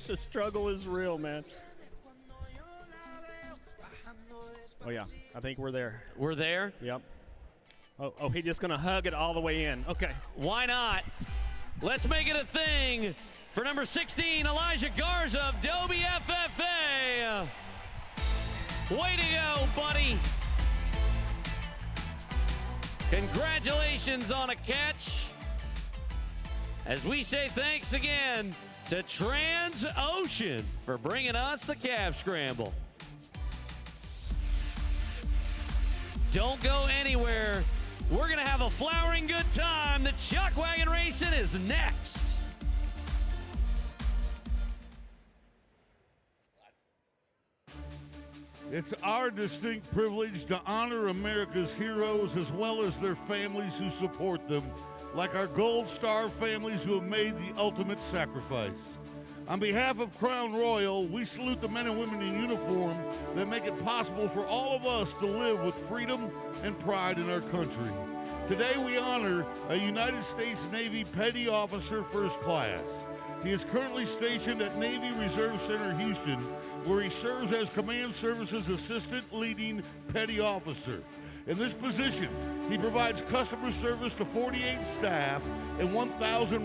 The struggle is real, man. Oh, yeah. I think we're there. We're there? Yep. Oh, he's just going to hug it all the way in. Okay. Why not? Let's make it a thing for number 16, Elijah Garza of Dobie FFA. Way to go, buddy. Congratulations on a catch. As we say thanks again to Transocean for bringing us the calf scramble. Don't go anywhere. We're going to have a flowering good time. The Chuck Wagon Racing is next. It's our distinct privilege to honor America's heroes as well as their families who support them, like our Gold Star families who have made the ultimate sacrifice. On behalf of Crown Royal, we salute the men and women in uniform that make it possible for all of us to live with freedom and pride in our country. Today we honor a United States Navy Petty Officer First Class. He is currently stationed at Navy Reserve Center, Houston, where he serves as Command Services Assistant Leading Petty Officer. In this position, he provides customer service to 48 staff and 1,000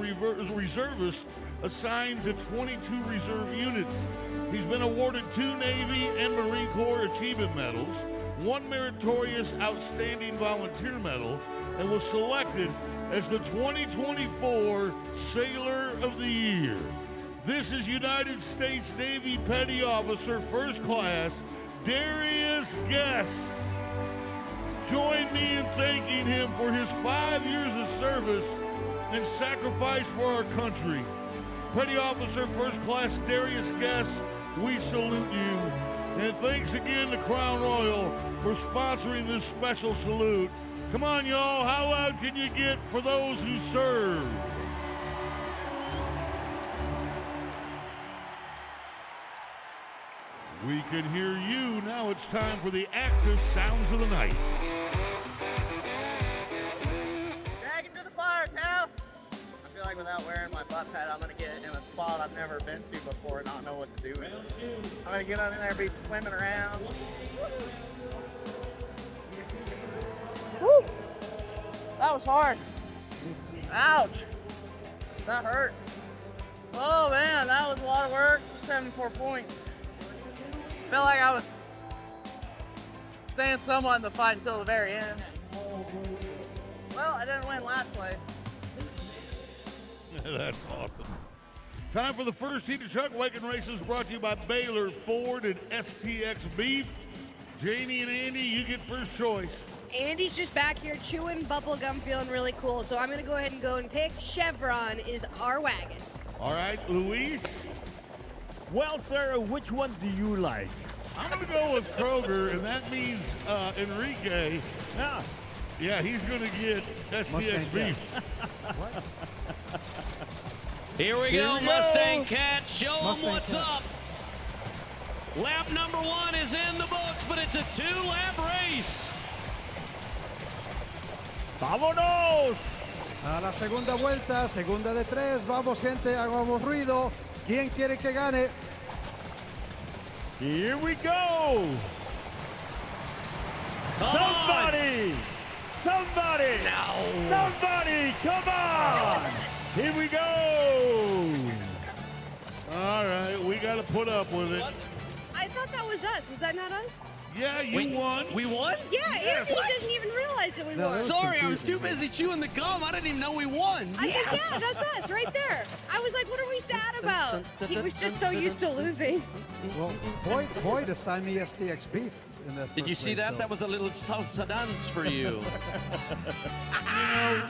reservists assigned to 22 reserve units. He's been awarded 2 Navy and Marine Corps Achievement Medals, 1 Meritorious Outstanding Volunteer Medal, and was selected as the 2024 Sailor of the Year. This is United States Navy Petty Officer First Class Darius Guess. Join me in thanking him for his 5 years of service and sacrifice for our country. Petty Officer First Class Darius Guess, we salute you. And thanks again to Crown Royal for sponsoring this special salute. Come on, y'all, how loud can you get for those who serve? We can hear you. Now it's time for the Axis Sounds of the Night. Drag him to the firehouse. I feel like without wearing my butt pad, I'm going to get in a spot I've never been to before and not know what to do in. I'm going to get in there and be swimming around. Woo! That was hard. Ouch. That hurt. Oh man, that was a lot of work. 74 points. Felt like I was staying somewhat in the fight until the very end. Well, I didn't win last place. That's awesome. Time for the first heat of Chuck Wagon Races, brought to you by Baylor, Ford, and STX Beef. Janie and Andy, you get first choice. Andy's just back here chewing bubble gum, feeling really cool. So I'm going to go ahead and go and pick Chevron is our wagon. All right, Luis. Well, sir, which one do you like? I'm going to go with Kroger, and that means Enrique. Yeah. Yeah, he's going to get STX Beef. Here we go, Mustang Cat. Show them what's up. Lap number 1 is in the books, but it's a 2-lap race. ¡Vámonos! A la segunda vuelta, segunda de 3. Vamos, gente, hagamos ruido. ¿Quién quiere que gane? Here we go! Somebody! Somebody! No! Somebody! Come on! Here we go! All right, we got to put up with it. I thought that was us. Was that not us? Yeah, you won. We won? Yeah, Andy doesn't even realize that we won. Sorry, I was too busy chewing the gum. I didn't even know we won. I said, yeah, that's us right there. I was like, what are we sad about? He was just so used to losing. Well, Boyd assigned me STX beef in this. Did you see that? So. That was a little salsa dance for you.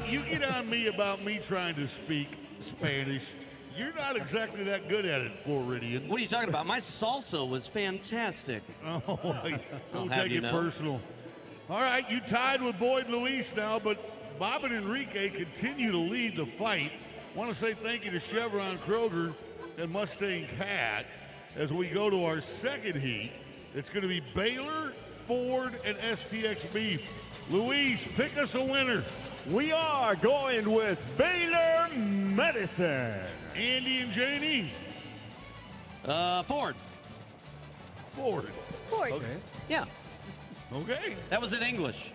You get on me about me trying to speak Spanish. You're not exactly that good at it, Floridian. What are you talking about? My salsa was fantastic. Oh, don't take it personal. All right, you tied with Boyd Luis now, but Bob and Enrique continue to lead the fight. Want to say thank you to Chevron Kroger and Mustang Cat as we go to our second heat. It's going to be Baylor, Ford, and STX Beef. Luis, pick us a winner. We are going with Baylor Medicine. Andy and Janie? Ford. Ford. Okay. Yeah. Okay. That was in English.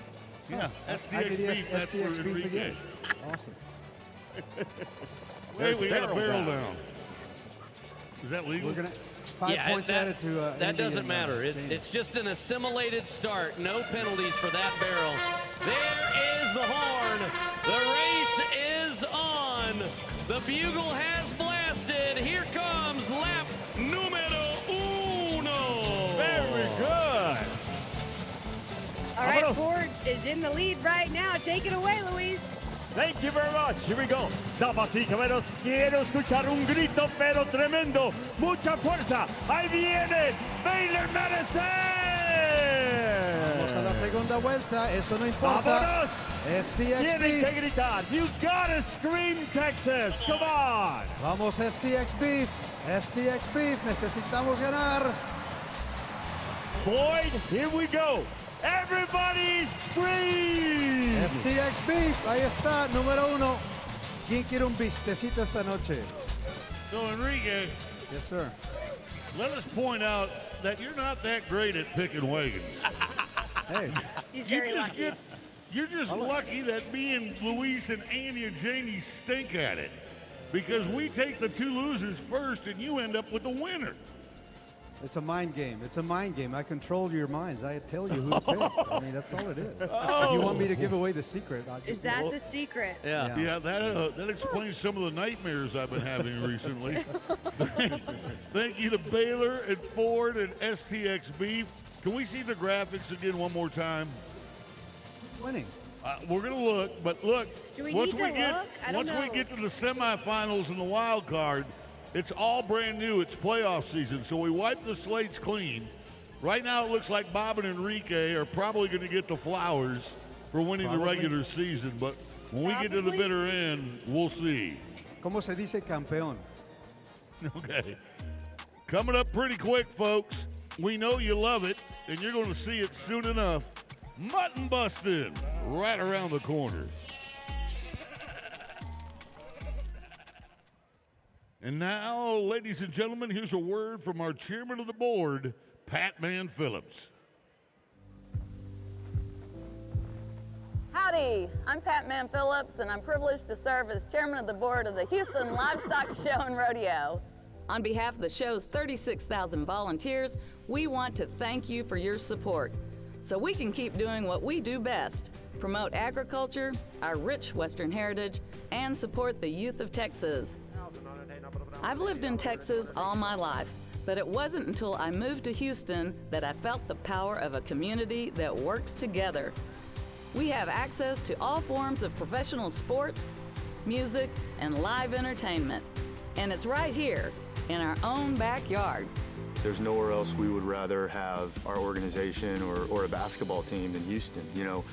Yeah. STX beef. That's STX beef again. Awesome. Wait, we got a barrel down. Is that legal? We're gonna 5 points added to. That Andy doesn't and, matter. It's just an assimilated start. No penalties for that barrel. There is the horn. The race is on. The bugle has blasted. Here comes lap numero uno. Very good. All right, Ford is in the lead right now. Take it away, Luis. Thank you very much. Here we go. Damas y caballeros, quiero escuchar un grito pero tremendo. Mucha fuerza. Ahí viene Baylor Medicine. Vamos a la segunda vuelta. Eso no importa. ¡Vámonos! STX Tienen beef. que gritar. You gotta scream, Texas. Come on. Vamos STX beef. STX beef. Necesitamos ganar. Boyd, here we go. Everybody scream! STX beef. Ahí está, número uno. ¿Quién quiere un bistecito esta noche? So, Enrique. Yes, sir. Let us point out that you're not that great at picking wagons. Hey. He's very lucky. You're just lucky that me and Luis and Andy and Janie stink at it. Because we take the two losers first and you end up with the winner. It's a mind game. It's a mind game. I control your minds. I tell you who to pick. I mean, that's all it is. If you want me to give away the secret, I'll just Is that the secret? Yeah, that explains some of the nightmares I've been having recently. Thank you to Baylor and Ford and STX Beef. Can we see the graphics again one more time? Winning. We're going to look, but look. Do we once need to look? I don't once we know. get to the semifinals and the wild card, it's all brand new. It's playoff season, so we wipe the slates clean. Right now, it looks like Bob and Enrique are probably going to get the flowers for winning the regular season, but when we get to the bitter end, we'll see. ¿Cómo se dice campeón? Okay. Coming up pretty quick, folks. We know you love it, and you're going to see it soon enough. Mutton busting right around the corner. And now, ladies and gentlemen, here's a word from our chairman of the board, Pat Man Phillips. Howdy, I'm Pat Man Phillips, and I'm privileged to serve as chairman of the board of the Houston Livestock Show and Rodeo. On behalf of the show's 36,000 volunteers, we want to thank you for your support so we can keep doing what we do best, promote agriculture, our rich Western heritage, and support the youth of Texas. I've lived in Texas all my life, but it wasn't until I moved to Houston that I felt the power of a community that works together. We have access to all forms of professional sports, music, and live entertainment. And it's right here in our own backyard. There's nowhere else we would rather have our organization or a basketball team than Houston. You know,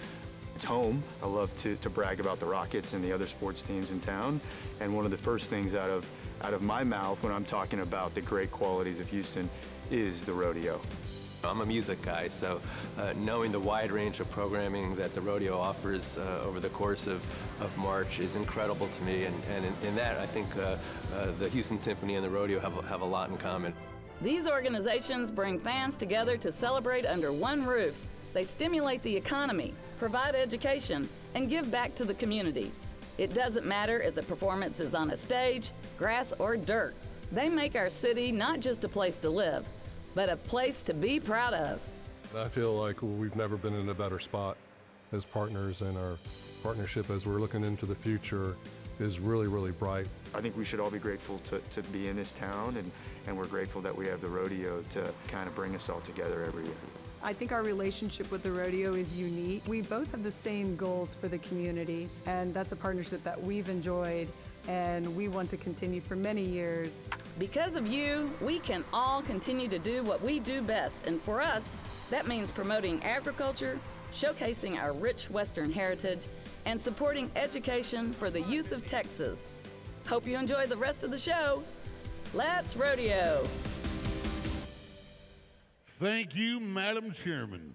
it's home. I love to brag about the Rockets and the other sports teams in town. And one of the first things out of my mouth when I'm talking about the great qualities of Houston is the rodeo. I'm a music guy, so knowing the wide range of programming that the rodeo offers over the course of March is incredible to me, and in that I think the Houston Symphony and the rodeo have a lot in common. These organizations bring fans together to celebrate under one roof. They stimulate the economy, provide education, and give back to the community. It doesn't matter if the performance is on a stage, grass, or dirt. They make our city not just a place to live, but a place to be proud of. I feel like we've never been in a better spot as partners, and our partnership as we're looking into the future is really, really bright. I think we should all be grateful to be in this town, and we're grateful that we have the rodeo to kind of bring us all together every year. I think our relationship with the rodeo is unique. We both have the same goals for the community, and that's a partnership that we've enjoyed and we want to continue for many years. Because of you, we can all continue to do what we do best, and for us, that means promoting agriculture, showcasing our rich Western heritage, and supporting education for the youth of Texas. Hope you enjoy the rest of the show. Let's rodeo! Thank you, Madam Chairman.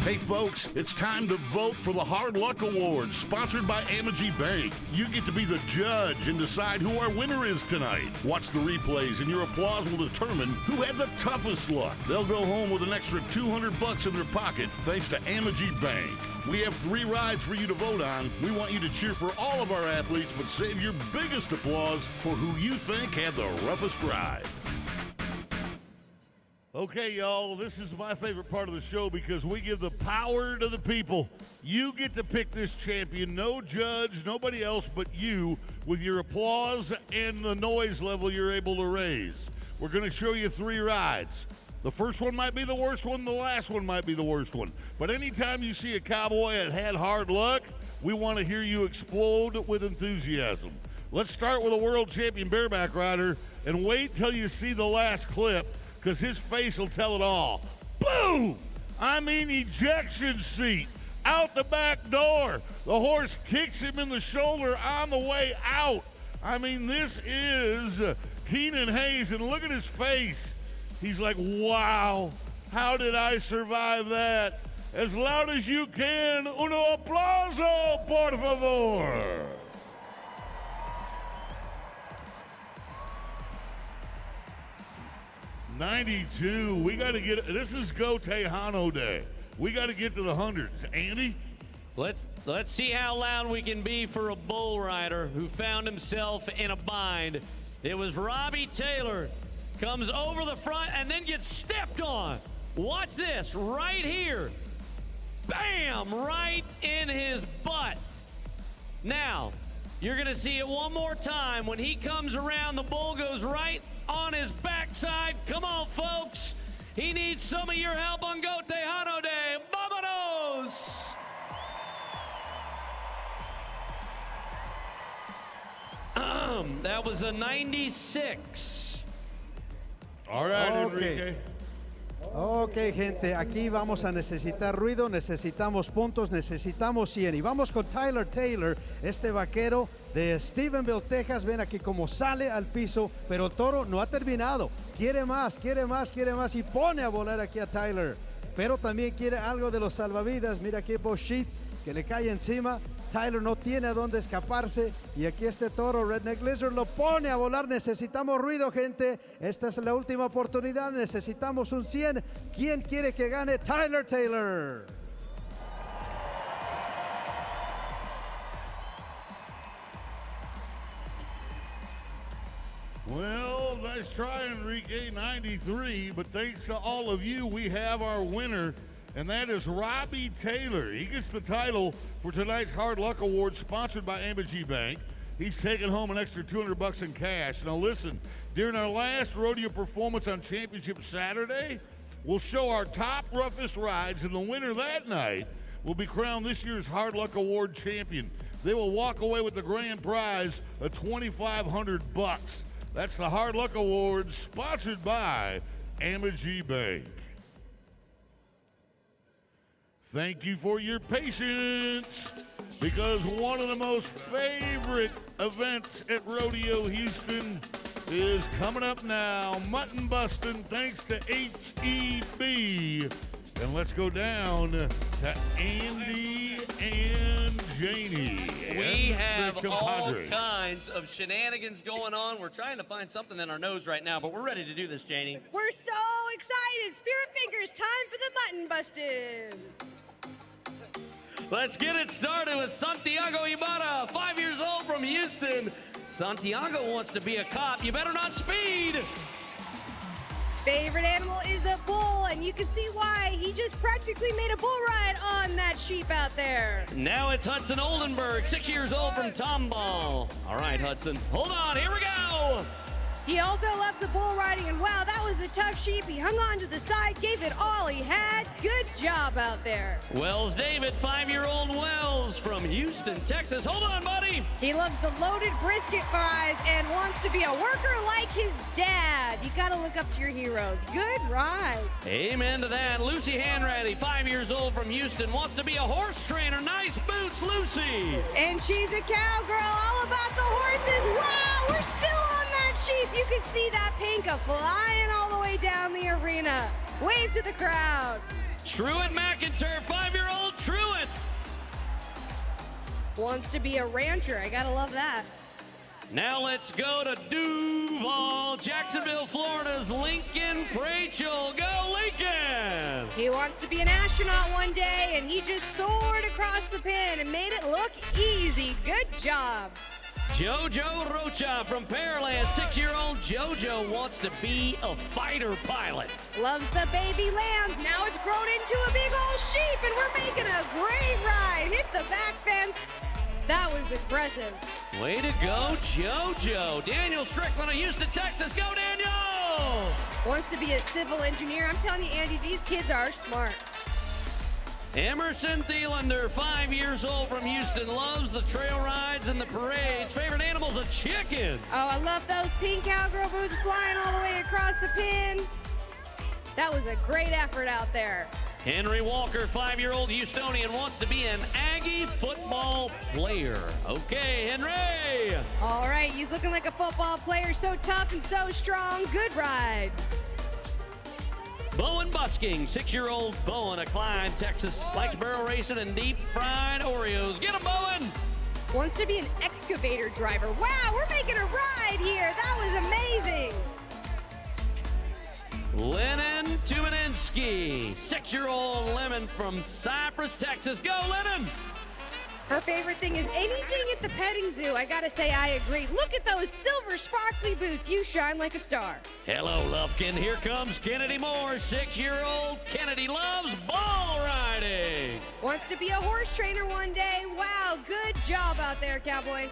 Hey folks, it's time to vote for the Hard Luck Awards, sponsored by Amagi Bank. You get to be the judge and decide who our winner is tonight. Watch the replays and your applause will determine who had the toughest luck. They'll go home with an extra $200 in their pocket thanks to Amagi Bank. We have 3 rides for you to vote on. We want you to cheer for all of our athletes, but save your biggest applause for who you think had the roughest ride. Okay, y'all, this is my favorite part of the show because we give the power to the people. You get to pick this champion. No judge, nobody else but you, with your applause and the noise level you're able to raise. We're going to show you 3 rides. The first one might be the worst one, the last one might be the worst one. But anytime you see a cowboy that had hard luck, we want to hear you explode with enthusiasm. Let's start with a world champion bareback rider and wait till you see the last clip, because his face will tell it all. Boom! I mean ejection seat. Out the back door. The horse kicks him in the shoulder on the way out. I mean, this is Keenan Hayes, and look at his face. He's like, wow, how did I survive that? As loud as you can. Uno aplauso, por favor. '92, we got to get, this is Go Tejano Day. We got to get to the hundreds. Andy? Let's see how loud we can be for a bull rider who found himself in a bind. It was Robbie Taylor. Comes over the front and then gets stepped on. Watch this right here. Bam! Right in his butt. Now, you're going to see it one more time. When he comes around, the bull goes right on his backside. Come on, folks. He needs some of your help on Go Tejano Day. Vámonos! That was a 96. All right, Enrique. Ok, gente, aquí vamos a necesitar ruido, necesitamos puntos, necesitamos 100. Y vamos con Tyler Taylor, este vaquero de Stephenville, Texas. Ven aquí como sale al piso, pero el toro no ha terminado. Quiere más, quiere más, quiere más y pone a volar aquí a Tyler. Pero también quiere algo de los salvavidas. Mira aquí Boshit que le cae encima. Tyler no tiene a dónde escaparse y aquí este toro Redneck Lizard lo pone a volar. Necesitamos ruido, gente. Esta es la última oportunidad. Necesitamos un 100. ¿Quién quiere que gane? Tyler Taylor. Well, nice try, Enrique, 93. But thanks to all of you, we have our winner. And that is Robbie Taylor. He gets the title for tonight's Hard Luck Award, sponsored by Amagi Bank. He's taking home an extra $200 in cash. Now listen, during our last rodeo performance on Championship Saturday, we'll show our top roughest rides, and the winner that night will be crowned this year's Hard Luck Award champion. They will walk away with the grand prize of $2,500. That's the Hard Luck Awards, sponsored by Amagi Bank. Thank you for your patience, because one of the most favorite events at Rodeo Houston is coming up now. Mutton busting, thanks to HEB. And let's go down to Andy and Janie. We have all kinds of shenanigans going on. We're trying to find something in our nose right now, but we're ready to do this, Janie. We're so excited. Spirit Fingers, time for the mutton busting. Let's get it started with Santiago Ibarra, 5 years old from Houston. Santiago wants to be a cop. You better not speed. Favorite animal is a bull, and you can see why. He just practically made a bull ride on that sheep out there. Now it's Hudson Oldenburg, 6 years old from Tomball. All right, Hudson, hold on, here we go. He also loves the bull riding, and wow, that was a tough sheep. He hung on to the side, gave it all he had. Good job out there. Wells David, 5-year-old Wells from Houston, Texas. Hold on, buddy. He loves the loaded brisket fries and wants to be a worker like his dad. You gotta look up to your heroes. Good ride. Amen to that. Lucy Hanratty, 5 years old from Houston, wants to be a horse trainer. Nice boots, Lucy. And she's a cowgirl, all about the horses. Wow, we're still on that sheep. You can see that pinka flying all the way down the arena. Wave to the crowd. Truett McIntyre, 5-year-old Truett. Wants to be a rancher. I gotta love that. Now let's go to Duval, Jacksonville, Florida's Lincoln Prachel. Go Lincoln! He wants to be an astronaut one day, and he just soared across the pin and made it look easy. Good job. Jojo Rocha from Pearland, 6-year-old Jojo wants to be a fighter pilot. Loves the baby lambs. Now it's grown into a big old sheep, and we're making a great ride. Hit the back fence. That was impressive. Way to go, Jojo. Daniel Strickland of Houston, Texas. Go, Daniel! Wants to be a civil engineer. I'm telling you, Andy, these kids are smart. Emerson Thielander, 5 years old from Houston, loves the trail rides and the parades. Favorite animal's a chicken. Oh, I love those pink cowgirl boots flying all the way across the pin. That was a great effort out there. Henry Walker, 5-year-old Houstonian, wants to be an Aggie football player. Okay, Henry. All right, he's looking like a football player, so tough and so strong. Good ride. Bowen Busking, 6-year-old Bowen of Clyde, Texas, likes barrel racing and deep fried Oreos. Get him, Bowen! Wants to be an excavator driver. Wow, we're making a ride here. That was amazing. Lennon Tumaninski, 6-year-old Lemon from Cypress, Texas. Go, Lennon! Her favorite thing is anything at the petting zoo. I gotta say, I agree. Look at those silver sparkly boots. You shine like a star. Hello, Lufkin. Here comes Kennedy Moore, 6-year-old Kennedy loves ball riding. Wants to be a horse trainer one day. Wow, good job out there, Cowboy.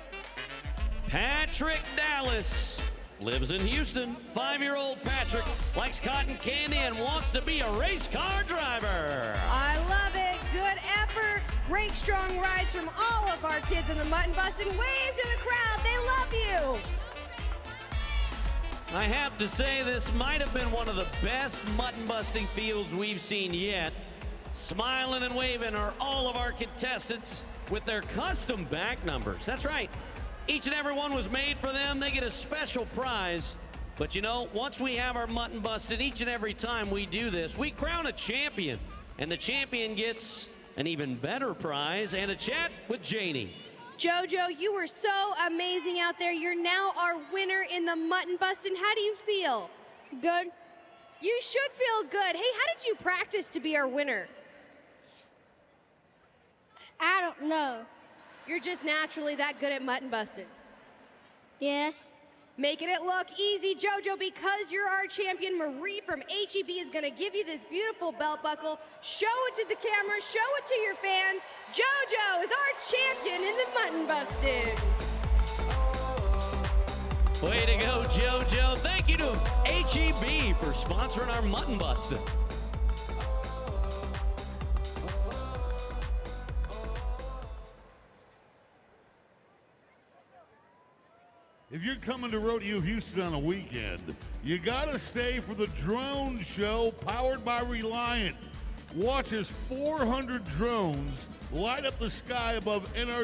Patrick Dallas lives in Houston. 5-year-old Patrick likes cotton candy and wants to be a race car driver. I love it. Good effort. Great strong rides from all of our kids in the Mutton Bustin'. Wave to the crowd. They love you. I have to say this might have been one of the best mutton busting fields we've seen yet. Smiling and waving are all of our contestants with their custom back numbers. That's right. Each and every one was made for them. They get a special prize. But you know, once we have our mutton busted, each and every time we do this, we crown a champion. And the champion gets an even better prize and a chat with Janie. Jojo, you were so amazing out there. You're now our winner in the Mutton Bustin'. How do you feel? Good. You should feel good. Hey, how did you practice to be our winner? I don't know. You're just naturally that good at mutton busting. Yes. Making it look easy, Jojo, because you're our champion. Marie from HEB is going to give you this beautiful belt buckle. Show it to the camera, show it to your fans. Jojo is our champion in the mutton busting. Way to go, Jojo. Thank you to HEB for sponsoring our mutton busting. If you're coming to Rodeo Houston on a weekend, you gotta stay for the drone show powered by Reliant. Watch as 400 drones light up the sky above NRG.